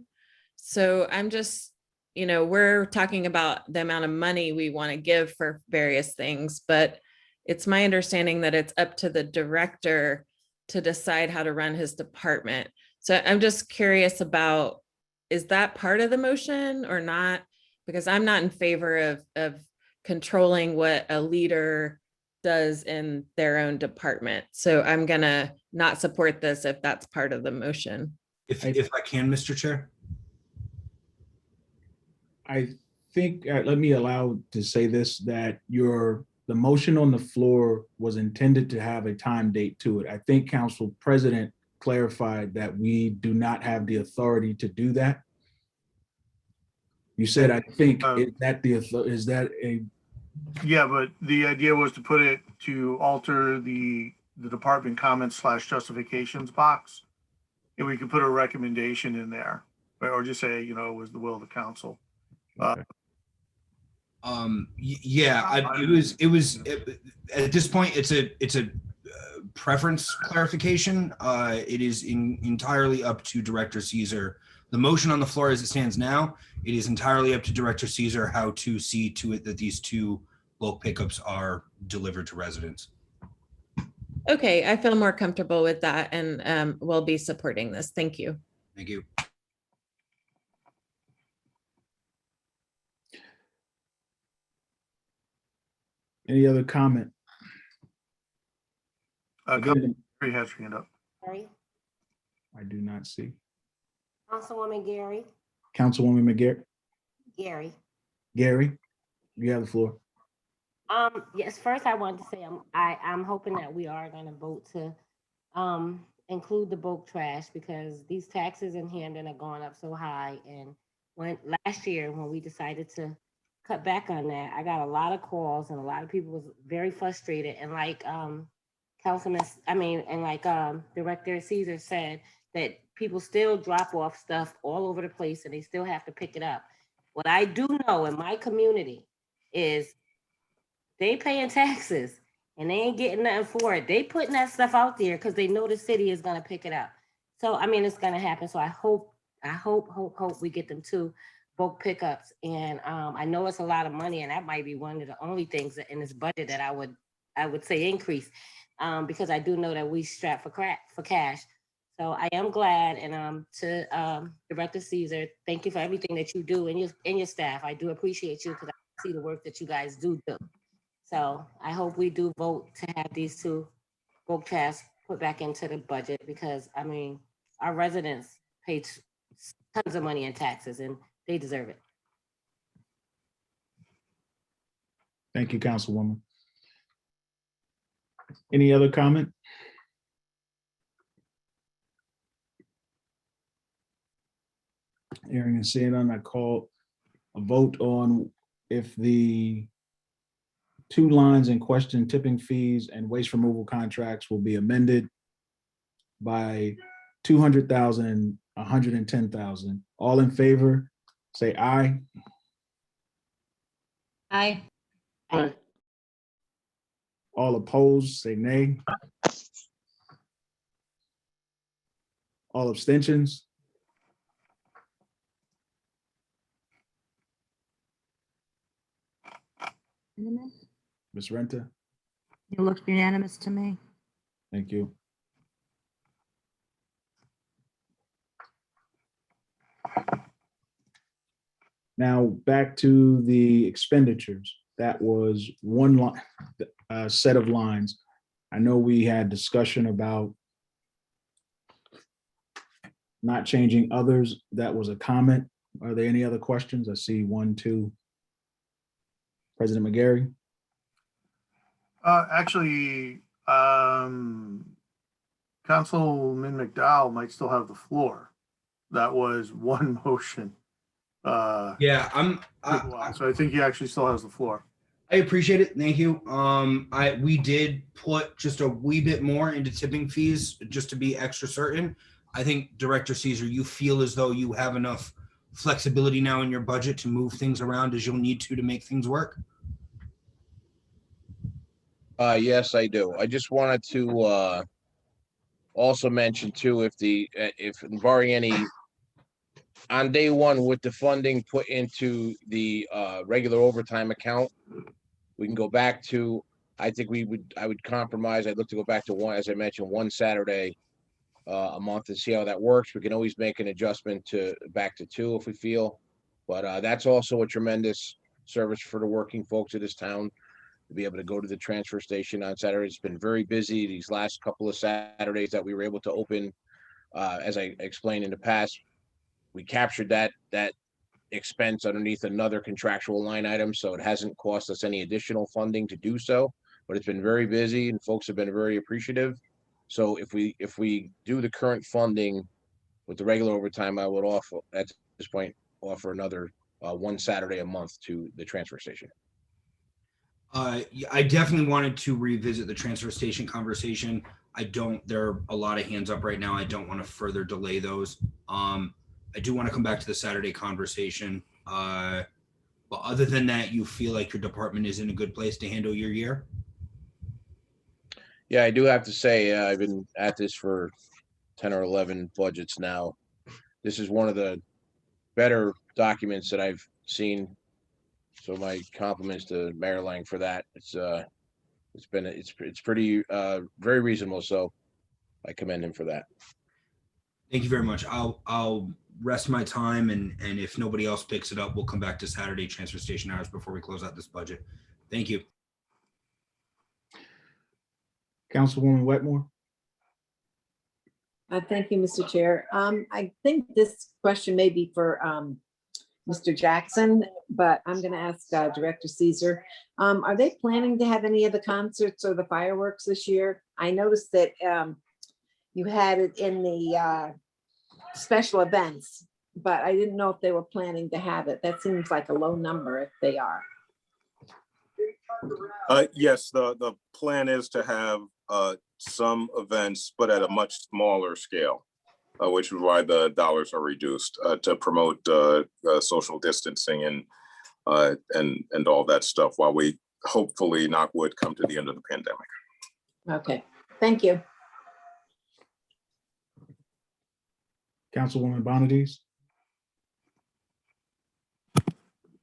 So I'm just, we're talking about the amount of money we want to give for various things, but it's my understanding that it's up to the director to decide how to run his department. So I'm just curious about, is that part of the motion or not? Because I'm not in favor of controlling what a leader does in their own department. So I'm gonna not support this if that's part of the motion. If I can, Mr. Chair. I think, let me allow to say this, that the motion on the floor was intended to have a time date to it. I think Council President clarified that we do not have the authority to do that. You said, I think, is that a? Yeah, but the idea was to put it to alter the department comments / justifications box. And we could put a recommendation in there, or just say, it was the will of the council. Okay. It was at this point, it's a preference clarification. It is entirely up to Director Caesar. The motion on the floor as it stands now, it is entirely up to Director Caesar how to see to it that these two bulk pickups are delivered to residents. Okay, I feel more comfortable with that and we'll be supporting this. Thank you. Thank you. Any other comment? Gary has her hand up. Gary, I do not see. Councilwoman Gary, Councilwoman McGarry. Gary, you have the floor. yes, first I want to say I'm hoping that we are going to vote to include the bulk trash because these taxes in Hamden are going up so high. And when last year, when we decided to cut back on that, I got a lot of calls and a lot of people was very frustrated. And like Director Caesar said, that people still drop off stuff all over the place and they still have to pick it up. What I do know in my community is they paying taxes and they ain't getting nothing for it. They putting that stuff out there because they know the city is gonna pick it up. So I mean, it's gonna happen. So I hope we get them to bulk pickups. And I know it's a lot of money, and that might be one of the only things that in this budget that I would say increase, because I do know that we strap for cash. So I am glad, and to Director Caesar, thank you for everything that you do and your staff. I do appreciate you because I see the work that you guys do. So I hope we do vote to have these two bulk trash put back into the budget because I mean, our residents pay tons of money in taxes and they deserve it. Thank you, Councilwoman. Any other comment? Hearing and seeing none, I call a vote on if the two lines in question, tipping fees and waste removal contracts, will be amended by 200,000 and 110,000. All in favor, say aye. Aye. Aye. All opposed, say nay. All abstentions. Ms. Renta, It looks unanimous to me. thank you. Now back to the expenditures. That was one line, set of lines. I know we had discussion about not changing others. That was a comment. Are there any other questions? I see 1, 2. President McGarry. Actually, Councilman McDowell might still have the floor. That was one motion. Yeah, So I think he actually still has the floor. I appreciate it. Thank you. We did put just a wee bit more into tipping fees just to be extra certain. I think Director Caesar, you feel as though you have enough flexibility now in your budget to move things around as you'll need to make things work. Yes, I do. I just wanted to also mention too, if barring any, on day one with the funding put into the regular overtime account, we can go back to, I think I would compromise. I'd look to go back to one, as I mentioned, one Saturday a month and see how that works. We can always make an adjustment back to 2 if we feel, but that's also a tremendous service for the working folks of this town to be able to go to the transfer station on Saturday. It's been very busy these last couple of Saturdays that we were able to open. As I explained in the past, we captured that expense underneath another contractual line item, so it hasn't cost us any additional funding to do so, but it's been very busy and folks have been very appreciative. So if we do the current funding with the regular overtime, I would offer at this point another one Saturday a month to the transfer station. I definitely wanted to revisit the transfer station conversation. There are a lot of hands up right now. I don't want to further delay those. I do want to come back to the Saturday conversation. But other than that, you feel like your department is in a good place to handle your year? Yeah, I do have to say, I've been at this for 10 or 11 budgets now. This is one of the better documents that I've seen. So my compliments to Mayor Lang for that. It's pretty very reasonable. So I commend him for that. Thank you very much. I'll rest my time, and if nobody else picks it up, we'll come back to Saturday transfer station hours before we close out this budget. Thank you. Councilwoman Wetmore. Thank you, Mr. Chair. I think this question may be for Mr. Jackson, but I'm going to ask Director Caesar. Are they planning to have any of the concerts or the fireworks this year? I noticed that you had it in the special events, but I didn't know if they were planning to have it. That seems like a low number if they are. Yes, the plan is to have some events, but at a much smaller scale, which is why the dollars are reduced to promote social distancing and all that stuff while we hopefully, knock wood, come to the end of the pandemic. Okay, thank you. Councilwoman Bonadies?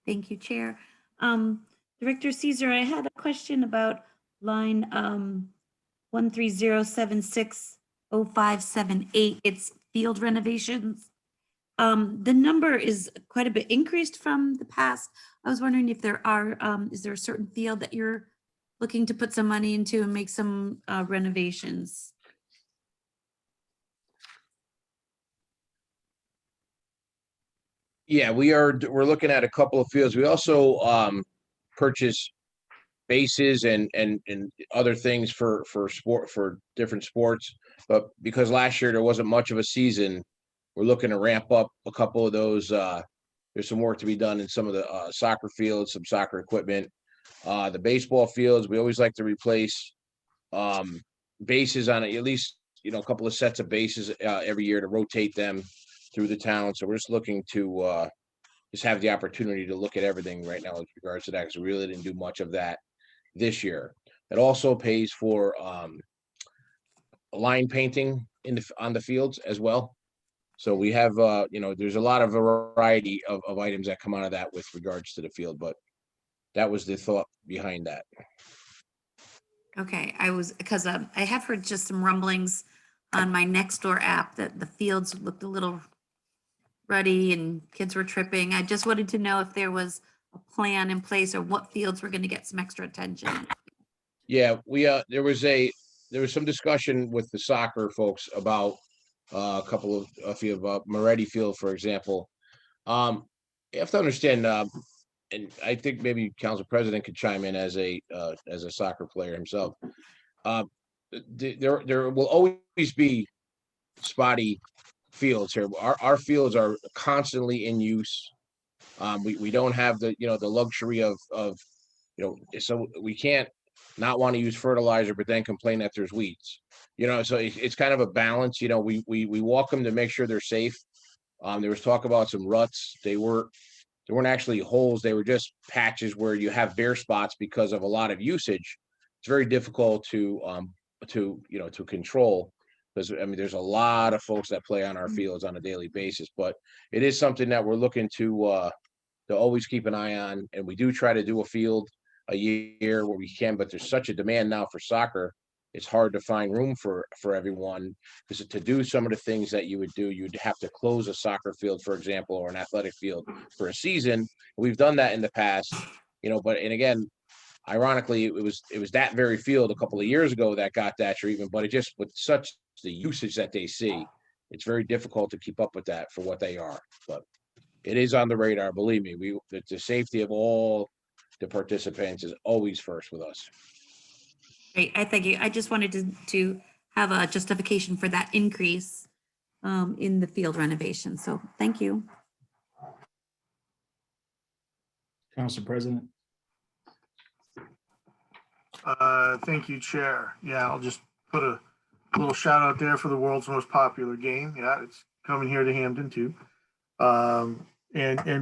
Thank you, Chair. Director Caesar, I had a question about line 130760578. It's field renovations. The number is quite a bit increased from the past. I was wondering if there are, is there a certain field that you're looking to put some money into and make some renovations? Yeah, we're looking at a couple of fields. We also purchase bases and other things for different sports. But because last year there wasn't much of a season, we're looking to ramp up a couple of those. There's some work to be done in some of the soccer fields, some soccer equipment. The baseball fields, we always like to replace bases on at least, a couple of sets of bases every year to rotate them through the town. So we're just looking to just have the opportunity to look at everything right now with regards to that, because we really didn't do much of that this year. It also pays for line painting on the fields as well. So we have, there's a lot of variety of items that come out of that with regards to the field, but that was the thought behind that. Okay, because I have heard just some rumblings on my Nextdoor app that the fields looked a little ruddy and kids were tripping. I just wanted to know if there was a plan in place or what fields were going to get some extra attention. Yeah, there was some discussion with the soccer folks about a couple of field, about Moretti Field, for example. You have to understand, and I think maybe Council President could chime in as a soccer player himself. There will always be spotty fields here. Our fields are constantly in use. We don't have the luxury of so we can't not want to use fertilizer, but then complain that there's weeds. So it's kind of a balance. We walk them to make sure they're safe. There was talk about some ruts. They weren't actually holes. They were just patches where you have bare spots because of a lot of usage. It's very difficult to control, because there's a lot of folks that play on our fields on a daily basis. But it is something that we're looking to always keep an eye on, and we do try to do a field a year where we can. But there's such a demand now for soccer. It's hard to find room for everyone, because to do some of the things that you would do, you'd have to close a soccer field, for example, or an athletic field for a season. We've done that in the past, but again, ironically, it was that very field a couple of years ago that got that treatment, but it just, with such the usage that they see, it's very difficult to keep up with that for what they are. But it is on the radar, believe me. The safety of all the participants is always first with us. Great, I thank you. I just wanted to have a justification for that increase in the field renovation. So thank you. Council President? Thank you, Chair. Yeah, I'll just put a little shout out there for the world's most popular game. Yeah, it's coming here to Hamden too. And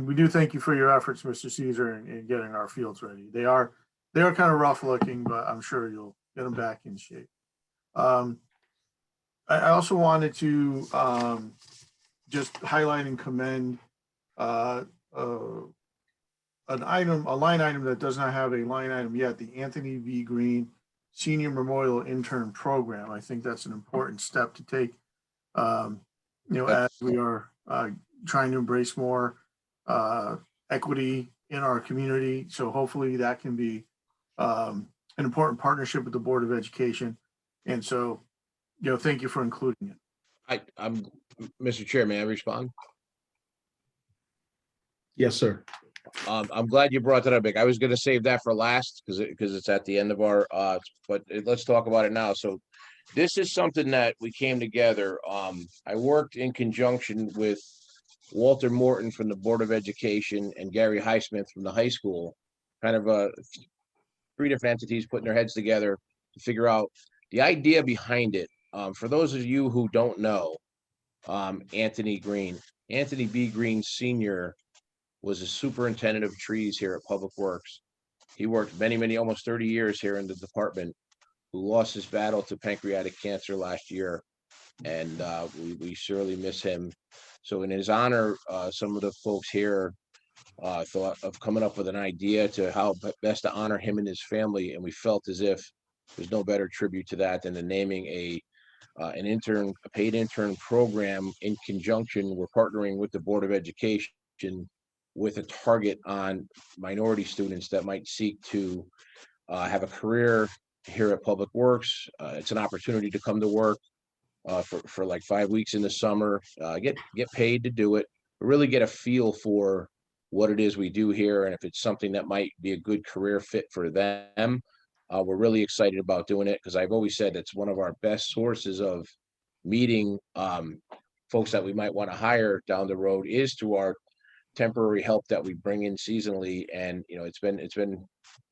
we do thank you for your efforts, Mr. Caesar, in getting our fields ready. They are kind of rough looking, but I'm sure you'll get them back in shape. I also wanted to just highlight and commend a line item that does not have a line item yet, the Anthony V. Green Senior Memorial Intern Program. I think that's an important step to take, as we are trying to embrace more equity in our community. So hopefully that can be an important partnership with the Board of Education. And so, thank you for including it. I'm Mr. Chair, may I respond? Yes, sir. I'm glad you brought that up, Vic. I was going to save that for last because it's at the end of our, but let's talk about it now. So this is something that we came together. I worked in conjunction with Walter Morton from the Board of Education and Gary Highsmith from the high school, kind of 3 different entities putting their heads together to figure out the idea behind it. For those of you who don't know, Anthony B. Green Sr. was a superintendent of trees here at Public Works. He worked many, almost 30 years here in the department, who lost his battle to pancreatic cancer last year. And we surely miss him. So in his honor, some of the folks here thought of coming up with an idea to how best to honor him and his family. And we felt as if there's no better tribute to that than the naming a paid intern program in conjunction. We're partnering with the Board of Education with a target on minority students that might seek to have a career here at Public Works. It's an opportunity to come to work for like 5 weeks in the summer, get paid to do it, but really get a feel for what it is we do here, and if it's something that might be a good career fit for them. We're really excited about doing it because I've always said it's one of our best sources of meeting folks that we might want to hire down the road is through our temporary help that we bring in seasonally, and it's been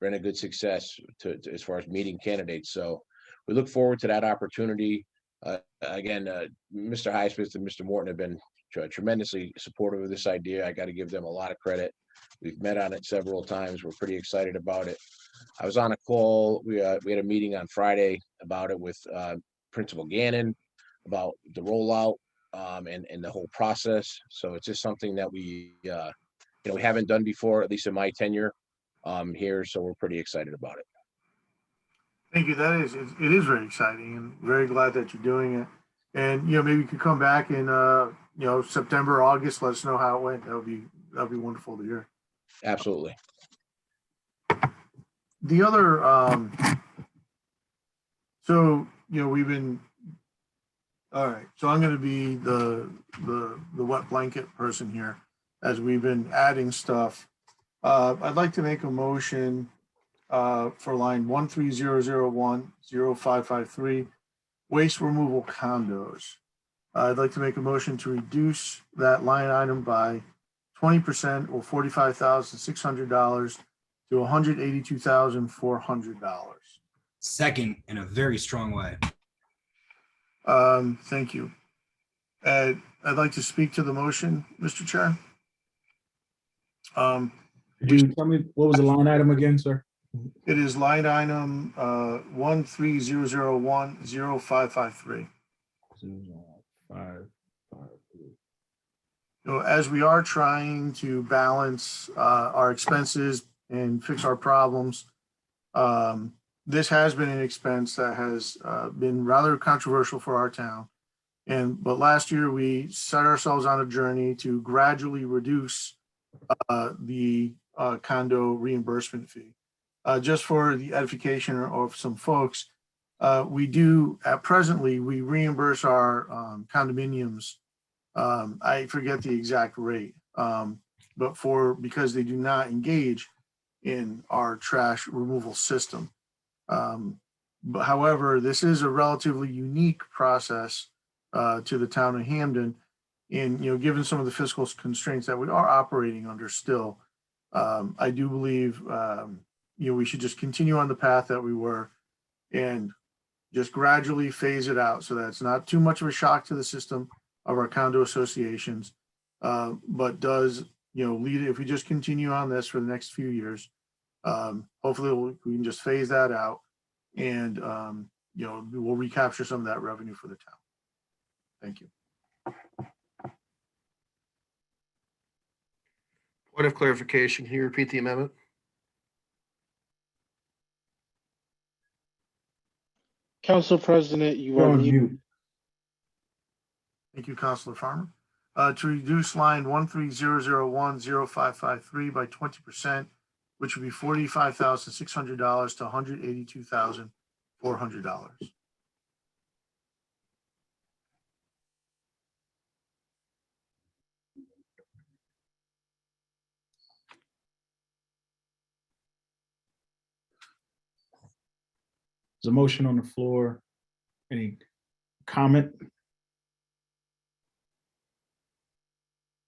a good success to as far as meeting candidates. So we look forward to that opportunity. Again, Mr. Highsmith and Mr. Morton have been tremendously supportive of this idea. I got to give them a lot of credit. We've met on it several times. We're pretty excited about it. I was on a call. We had a meeting on Friday about it with Principal Gannon about the rollout and the whole process. So it's just something that we haven't done before, at least in my tenure here. So we're pretty excited about it. Thank you. It is very exciting and very glad that you're doing it. And, maybe you could come back in, September, August, let us know how it went. That'd be wonderful to hear. Absolutely. The other, we've been, all right, so I'm going to be the wet blanket person here as we've been adding stuff. I'd like to make a motion for line 1300105553, waste removal condos. I'd like to make a motion to reduce that line item by 20% or $45,600 to $182,400. Second, in a very strong way. Thank you. I'd like to speak to the motion, Mr. Chair. Could you tell me what was the line item again, sir? It is line item 1300105553. 553. As we are trying to balance our expenses and fix our problems, this has been an expense that has been rather controversial for our town. But last year we set ourselves on a journey to gradually reduce the condo reimbursement fee. Just for the edification of some folks, we do presently we reimburse our condominiums. I forget the exact rate, but because they do not engage in our trash removal system. But however, this is a relatively unique process to the town of Hamden. And given some of the fiscal constraints that we are operating under still, I do believe we should just continue on the path that we were and just gradually phase it out so that it's not too much of a shock to the system of our condo associations, but does lead if we just continue on this for the next few years. Hopefully we can just phase that out and we'll recapture some of that revenue for the town. Thank you. Point of clarification, can you repeat the amendment? Council President, you You're are on muted. mute. Thank you, Councilor Farmer. To reduce line 1300105553 by 20%, which would be $45,600 to $182,400. There's a motion on the floor Any comment?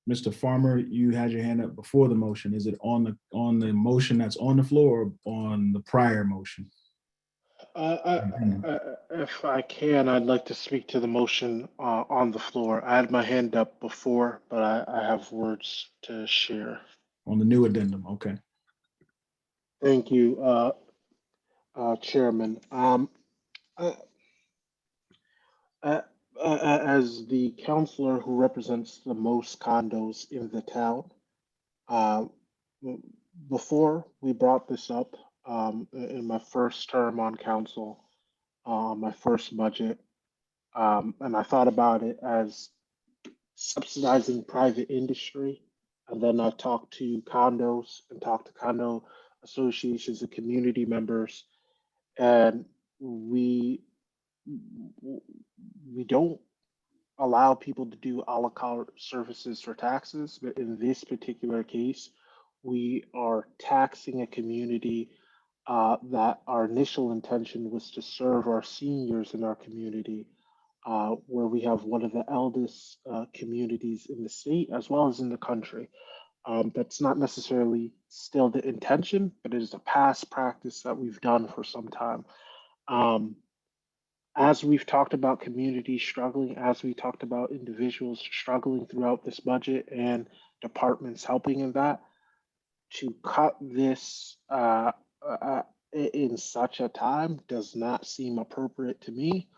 Mr. Farmer, you had your hand up before the motion. Is it on the motion that's on the floor or on the prior motion? If I can, I'd like to speak to the motion on the floor. I had my hand up before, but I have words to share. On the new addendum, okay. Thank you, Chairman. As the counselor who represents the most condos in the town, before we brought this up in my first term on council, my first budget, and I thought about it as subsidizing private industry. And then I've talked to condos and talked to condo associations and community members, and we don't allow people to do a la carte services for taxes, but in this particular case, we are taxing a community that our initial intention was to serve our seniors in our community, where we have one of the eldest communities in the state as well as in the country. That's not necessarily still the intention, but it is a past practice that we've done for some time. As we've talked about communities struggling, as we talked about individuals struggling throughout this budget and departments helping in that, to cut this in such a time does not seem appropriate to me.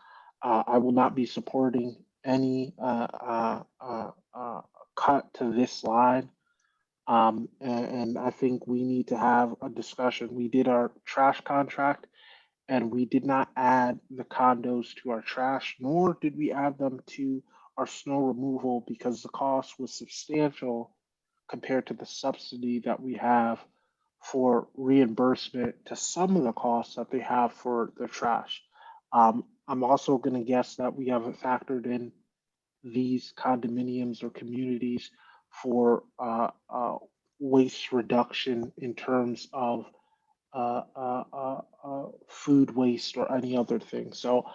I will not be supporting any cut to this line. And I think we need to have a discussion. We did our trash contract, and we did not add the condos to our trash, nor did we add them to our snow removal because the cost was substantial compared to the subsidy that we have for reimbursement to some of the costs that they have for their trash. I'm also going to guess that we haven't factored in these condominiums or communities for waste reduction in terms of food waste or any other thing. So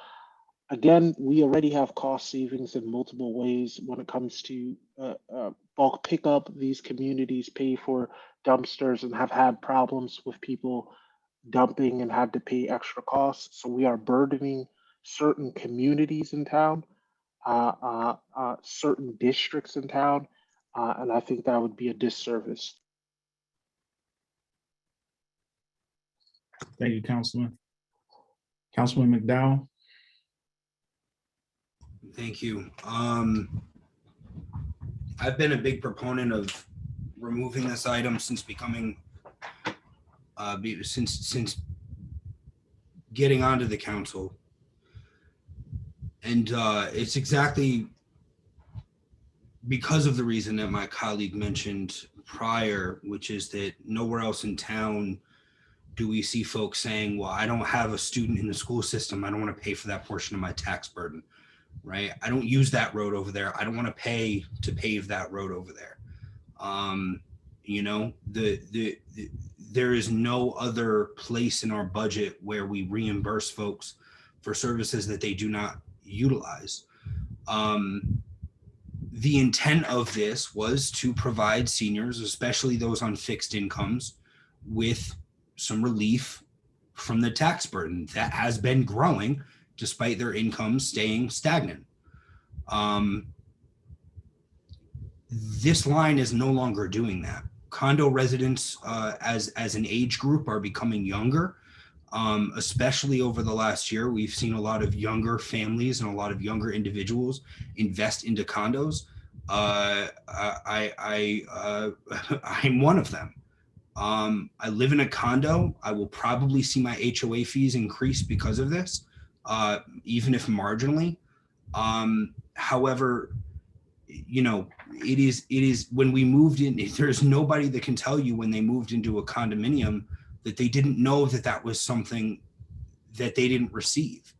again, we already have cost savings in multiple ways when it comes to bulk pickup. These communities pay for dumpsters and have had problems with people dumping and had to pay extra costs. So we are burdening certain communities in town, certain districts in town, and I think that would be a disservice. Thank you, Councilman. Councilman McDowell? Thank you. I've been a big proponent of removing this item since becoming, since getting onto the council. And it's exactly because of the reason that my colleague mentioned prior, which is that nowhere else in town do we see folks saying, well, I don't have a student in the school system. I don't want to pay for that portion of my tax burden, right? I don't use that road over there. I don't want to pay to pave that road over there. You know, there is no other place in our budget where we reimburse folks for services that they do not utilize. The intent of this was to provide seniors, especially those on fixed incomes, with some relief from the tax burden that has been growing despite their incomes staying stagnant. This line is no longer doing that. Condo residents as an age group are becoming younger, especially over the last year. We've seen a lot of younger families and a lot of younger individuals invest into condos. I'm one of them. I live in a condo. I will probably see my HOA fees increase because of this, even if marginally. However, you know, it is when we moved in, there's nobody that can tell you when they moved into a condominium that they didn't know that that was something that they didn't receive.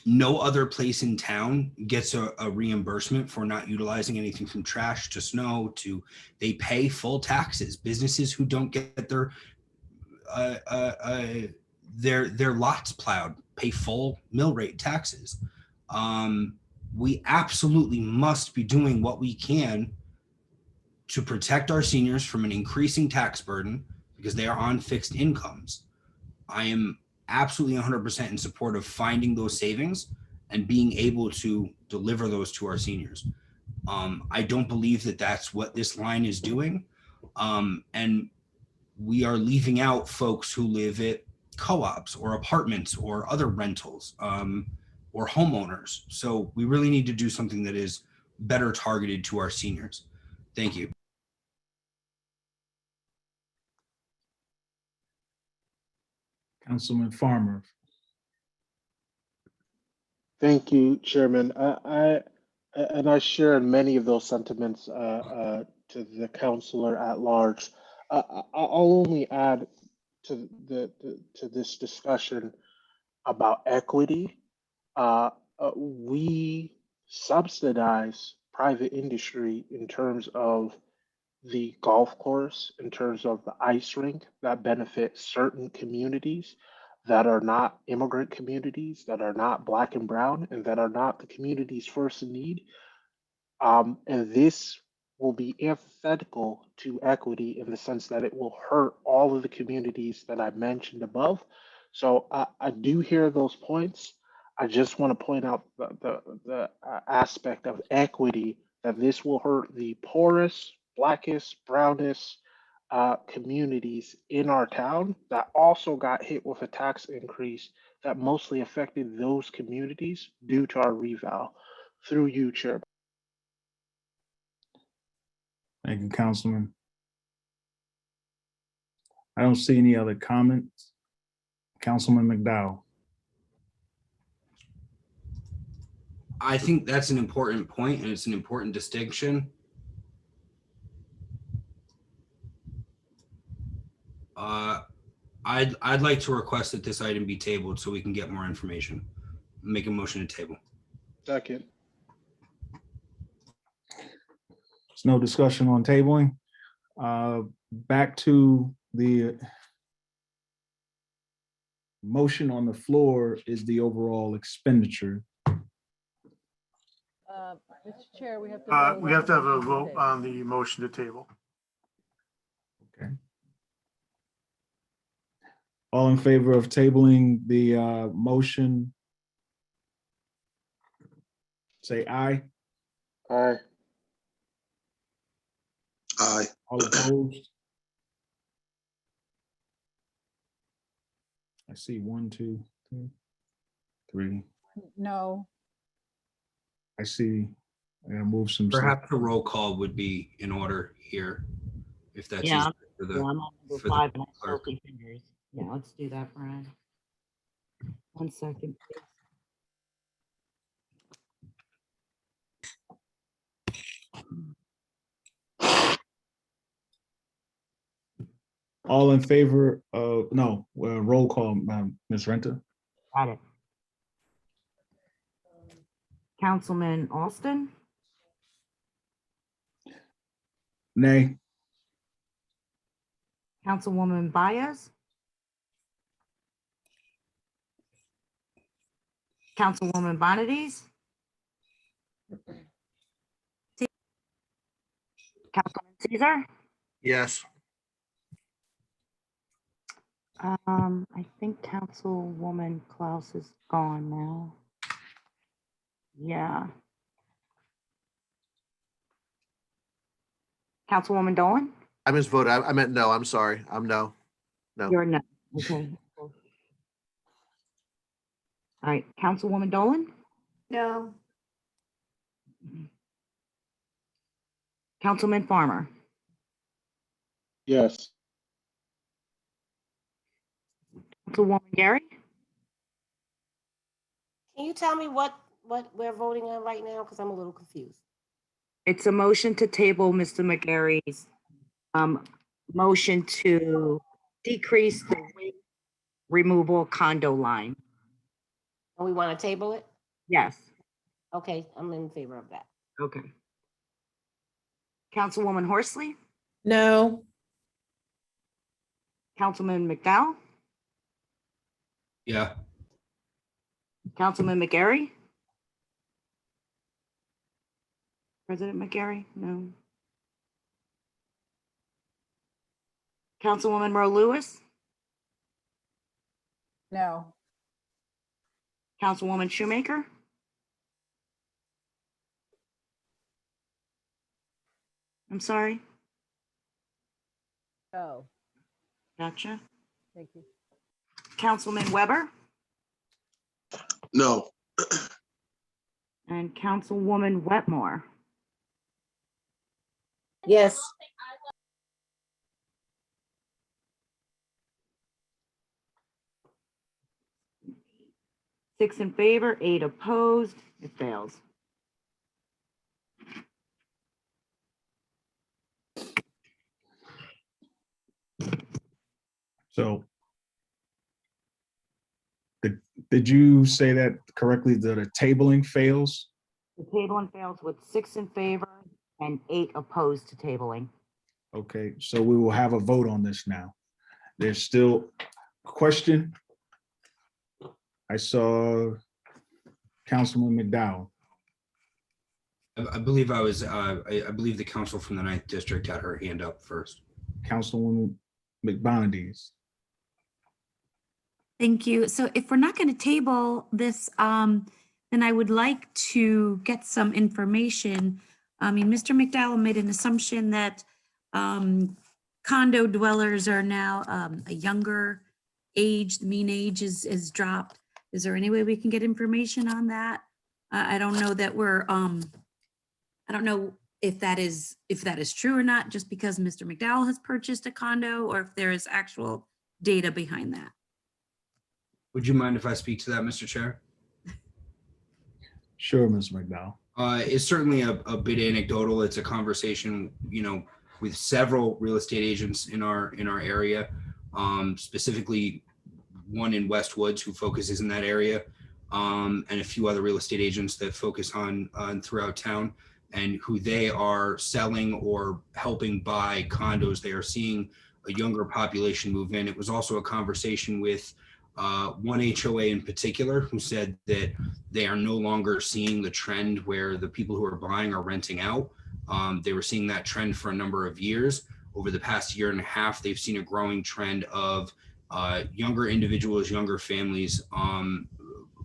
No other place in town gets a reimbursement for not utilizing anything from trash to snow to, they pay full taxes. Businesses who don't get their lots plowed pay full mill rate taxes. We absolutely must be doing what we can to protect our seniors from an increasing tax burden because they are on fixed incomes. I am absolutely 100% in support of finding those savings and being able to deliver those to our seniors. I don't believe that that's what this line is doing. And we are leaving out folks who live at co-ops or apartments or other rentals or homeowners. So we really need to do something that is better targeted to our seniors. Thank you. Councilman Farmer. Thank you, Chairman. I share many of those sentiments to the councilor at large. I'll only add to this discussion about equity. We subsidize private industry in terms of the golf course, in terms of the ice rink that benefit certain communities that are not immigrant communities, that are not Black and brown, and that are not the communities first in need. And this will be antithetical to equity in the sense that it will hurt all of the communities that I mentioned above. So I do hear those points. I just want to point out the aspect of equity, that this will hurt the poorest, blackest, brownest communities in our town that also got hit with a tax increase that mostly affected those communities due to our reval. Through you, Chair. Thank you, Councilman. I don't see any other comments. Councilman McDowell. I think that's an important point and it's an important distinction. I'd like to request that this item be tabled so we can get more information. Make a motion to table. Second. There's no discussion on tabling. Back to the motion on the floor is the overall expenditure. Mr. Chair, we have to. We have to have a vote on the motion to table. Okay. All in favor of tabling the motion, say aye. Aye. Aye. All opposed? I see 1, 2, 3. No. I see, I gotta move some stuff. Perhaps a roll call would be in order here, if that's Yeah, easier for the, I'm on number for 5 the and I clerk. still see fingers. Yeah, let's do that, Brian. 1 second, please. All in favor of, no, roll call, Ms. Renta? Got it. Councilman Austin, Nay. Councilwoman Baez, Councilwoman Bonadies, Councilman Caesar. Yes. I think Councilwoman Klaus is gone now. Yeah. Councilwoman Dolan? I misvoted. I meant no. I'm sorry. I'm no. No. You're no. Okay. All right, Councilwoman Dolan? No. Councilman Farmer? Yes. Councilwoman Gary? Can you tell me what we're voting on right now? Because I'm a little confused. It's a motion to table Mr. McGarry's motion to decrease the weight removal condo line. And we want to table it? Yes. Okay, I'm in favor of that. Okay. Councilwoman Horsley? No. Councilman McDowell? Yeah, Councilman McGarry? President McGarry? No. Councilwoman Rowe Lewis? No. Councilwoman Shoemaker? I'm sorry. No. Gotcha. Thank you. Councilman Weber No. and Councilwoman Wetmore. Yes. Six in favor, 8 opposed. It fails. So did you say that correctly, that a tabling fails? The tabling fails with 6 in favor and 8 opposed to tabling. Okay, so we will have a vote on this now. There's still a question. I saw Councilman McDowell. I believe I believe the council from the 9th district had her hand up first. Councilwoman McBonadies. Thank you. So if we're not going to table this, then I would like to get some information. I mean, Mr. McDowell made an assumption that condo dwellers are now a younger age, the mean age is dropped. Is there any way we can get information on that? I don't know that we're, I don't know if that is true or not, just because Mr. McDowell has purchased a condo, or if there is actual data behind that. Would you mind if I speak to that, Mr. Chair? Sure, Ms. McDowell. It's certainly a bit anecdotal. It's a conversation, with several real estate agents in our area, specifically one in Westwoods who focuses in that area, and a few other real estate agents that focus on throughout town, and who they are selling or helping buy condos. They are seeing a younger population move in. It was also a conversation with one HOA in particular who said that they are no longer seeing the trend where the people who are buying are renting out. They were seeing that trend for a number of years. Over the past year and a half, they've seen a growing trend of younger individuals, younger families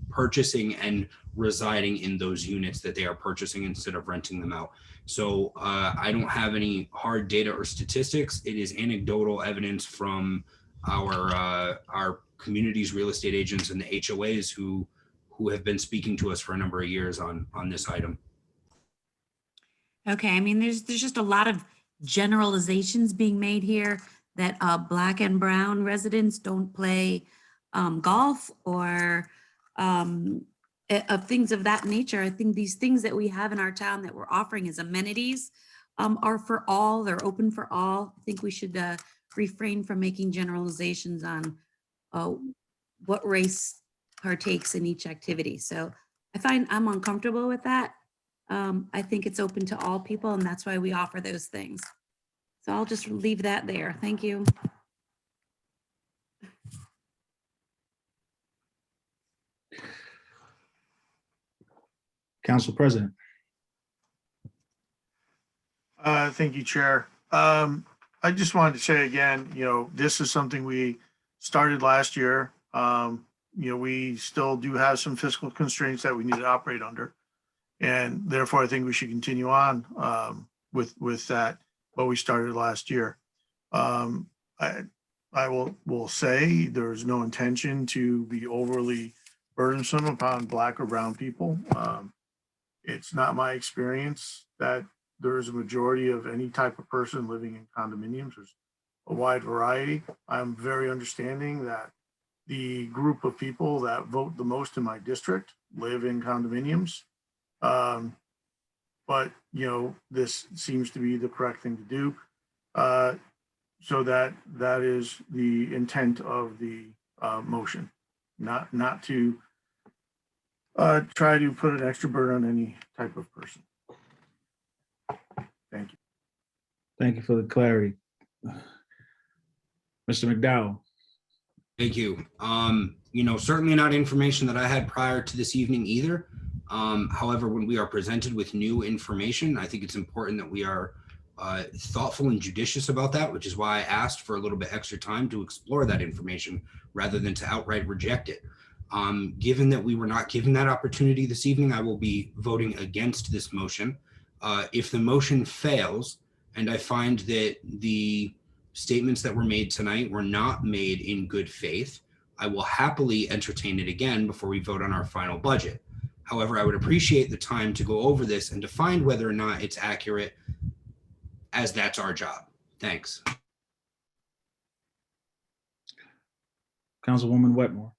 purchasing and residing in those units that they are purchasing instead of renting them out. So I don't have any hard data or statistics. It is anecdotal evidence from our community's real estate agents and the HOAs who have been speaking to us for a number of years on this item. Okay, I mean, there's just a lot of generalizations being made here that Black and brown residents don't play golf or of things of that nature. I think these things that we have in our town that we're offering as amenities are for all, they're open for all. I think we should refrain from making generalizations on what race partakes in each activity. So I find I'm uncomfortable with that. I think it's open to all people, and that's why we offer those things. So I'll just leave that there. Thank you. Council President. Thank you, Chair. I just wanted to say again, this is something we started last year. We still do have some fiscal constraints that we need to operate under. And therefore, I think we should continue on with that, what we started last year. I will say there's no intention to be overly burdensome upon Black or brown people. It's not my experience that there's a majority of any type of person living in condominiums. There's a wide variety. I'm very understanding that the group of people that vote the most in my district live in condominiums. But this seems to be the correct thing to do. So that is the intent of the motion, not to try to put an extra burden on any type of person. Thank you. Thank you for the clarity. Mr. McDowell. Thank you. certainly not information that I had prior to this evening either. However, when we are presented with new information, I think it's important that we are thoughtful and judicious about that, which is why I asked for a little bit extra time to explore that information rather than to outright reject it. Given that we were not given that opportunity this evening, I will be voting against this motion. If the motion fails and I find that the statements that were made tonight were not made in good faith, I will happily entertain it again before we vote on our final budget. However, I would appreciate the time to go over this and to find whether or not it's accurate, as that's our job. Thanks. Councilwoman Wetmore.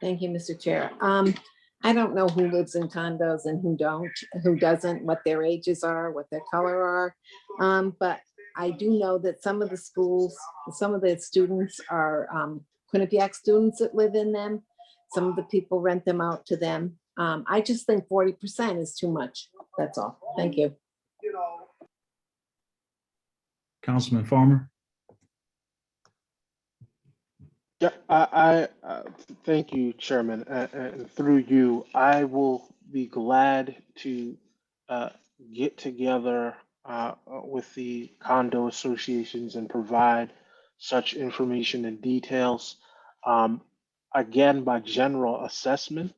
Thank you, Mr. Chair. I don't know who lives in condos and who doesn't, what their ages are, what their color are. But I do know that some of the schools, some of the students are Quinnipiac students that live in them. Some of the people rent them out to them. I just think 40% is too much. That's all. Thank you. Councilman Farmer. Yeah, I thank you, Chairman. And through you, I will be glad to get together with the condo associations and provide such information and details. Again, my general assessment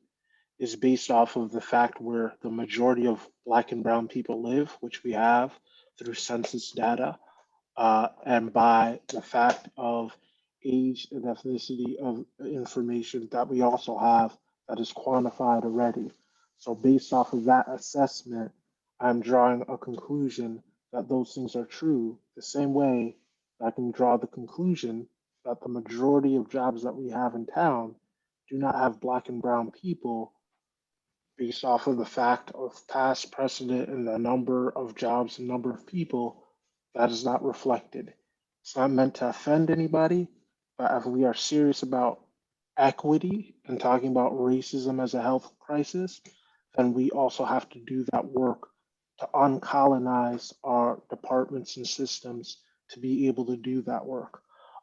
is based off of the fact where the majority of Black and brown people live, which we have through census data, and by the fact of age and ethnicity of information that we also have that is quantified already. So based off of that assessment, I'm drawing a conclusion that those things are true, the same way I can draw the conclusion that the majority of jobs that we have in town do not have Black and brown people, based off of the fact of past precedent and the number of jobs and number of people that is not reflected. It's not meant to offend anybody, but if we are serious about equity and talking about racism as a health crisis, then we also have to do that work to uncolonize our departments and systems to be able to do that work.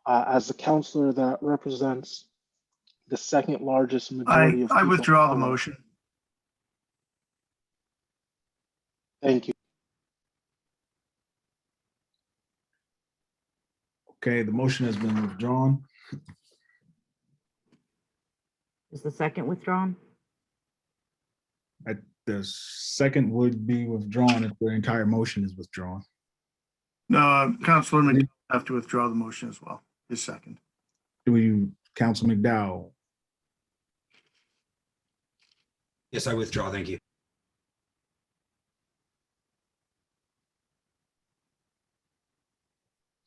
As the counselor that represents the second largest majority of I people withdraw the of color- motion. Thank you. Okay, the motion has been withdrawn. Is the second withdrawn? The second would be withdrawn if the entire motion is withdrawn. No, Councilor McDowell have to withdraw the motion as well. His second. Do you, Council McDowell? Yes, I withdraw. Thank you.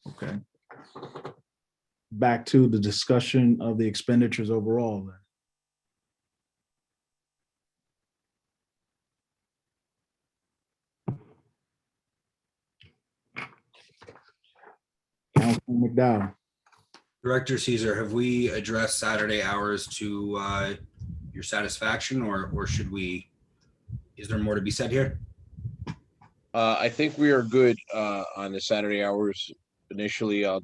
Okay. Back to the discussion of the expenditures overall then. Councilman McDowell. Director Caesar, have we addressed Saturday hours to your satisfaction, or should we, is there more to be said here? I think we are good on the Saturday hours. Initially, I'll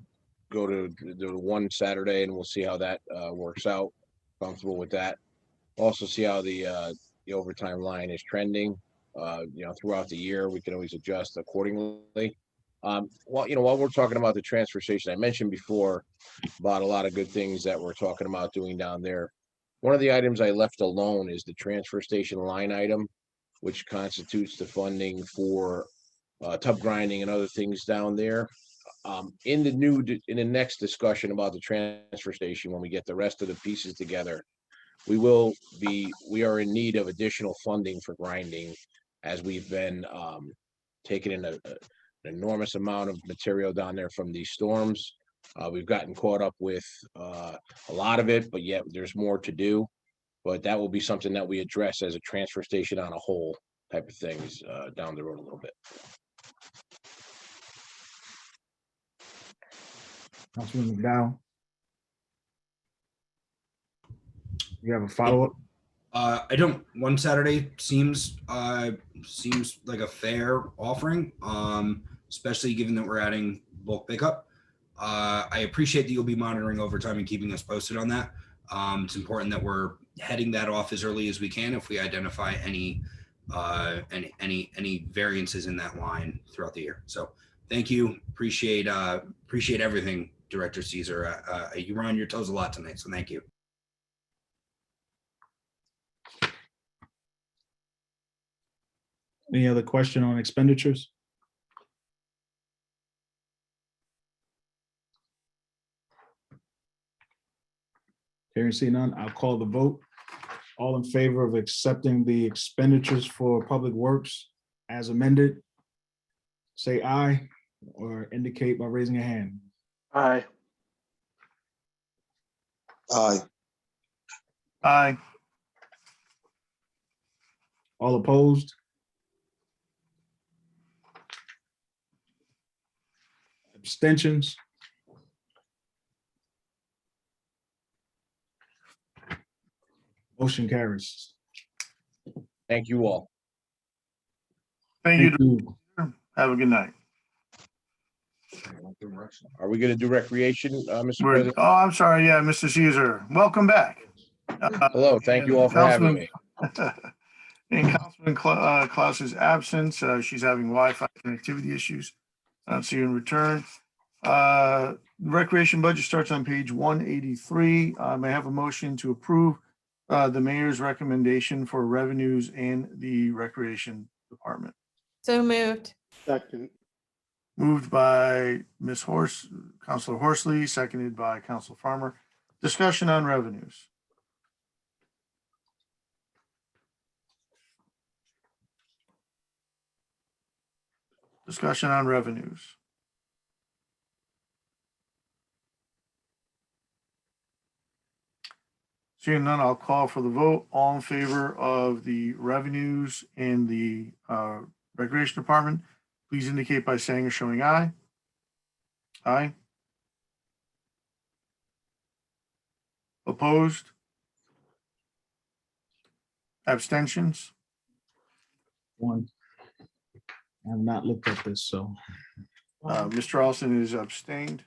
go to the one Saturday and we'll see how that works out. Comfortable with that. Also see how the overtime line is trending. Throughout the year, we can always adjust accordingly. While we're talking about the transfer station, I mentioned before about a lot of good things that we're talking about doing down there. One of the items I left alone is the transfer station line item, which constitutes the funding for tub grinding and other things down there. In the next discussion about the transfer station, when we get the rest of the pieces together, we are in need of additional funding for grinding, as we've been taking in an enormous amount of material down there from these storms. We've gotten caught up with a lot of it, but yet there's more to do. But that will be something that we address as a transfer station on a whole type of things down the road a little bit. Councilman McDowell. You have a follow-up? I don't. One Saturday seems like a fair offering, especially given that we're adding bulk pickup. I appreciate that you'll be monitoring overtime and keeping us posted on that. It's important that we're heading that off as early as we can if we identify any variances in that line throughout the year. So thank you. Appreciate everything, Director Caesar. You were on your toes a lot tonight, so thank you. Any other question on expenditures? Hearing seen none, I'll call the vote. All in favor of accepting the expenditures for Public Works as amended, say aye or indicate by raising a hand. Aye. Aye. Aye. All opposed? Abstentions? Motion carries. Thank you all. Thank you. Thank you. Have a good night. Are we gonna do recreation, Mr. We're, President? oh, I'm sorry. Yeah, Mr. Caesar, welcome back. Hello, thank you all for having me. In Councilman Klaus's absence, she's having Wi-Fi connectivity issues. I don't see her in return. Recreation budget starts on page 183. May I have a motion to approve the mayor's recommendation for revenues in the recreation department? So moved. Second. Moved by Councilor Horsley, seconded by Councilor Farmer. Discussion on revenues. Discussion on revenues. Seeing none, I'll call for the vote. All in favor of the revenues in the recreation department, please indicate by saying or showing aye. Aye. Opposed? Abstentions? One. I have not looked at this, so. Mr. Olson is abstained.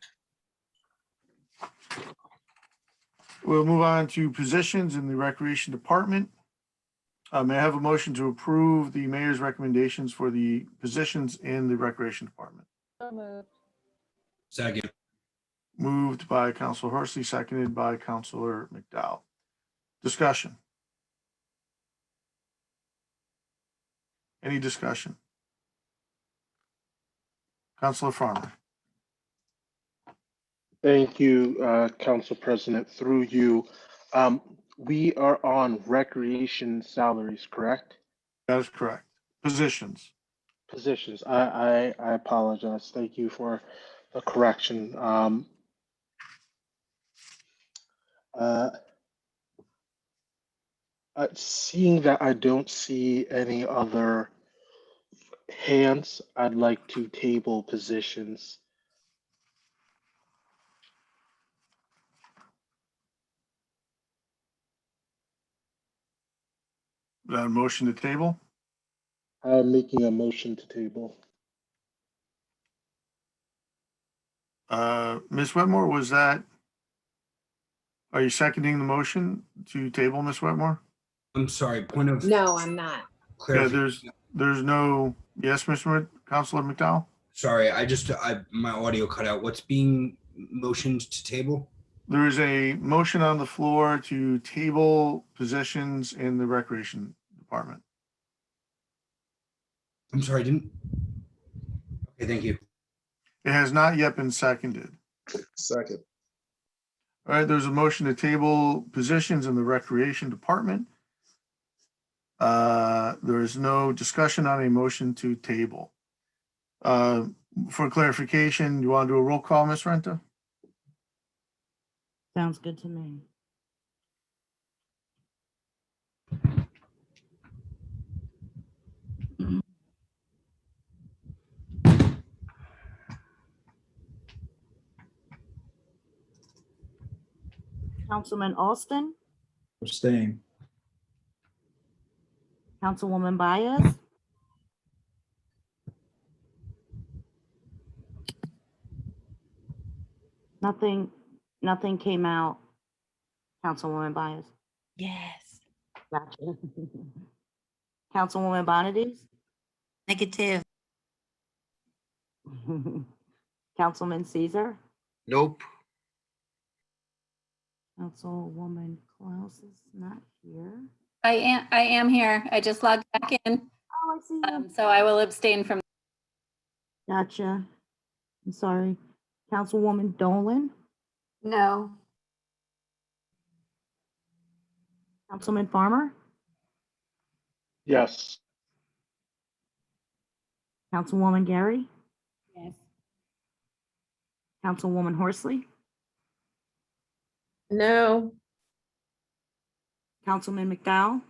We'll move on to positions in the recreation department. May I have a motion to approve the mayor's recommendations for the positions in the recreation department? Second. Moved by Councilor Horsley, seconded by Councilor McDowell. Discussion. Any discussion? Councilor Farmer. Thank you, Council President. Through you, we are on recreation salaries, correct? That is correct. Positions. Positions. I apologize. Thank you for the correction. Seeing that I don't see any other hands, I'd like to table positions. Is that a motion to table? I'm making a motion to table. Ms. Wetmore, are you seconding the motion to table, Ms. Wetmore? I'm sorry, point of No, I'm not. Yeah, clarification. there's no, yes, Councilor McDowell? Sorry, my audio cut out. What's being motioned to table? There is a motion on the floor to table positions in the recreation department. I'm sorry, Okay, thank you. It has not yet been seconded. Second. All right, there's a motion to table positions in the recreation department. There is no discussion on a motion to table. For clarification, you want to do a roll call, Ms. Renta? Sounds good to me. Councilman Alston, Abstain. Councilwoman Baez, Nothing came out. Councilwoman Byers. Yes. Gotcha. Councilwoman Bonadies. Negative. Councilman Caesar. Nope. Councilwoman Klaus is not here. I am here. I just logged back in. Oh, I see you. So I will abstain from. Gotcha. I'm sorry. Councilwoman Dolan. No. Councilman Farmer. Yes. Councilwoman Gary. Yes. Councilwoman Horsley. No. Councilman McDowell.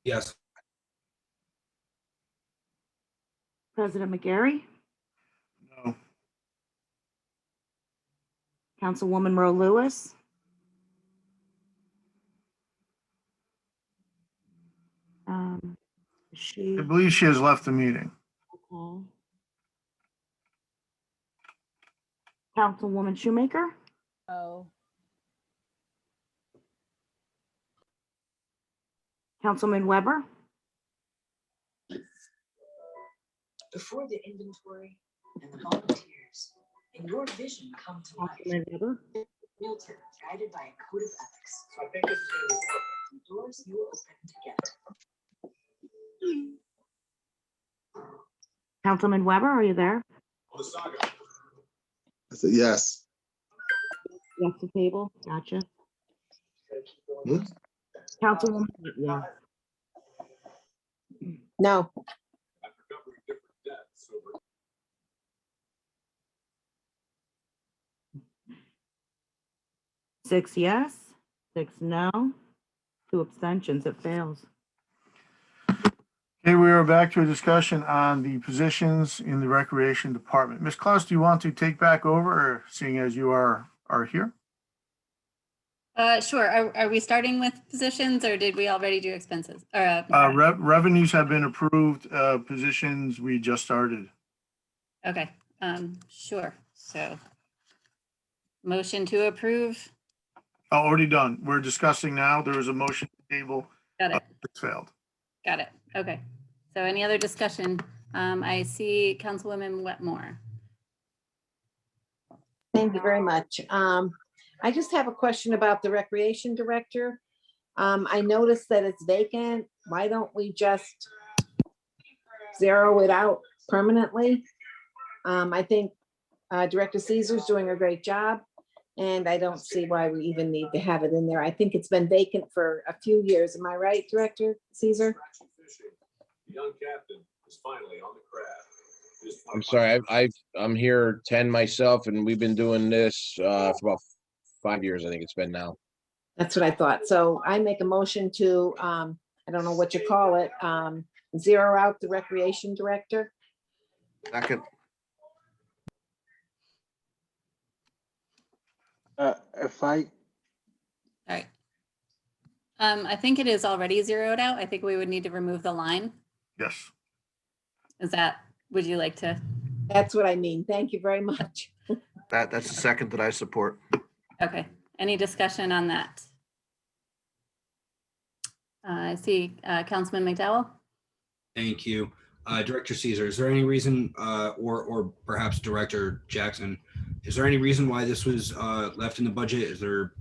Yes. President McGarry. No. Councilwoman Rowe Lewis. She. I believe she has left the meeting. Okay. Councilwoman Shoemaker. Oh. Councilman Weber. Before the inventory and the volunteers and your vision come to life. Councilman Weber. Milton, guided by a code of ethics. So I think this is going to be perfect. The doors you open to get. Councilman Weber, are you there? I said, yes. Yes, the table. Gotcha. Hmm? Councilwoman Whitmore. No. 6 yes, 6 no, 2 abstentions. It fails. Okay, we are back to a discussion on the positions in the Recreation Department. Ms. Klaus, do you want to take back over, or seeing as you are here? Sure. Are we starting with positions, or did we already do expenses? Or Revenues have been approved, positions we just started. okay. Sure. So motion to approve. Already done. We're discussing now. There was a motion to table. Got it. It failed. Got it. Okay. So any other discussion? I see Councilwoman Wetmore. Thank you very much. I just have a question about the Recreation Director. I noticed that it's vacant. Why don't we just zero it out permanently? I think Director Caesar's doing a great job, and I don't see why we even need to have it in there. I think it's been vacant for a few years. Am I right, Director Caesar? The young captain is finally on the craft. I'm sorry, I'm here 10 myself, and we've been doing this for about 5 years, I think it's been now. That's what I thought. So I make a motion to, I don't know what you call it, zero out the Recreation Director. Second. If I, All right. I think it is already zeroed out. I think we would need to remove the line. Yes. Is that, would you like to? That's what I mean. Thank you very much. That's the second that I support. Okay. Any discussion on that? I see Councilman McDowell. Thank you. Director Caesar, is there any reason, or perhaps Director Jackson, is there any reason why this was left in the budget? Is there,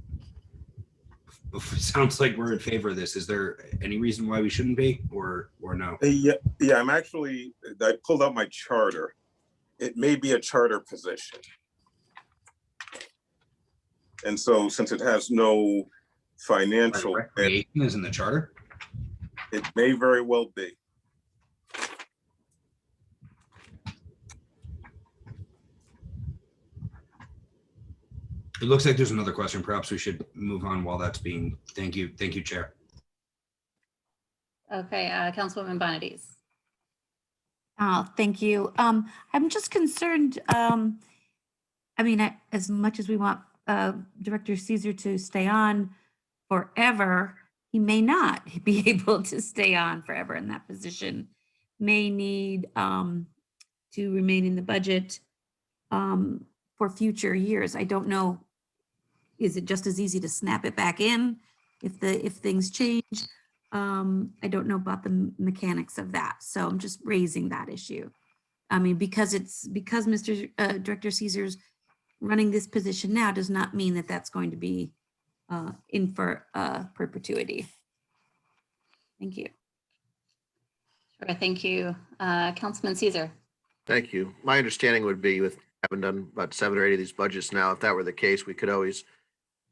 it sounds like we're in favor of this. Is there any reason why we shouldn't be, or no? Yeah, I'm actually, I pulled out my charter. It may be a charter position. And so since it has no financial, Recreation is in the charter? it may very well be. It looks like there's another question. Perhaps we should move on while that's being, thank you, Chair. Okay, Councilwoman Bonadies. Oh, thank you. I'm just concerned, I mean, as much as we want Director Caesar to stay on forever, he may not be able to stay on forever in that position. May need to remain in the budget for future years. I don't know, is it just as easy to snap it back in if things change? I don't know about the mechanics of that. So I'm just raising that issue. I mean, because Mr. Director Caesar's running this position now does not mean that that's going to be in for perpetuity. Thank you. Sure, thank you. Councilman Caesar. Thank you. My understanding would be, with having done about 7 or 8 of these budgets now, if that were the case, we could always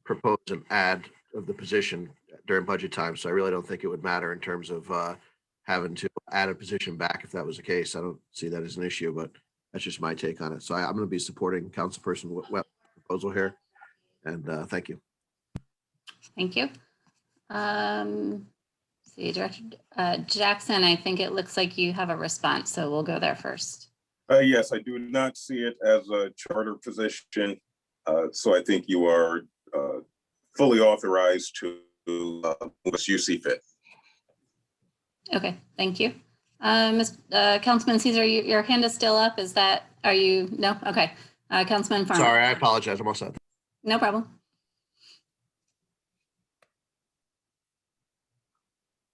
propose an add of the position during budget time. So I really don't think it would matter in terms of having to add a position back if that was the case. I don't see that as an issue, but that's just my take on it. So I'm going to be supporting Councilperson Webb's proposal here. And thank you. Thank you. See, Director Jackson, I think it looks like you have a response, so we'll go there first. Yes, I do not see it as a charter position. So I think you are fully authorized to move as you see fit. Okay, thank you. Councilman Caesar, your hand is still up. Is that, are you, no? Okay. Councilman Farmer. Sorry, I apologize. I'm all set. No problem.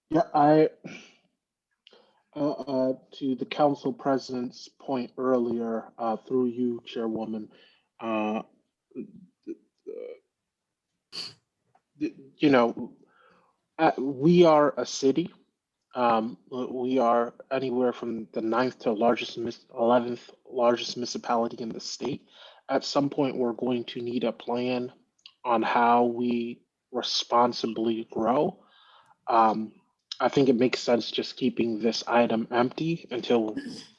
Yeah, to the council president's point earlier, through you, Chairwoman, you know, we are a city. We are anywhere from the 9th to 11th largest municipality in the state. At some point, we're going to need a plan on how we responsibly grow. I think it makes sense just keeping this item empty until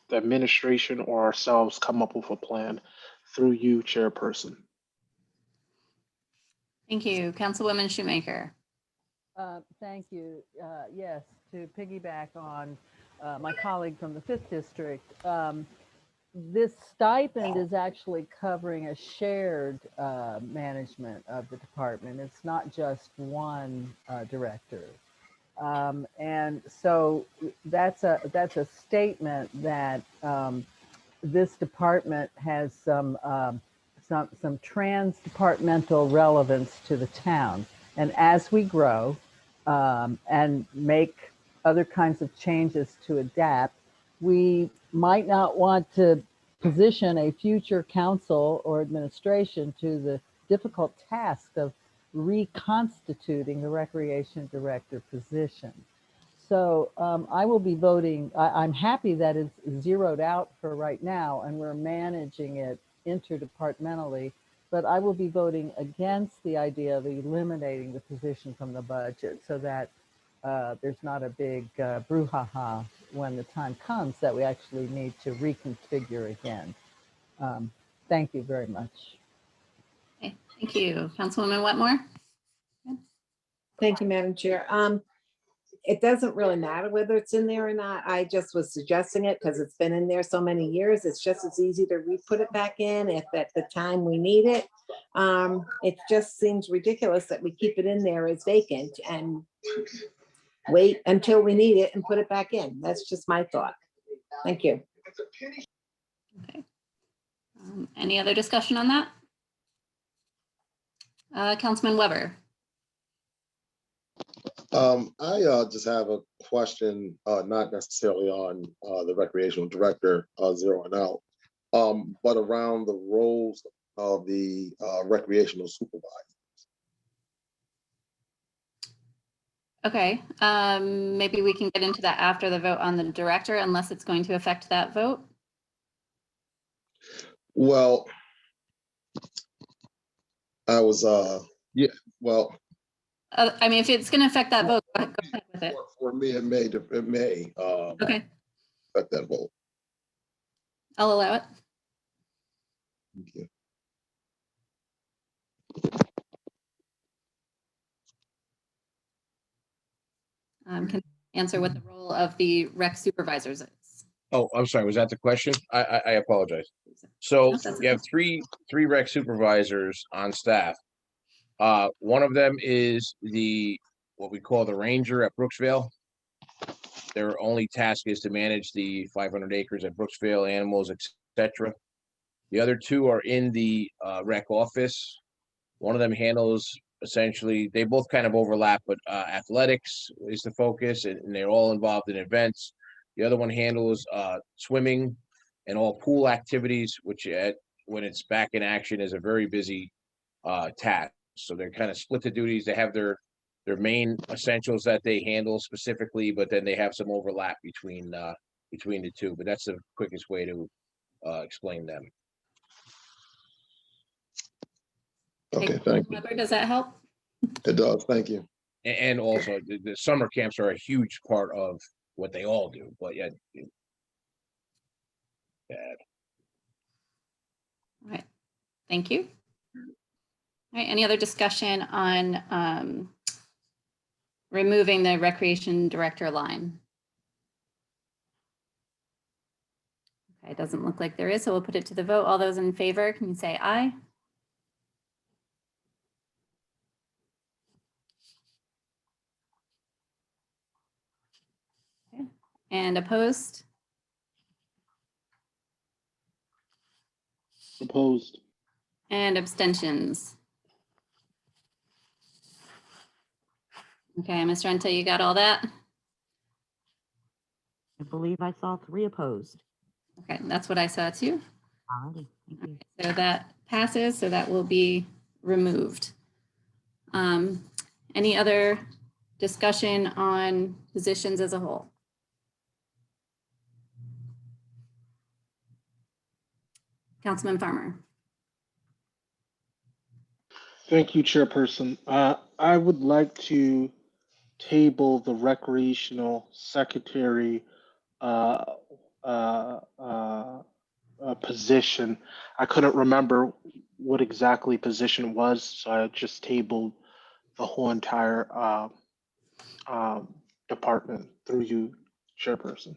the administration or ourselves come up with a plan. Through you, Chairperson. Thank you. Councilwoman Shoemaker. Thank you. Yes, to piggyback on my colleague from the 5th District, this stipend is actually covering a shared management of the department. It's not just one director. And so that's a statement that this department has some trans-departmental relevance to the town. And as we grow and make other kinds of changes to adapt, we might not want to position a future council or administration to the difficult task of reconstituting the recreation director position. So I will be voting. I'm happy that it's zeroed out for right now and we're managing it interdepartmentally, but I will be voting against the idea of eliminating the position from the budget so that there's not a big brouhaha when the time comes that we actually need to reconfigure again. Thank you very much. Okay, thank you. Councilwoman Wetmore. Thank you, Madam Chair. It doesn't really matter whether it's in there or not. I just was suggesting it because it's been in there so many years. It's just as easy to re-put it back in if at the time we need it. It just seems ridiculous that we keep it in there as vacant and wait until we need it and put it back in. That's just my thought. Thank you. Okay. Any other discussion on that? Councilman Weber. I just have a question, not necessarily on the recreational director zeroing out, but around the roles of the recreational supervisor. Okay, maybe we can get into that after the vote on the director, unless it's going to affect that vote. Well, I was, yeah, well. I mean, if it's going to affect that vote, go ahead with it. For me, it may Okay, affect that vote. I'll allow it. Thank you. Can you answer what the role of the rec supervisors is? Oh, I'm sorry. Was that the question? I apologize. So No, that's you have okay. three rec supervisors on staff. One of them is what we call the ranger at Brooksville. Their only task is to manage the 500 acres at Brooksville, animals, etc. The other two are in the rec office. One of them handles essentially, they both kind of overlap, but athletics is the focus, and they're all involved in events. The other one handles swimming and all pool activities, which when it's back in action is a very busy task. So they're kind of split the duties. They have their main essentials that they handle specifically, but then they have some overlap between the two. But that's the quickest way to explain them. Okay, thank you. Does that help? It does, thank you. And also the summer camps are a huge part of what they all do, but yeah. All right, thank you. All right, any other discussion on removing the recreation director line? Okay, it doesn't look like there is, so we'll put it to the vote. All those in favor, can you say aye? Okay. And opposed? Opposed. And abstentions? Okay, Mr. Enta, you got all that? I believe I saw 3 opposed. Okay, that's what I saw too. Alrighty, thank you. So that passes, so that will be removed. Any other discussion on positions as a whole? Councilman Farmer. Thank you, Chairperson. I would like to table the recreational secretary position. I couldn't remember what exactly position it was, so I just tabled the whole entire department through you, Chairperson.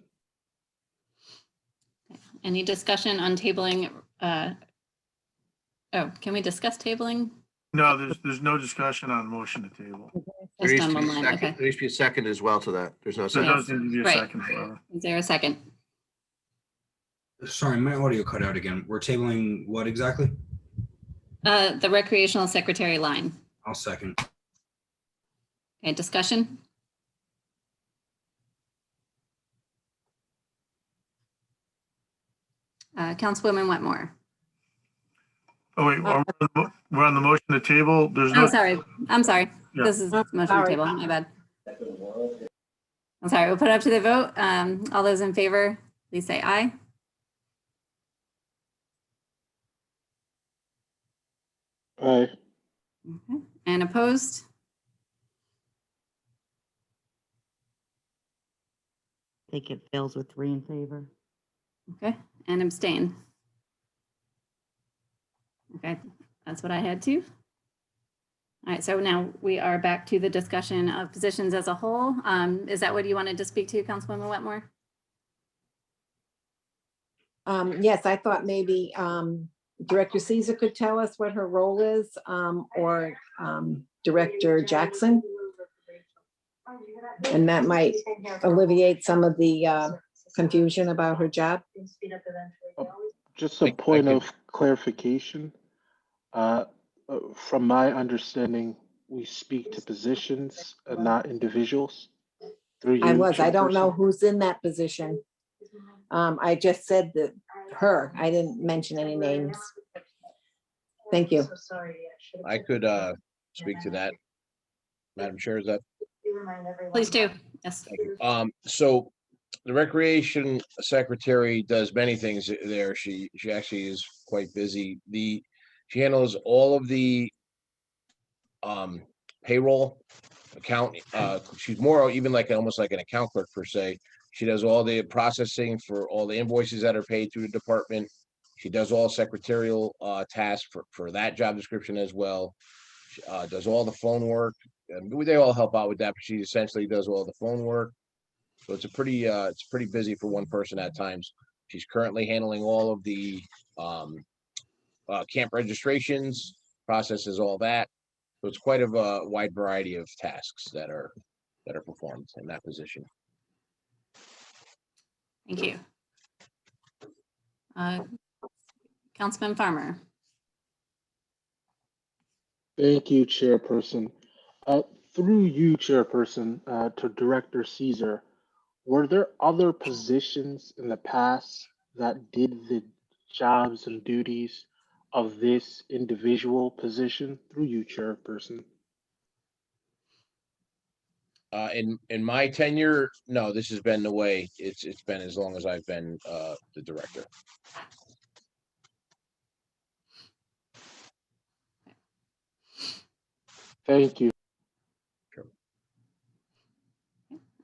Any discussion on tabling? Oh, can we discuss tabling? No, there's no discussion on motion to table. There Just needs on to be one a line, second, okay. there needs to be a second as well to that. There's no So it second. does need to be a Right. second. However. Is there a second? Sorry, my audio cut out again. We're tabling what exactly? The recreational secretary line. I'll second. Okay, discussion? Councilwoman Wetmore. Oh, wait, we're on the motion to table. There's Oh, no. sorry. I'm sorry. Yeah. This is motion to Sorry. table. My bad. I'm sorry. We'll put it up to the vote. All those in favor, please say aye. Aye. Okay. And opposed? Think it fails with 3 in favor. Okay. And abstain. Okay, that's what I had too. All right, so now we are back to the discussion of positions as a whole. Is that what you wanted to speak to, Councilwoman Wetmore? Yes, I thought maybe Director Caesar could tell us what her role is, or Director Jackson. And that might alleviate some of the confusion about her job. Just a point of clarification. From my understanding, we speak to positions and not individuals. Through you, I don't know Chairperson. who's in that position. I just said that her, I didn't mention any names. Thank you. I could speak to that. Madam Chair, is that? Please do. Yes. Thank you. So the recreation secretary does many things there. She actually is quite busy. She handles all of the payroll account. She's more even like almost like an account clerk per se. She does all the processing for all the invoices that are paid through the department. She does all secretarial tasks for that job description as well. She does all the phone work. They all help out with that, but she essentially does all the phone work. So it's pretty busy for one person at times. She's currently handling all of the camp registrations, processes all that. So it's quite of a wide variety of tasks that are performed in that position. Thank you. Councilman Farmer. Thank you, Chairperson. Through you, Chairperson, to Director Caesar, were there other positions in the past that did the jobs and duties of this individual position? Through you, Chairperson. In my tenure, no, this has been the way it's been as long as I've been the director. Thank you.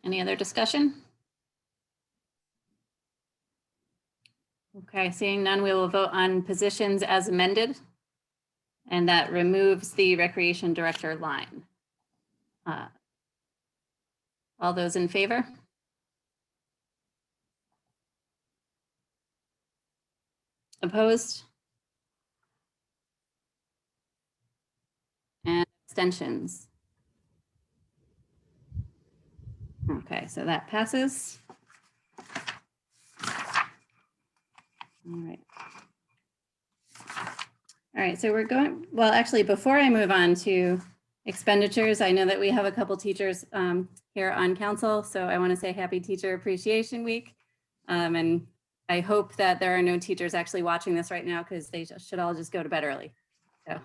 Any other discussion? Okay, seeing none, we will vote on positions as amended. And that removes the recreation director line. All those in favor? Opposed? And abstentions? Okay, so that passes. All right. All right, so we're going, well, actually, before I move on to expenditures, I know that we have a couple teachers here on council, so I want to say Happy Teacher Appreciation Week. And I hope that there are no teachers actually watching this right now because they should all just go to bed early. So,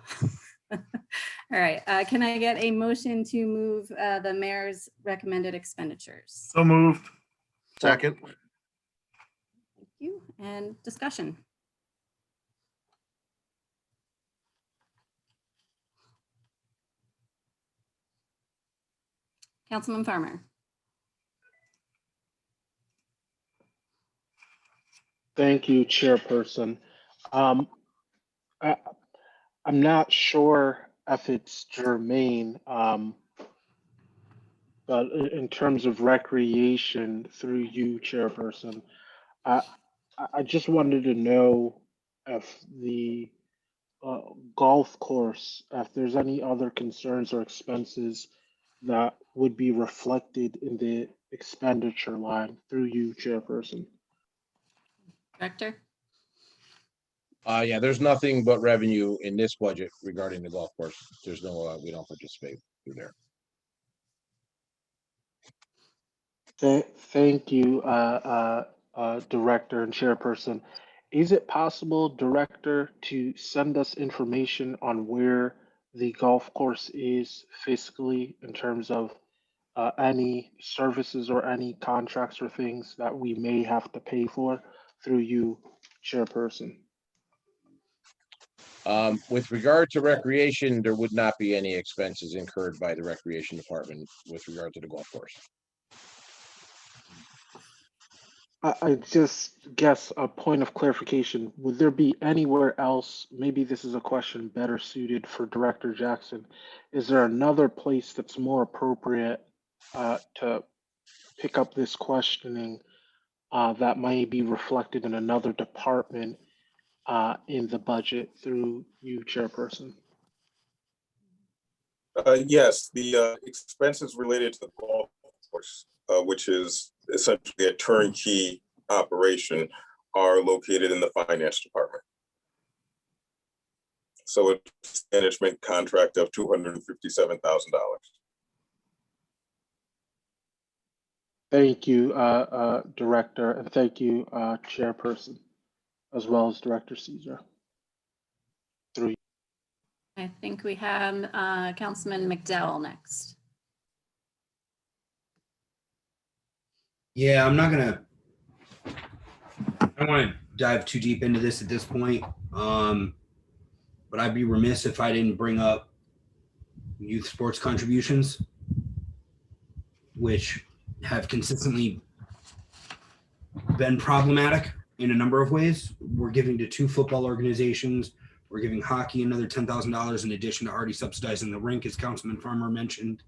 all right, can I get a motion to move the mayor's recommended expenditures? So moved. Second. Thank you, and discussion. Councilman Farmer. Thank you, Chairperson. I'm not sure if it's germane, but in terms of recreation, through you, Chairperson, I just wanted to know if the golf course, if there's any other concerns or expenses that would be reflected in the expenditure line, through you, Chairperson. Director? Yeah, there's nothing but revenue in this budget regarding the golf course. There's no, we don't participate through there. Thank you, Director and Chairperson. Is it possible, Director, to send us information on where the golf course is fiscally in terms of any services or any contracts or things that we may have to pay for, through you, Chairperson? With regard to recreation, there would not be any expenses incurred by the recreation department with regard to the golf course. I just guess a point of clarification. Would there be anywhere else, maybe this is a question better suited for Director Jackson, is there another place that's more appropriate to pick up this questioning that might be reflected in another department in the budget, through you, Chairperson? Yes, the expenses related to the golf course, which is essentially a turnkey operation, are located in the finance department. So it's a management contract of $257,000. Thank you, Director, and thank you, Chairperson, as well as Director Caesar. Through you. I think we have Councilman McDowell next. Yeah, I don't want to dive too deep into this at this point. But I'd be remiss if I didn't bring up youth sports contributions, which have consistently been problematic in a number of ways. We're giving to 2 football organizations. We're giving hockey another $10,000 in addition to already subsidizing the rink, as Councilman Farmer mentioned.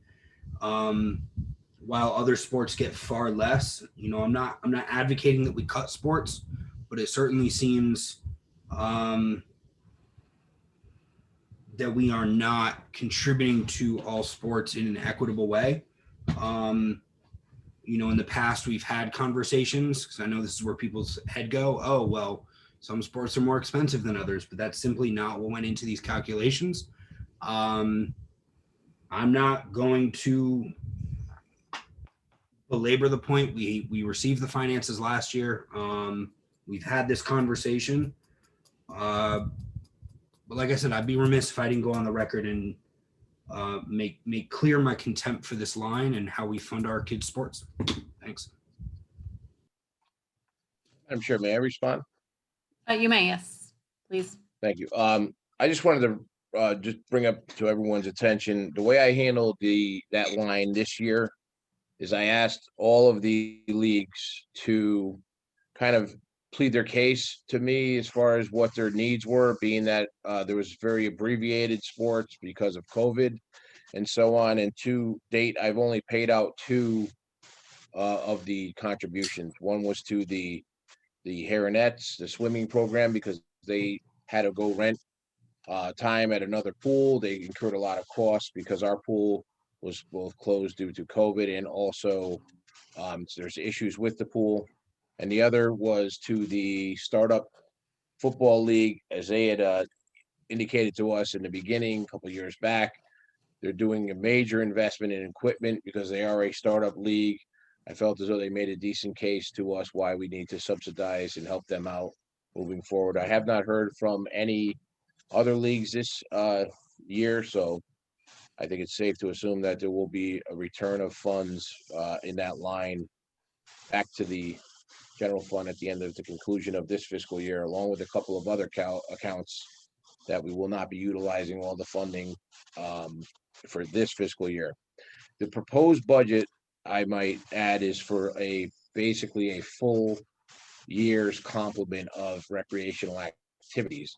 While other sports get far less, I'm not advocating that we cut sports, but it certainly seems that we are not contributing to all sports in an equitable way. In the past, we've had conversations, because I know this is where people's head go. Oh, well, Some sports are more expensive than others, but that's simply not what went into these calculations. I'm not going to belabor the point. We received the finances last year. We've had this conversation. But like I said, I'd be remiss if I didn't go on the record and make clear my contempt for this line and how we fund our kids' sports. Thanks. Madam Chair, may I respond? You may, yes, please. Thank you. I just wanted to just bring up to everyone's attention, the way I handled that line this year is I asked all of the leagues to kind of plead their case to me as far as what their needs were, being that there was very abbreviated sports because of COVID and so on. And to date, I've only paid out 2 of the contributions. One was to the Heronettes, the swimming program, because they had to go rent time at another pool. They incurred a lot of costs because our pool was both closed due to COVID and also there's issues with the pool. And the other was to the Startup Football League, as they had indicated to us in the beginning, a couple of years back. They're doing a major investment in equipment because they are a startup league. I felt as though they made a decent case to us why we need to subsidize and help them out moving forward. I have not heard from any other leagues this year, so I think it's safe to assume that there will be a return of funds in that line back to the general fund at the end of the conclusion of this fiscal year, along with a couple of other accounts that we will not be utilizing all the funding for this fiscal year. The proposed budget, I might add, is for basically a full year's complement of recreational activities.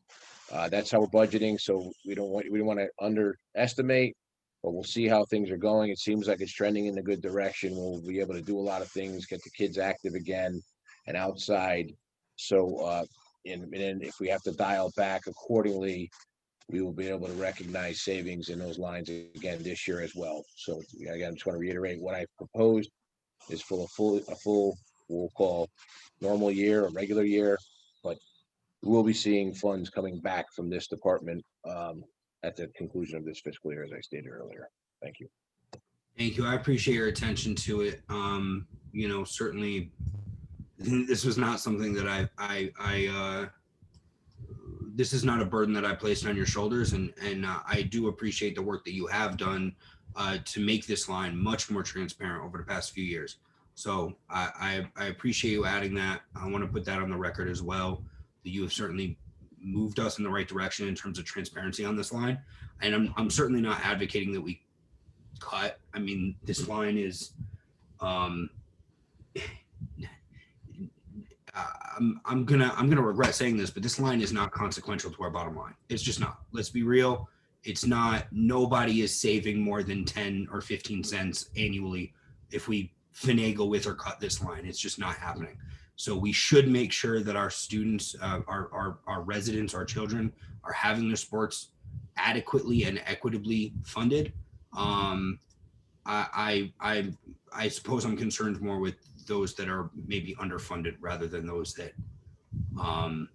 That's how we're budgeting, so we don't want to underestimate, but we'll see how things are going. It seems like it's trending in a good direction. We'll be able to do a lot of things, get the kids active again and outside. So, and if we have to dial back accordingly, we will be able to recognize savings in those lines again this year as well. So again, I just want to reiterate what I proposed is for a full, we'll call normal year or regular year, but we'll be seeing funds coming back from this department at the conclusion of this fiscal year, as I stated earlier. Thank you. Thank you. I appreciate your attention to it. Certainly this was not something that this is not a burden that I placed on your shoulders, and I do appreciate the work that you have done to make this line much more transparent over the past few years. So I appreciate you adding that. I want to put that on the record as well, that you have certainly moved us in the right direction in terms of transparency on this line. And I'm certainly not advocating that we cut. I mean, this line is I'm gonna regret saying this, but this line is not consequential to our bottom line. It's just not. Let's be real. It's not. Nobody is saving more than 10 or 15 cents annually if we finagle with or cut this line. It's just not happening. So we should make sure that our students, our residents, our children are having their sports adequately and equitably funded. I suppose I'm concerned more with those that are maybe underfunded rather than those that are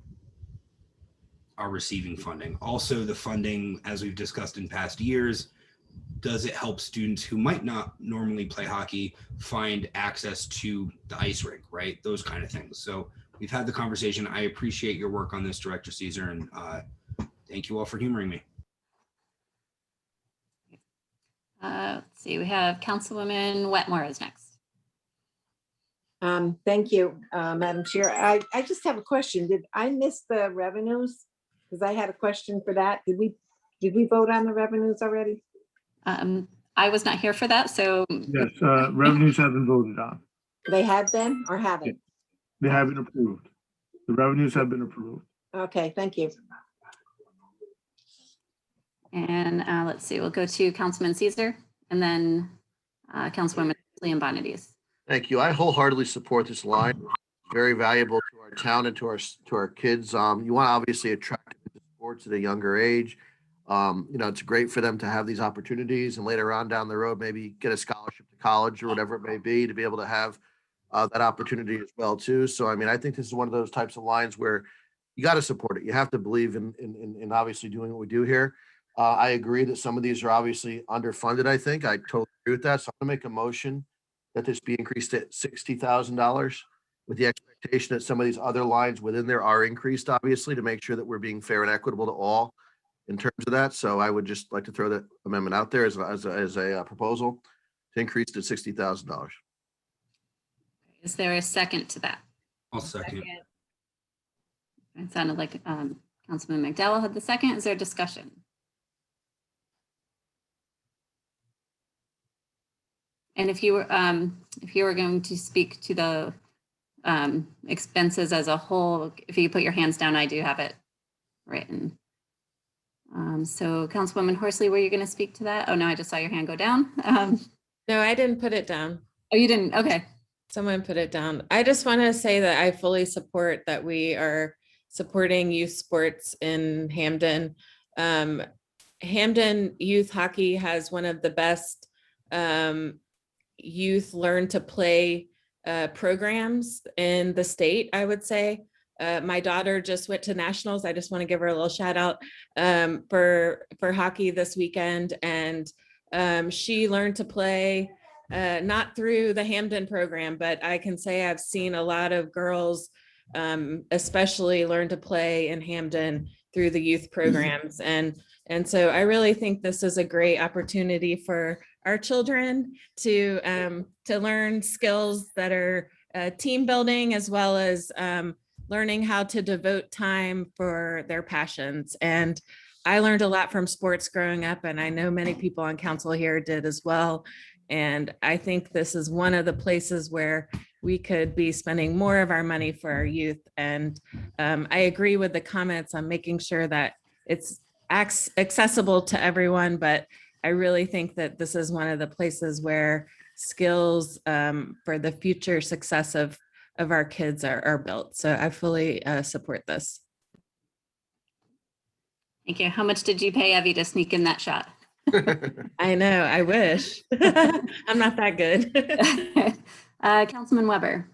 receiving funding. Also, the funding, as we've discussed in past years, does it help students who might not normally play hockey find access to the ice rink, right? Those kind of things. So we've had the conversation. I appreciate your work on this, Director Caesar, and thank you all for humoring me. Let's see, we have Councilwoman Wetmore is next. Thank you, Madam Chair. I just have a question. Did I miss the revenues? Because I had a question for that. Did we vote on the revenues already? I was not here for that, so. Yes, revenues have been voted on. They have been or haven't? They have been approved. The revenues have been approved. Okay, thank you. And let's see, we'll go to Councilman Caesar and then Councilwoman Liam Bonadies. Thank you. I wholeheartedly support this line. It's very valuable to our town and to our kids. You want to obviously attract them to sports at a younger age. It's great for them to have these opportunities and later on down the road, maybe get a scholarship to college or whatever it may be, to be able to have that opportunity as well too. So, I mean, I think this is one of those types of lines where, you got to support it. You have to believe in obviously doing what we do here. I agree that some of these are obviously underfunded. I think I totally agree with that. So I'm gonna make a motion that this be increased at $60,000 with the expectation that some of these other lines within there are increased, obviously, to make sure that we're being fair and equitable to all in terms of that. So I would just like to throw that amendment out there as a proposal to increase to $60,000. Is there a second to that? I'll second. It sounded like Councilman McDowell had the second. Is there discussion? And if you were going to speak to the expenses as a whole, if you put your hands down, I do have it written. So Councilwoman Horsley, were you going to speak to that? Oh no, I just saw your hand go down. No, I didn't put it down. Oh, you didn't? Okay. Someone put it down. I just want to say that I fully support that we are supporting youth sports in Hamden. Hamden youth hockey has one of the best youth learn to play programs in the state, I would say. My daughter just went to nationals. I just want to give her a little shout out for hockey this weekend. And she learned to play not through the Hamden program, but I can say I've seen a lot of girls especially learn to play in Hamden through the youth programs. And so I really think this is a great opportunity for our children to learn skills that are team building, as well as learning how to devote time for their passions. And I learned a lot from sports growing up, and I know many people on council here did as well. And I think this is one of the places where we could be spending more of our money for our youth. And I agree with the comments on making sure that it's accessible to everyone, but I really think that this is one of the places where skills for the future success of our kids are built. So I fully support this. Thank you. How much did you pay Evie to sneak in that shot? I know, I wish. I'm not that good. Councilman Weber.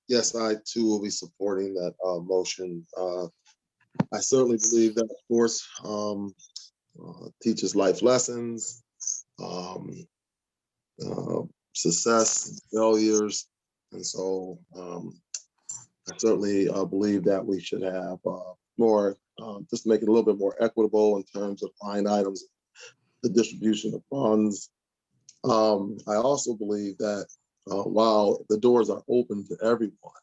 Yes, I too will be supporting that motion. I certainly believe that sports teaches life lessons, success, failures, and so I certainly believe that we should have more, just make it a little bit more equitable in terms of line items, the distribution of funds. I also believe that while the doors are open to everyone,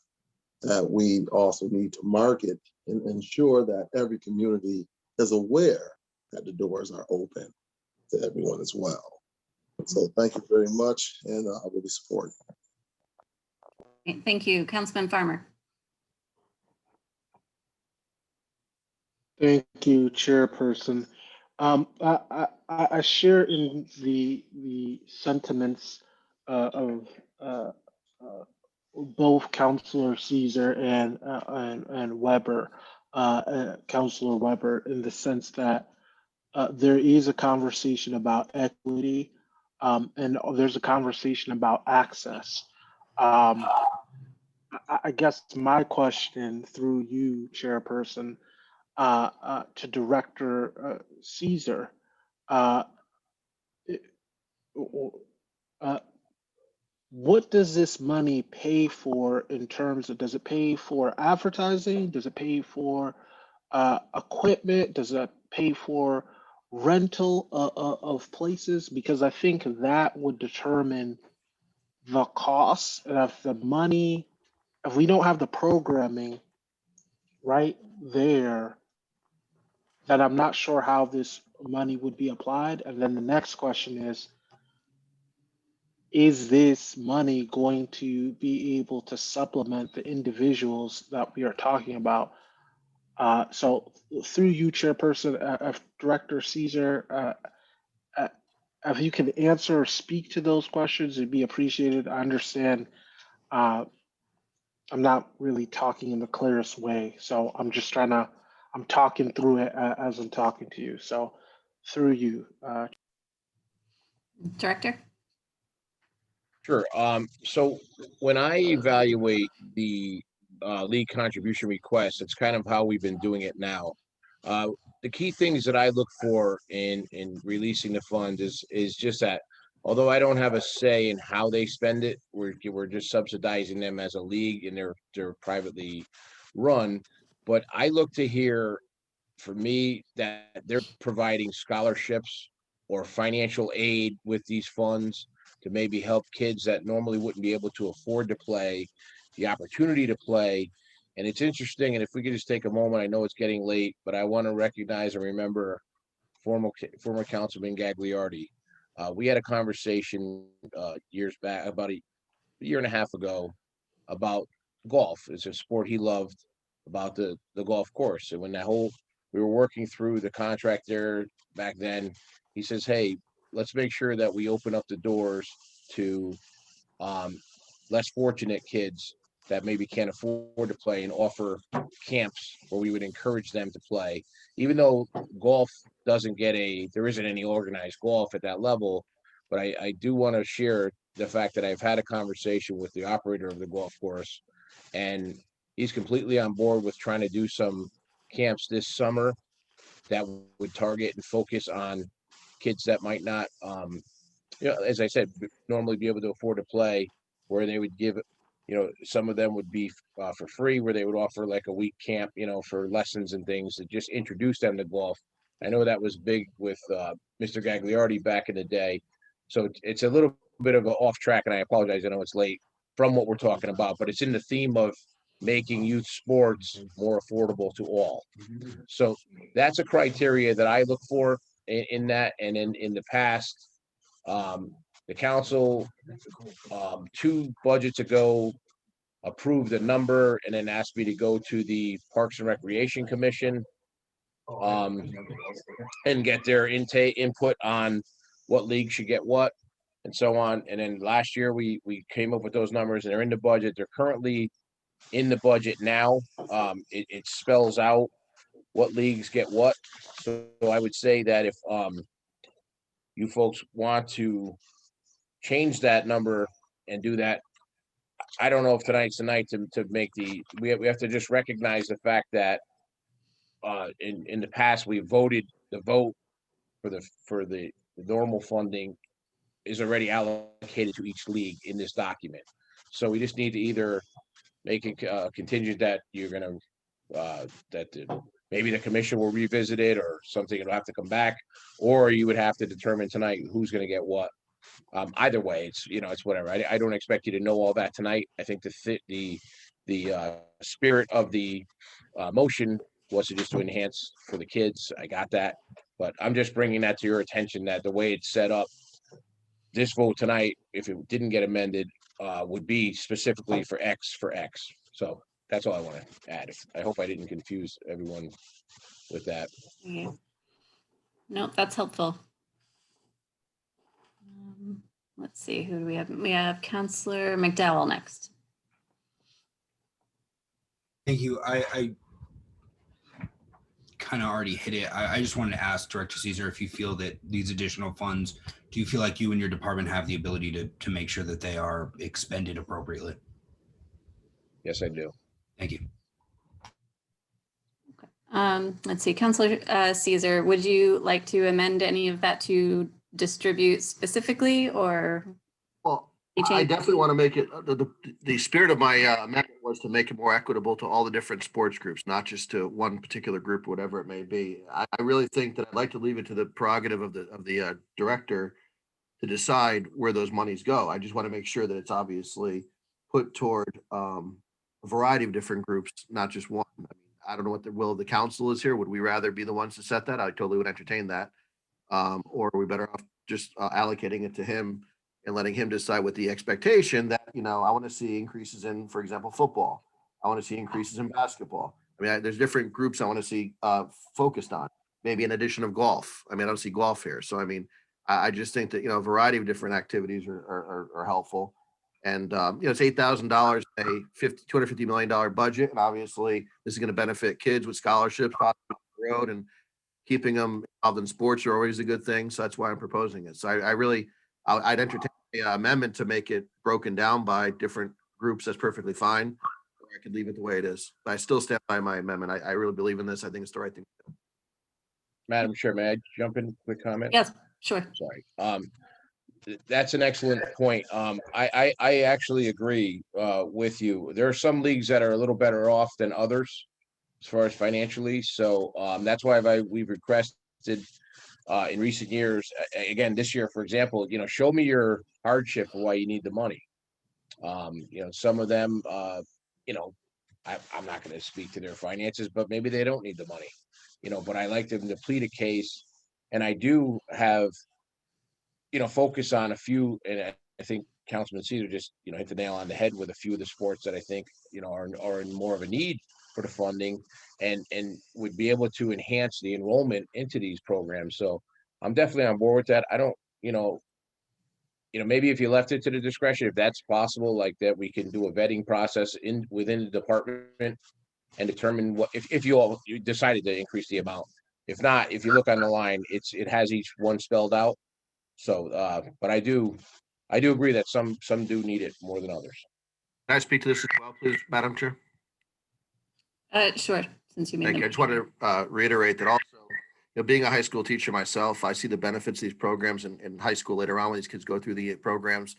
that we also need to market and ensure that every community is aware that the doors are open to everyone as well. So thank you very much, and I will be supporting. Thank you. Councilman Farmer. Thank you, Chairperson. I share in the sentiments of both Councilor Caesar and Weber, Councilor Weber, in the sense that there is a conversation about equity, and there's a conversation about access. I guess my question through you, Chairperson, to Director Caesar, what does this money pay for in terms of, does it pay for advertising? Does it pay for equipment? Does it pay for rental of places? Because I think that would determine the cost. And if the money, if we don't have the programming right there, then I'm not sure how this money would be applied. And then the next question is this money going to be able to supplement the individuals that we are talking about? So through you, Chairperson, Director Caesar, if you can answer or speak to those questions, it'd be appreciated. I understand I'm not really talking in the clearest way, so I'm just I'm talking through it as I'm talking to you. So through you. Director? Sure. So when I evaluate the league contribution request, it's kind of how we've been doing it now. The key things that I look for in releasing the fund is just that although I don't have a say in how they spend it, we're just subsidizing them as a league and they're privately run. But I look to hear for me that they're providing scholarships or financial aid with these funds to maybe help kids that normally wouldn't be able to afford to play, the opportunity to play. And it's interesting, and if we could just take a moment, I know it's getting late, but I want to recognize and remember former Councilman Gagliardi. We had a conversation years back, about a year and a half ago, about golf. It's a sport he loved, about the golf course. And when we were working through the contract there back then, he says, "Hey, let's make sure that we open up the doors to less fortunate kids that maybe can't afford to play and offer camps where we would encourage them to play, even though golf there isn't any organized golf at that level." But I do want to share the fact that I've had a conversation with the operator of the golf course, and he's completely on board with trying to do some camps this summer that would target and focus on kids that might not, as I said, normally be able to afford to play, where they would give, some of them would be for free, where they would offer like a week camp, for lessons and things to just introduce them to golf. I know that was big with Mr. Gagliardi back in the day. So it's a little bit of an off track, and I apologize. I know it's late from what we're talking about, but it's in the theme of making youth sports more affordable to all. So that's a criteria that I look for in that. And in the past, the council, 2 budgets ago, approved a number and then asked me to go to the Parks and Recreation Commission and get their input on what league should get what and so on. And then last year we came up with those numbers and they're in the budget. They're currently in the budget now. It spells out what leagues get what. So I would say that if you folks want to change that number and do that, I don't know if tonight's the night to make we have to just recognize the fact that in the past we voted the vote for the normal funding is already allocated to each league in this document. So we just need to either make it contingent that you're going to maybe the commission will revisit it or something. It'll have to come back, or you would have to determine tonight who's going to get what. Either way, it's whatever. I don't expect you to know all that tonight. I think the spirit of the motion was just to enhance for the kids. I got that, but I'm just bringing that to your attention that the way it's set up, this vote tonight, if it didn't get amended, would be specifically for X. So that's all I want to add. I hope I didn't confuse everyone with that. Yeah. Nope, that's helpful. Let's see, who do we have? We have Councillor McDowell next. Thank you. I kind of already hit it. I just wanted to ask Director Caesar if you feel that these additional funds, do you feel like you and your department have the ability to make sure that they are expended appropriately? Yes, I do. Thank you. Let's see, Councillor Caesar, would you like to amend any of that to distribute specifically, or? Well, I definitely want to make it, the spirit of my amendment was to make it more equitable to all the different sports groups, not just to one particular group, whatever it may be. I really think that I'd like to leave it to the prerogative of the director to decide where those monies go. I just want to make sure that it's obviously put toward a variety of different groups, not just one. I don't know what the will of the council is here. Would we rather be the ones to set that? I totally would entertain that. Or are we better off just allocating it to him and letting him decide with the expectation that, I want to see increases in, for example, football. I want to see increases in basketball. There's different groups I want to see focused on, maybe an addition of golf. I don't see golf here. So, I just think that, a variety of different activities are helpful. And, it's $8,000, a $250 million budget. And obviously this is going to benefit kids with scholarships on the road, and keeping them involved in sports are always a good thing. So that's why I'm proposing it. So I'd entertain a amendment to make it broken down by different groups, that's perfectly fine. Or I could leave it the way it is. But I still stand by my amendment. I really believe in this. I think it's the right thing to do. Madam Chair, may I jump in with comment? Yes, sure. Sorry. That's an excellent point. I actually agree with you. There are some leagues that are a little better off than others as far as financially. So that's why we've requested in recent years, again, this year, for example, show me your hardship for why you need the money. Some of them, I'm not going to speak to their finances, but maybe they don't need the money, but I like them to plead a case. And I do have, focus on a few, and I think Councilman Caesar just, hit the nail on the head with a few of the sports that I think, are in more of a need for the funding and would be able to enhance the enrollment into these programs. So I'm definitely on board with that. I don't, maybe if you left it to the discretion, if that's possible, like that, we can do a vetting process within the department and determine what, if you decided to increase the amount. If not, if you look on the line, it has each one spelled out. So, but I do agree that some do need it more than others. Can I speak to this as well, please, Madam Chair? Sure, since you made Thank the you. I just want to reiterate that also, being a high school teacher myself, I see the benefits of these programs in high school later on when these kids go through the programs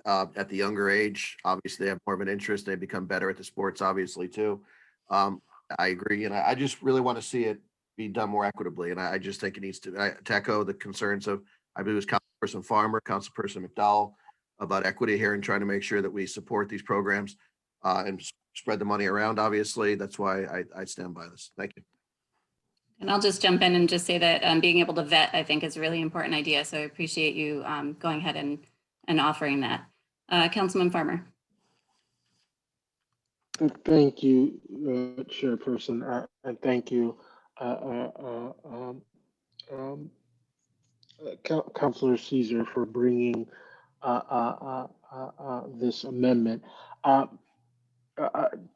at the younger age. Obviously, they have more of an interest. They become better at the sports, obviously, too. I agree. And I just really want to see it be done more equitably. And I just think it needs to echo the concerns of, I believe it was Councilperson Farmer, Councilperson McDowell, about equity here and trying to make sure that we support these programs and spread the money around, obviously. That's why I stand by this. Thank you. And I'll just jump in and just say that being able to vet, I think, is a really important idea. So I appreciate you going ahead and offering that. Councilman Farmer. Thank you, Chairperson, and thank you, Councilor Caesar, for bringing this amendment.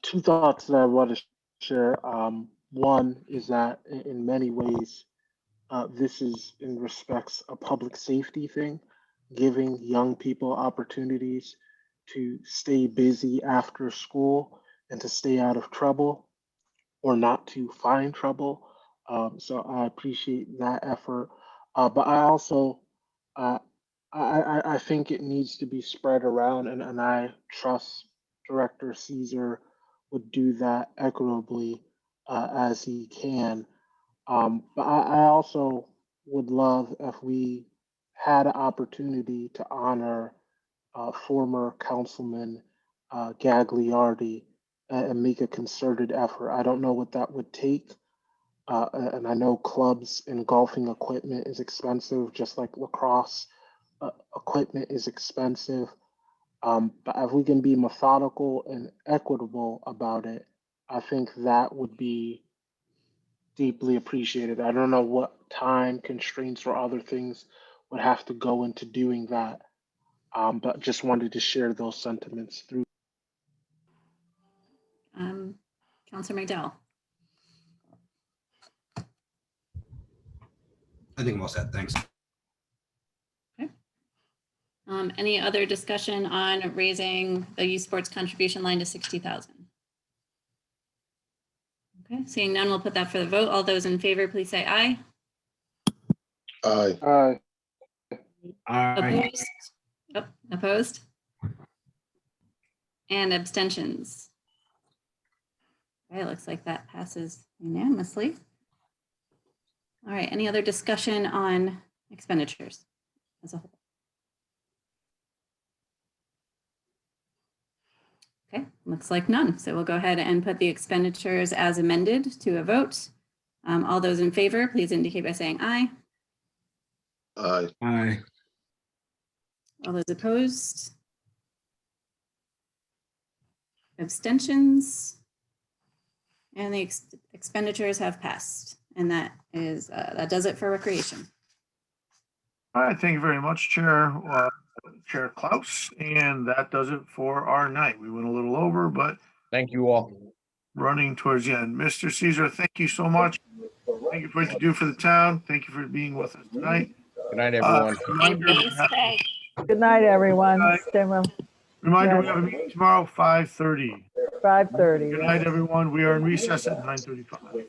Two thoughts that I want to share. One is that in many ways, this is in respects a public safety thing, giving young people opportunities to stay busy after school and to stay out of trouble or not to find trouble. So I appreciate that effort. But I also, I think it needs to be spread around, and I trust Director Caesar would do that equitably as he can. But I also would love if we had an opportunity to honor former Councilman Gagliardi and make a concerted effort. I don't know what that would take. And I know clubs and golfing equipment is expensive, just like lacrosse equipment is expensive. But if we can be methodical and equitable about it, I think that would be deeply appreciated. I don't know what time constraints or other things would have to go into doing that. But just wanted to share those sentiments through. Councilor McDowell. I think I'm all set. Thanks. Okay. Any other discussion on raising the youth sports contribution line to 60,000? Okay, seeing none, we'll put that for the vote. All those in favor, please say aye. Aye. Aye. Opposed? Oh, opposed? And abstentions? Okay, it looks like that passes unanimously. All right, any other discussion on expenditures as a whole? Okay, looks like none. So we'll go ahead and put the expenditures as amended to a vote. All those in favor, please indicate by saying aye. Aye. Aye. All those opposed? Abstentions? And the expenditures have passed. And that does it for recreation. All right, thank you very much, Chair Klaus. And that does it for our night. We went a little over, but Thank you all. running towards the end. Mr. Caesar, thank you so much. Thank you for what you do for the town. Thank you for being with us tonight. Good night, everyone. Reminder, Thanks, Craig. Good night, everyone. Good night. Stay well. Reminder, we Yes. have a meeting tomorrow, 5:30. 5:30. Good night, everyone. We are in recess at 9:35.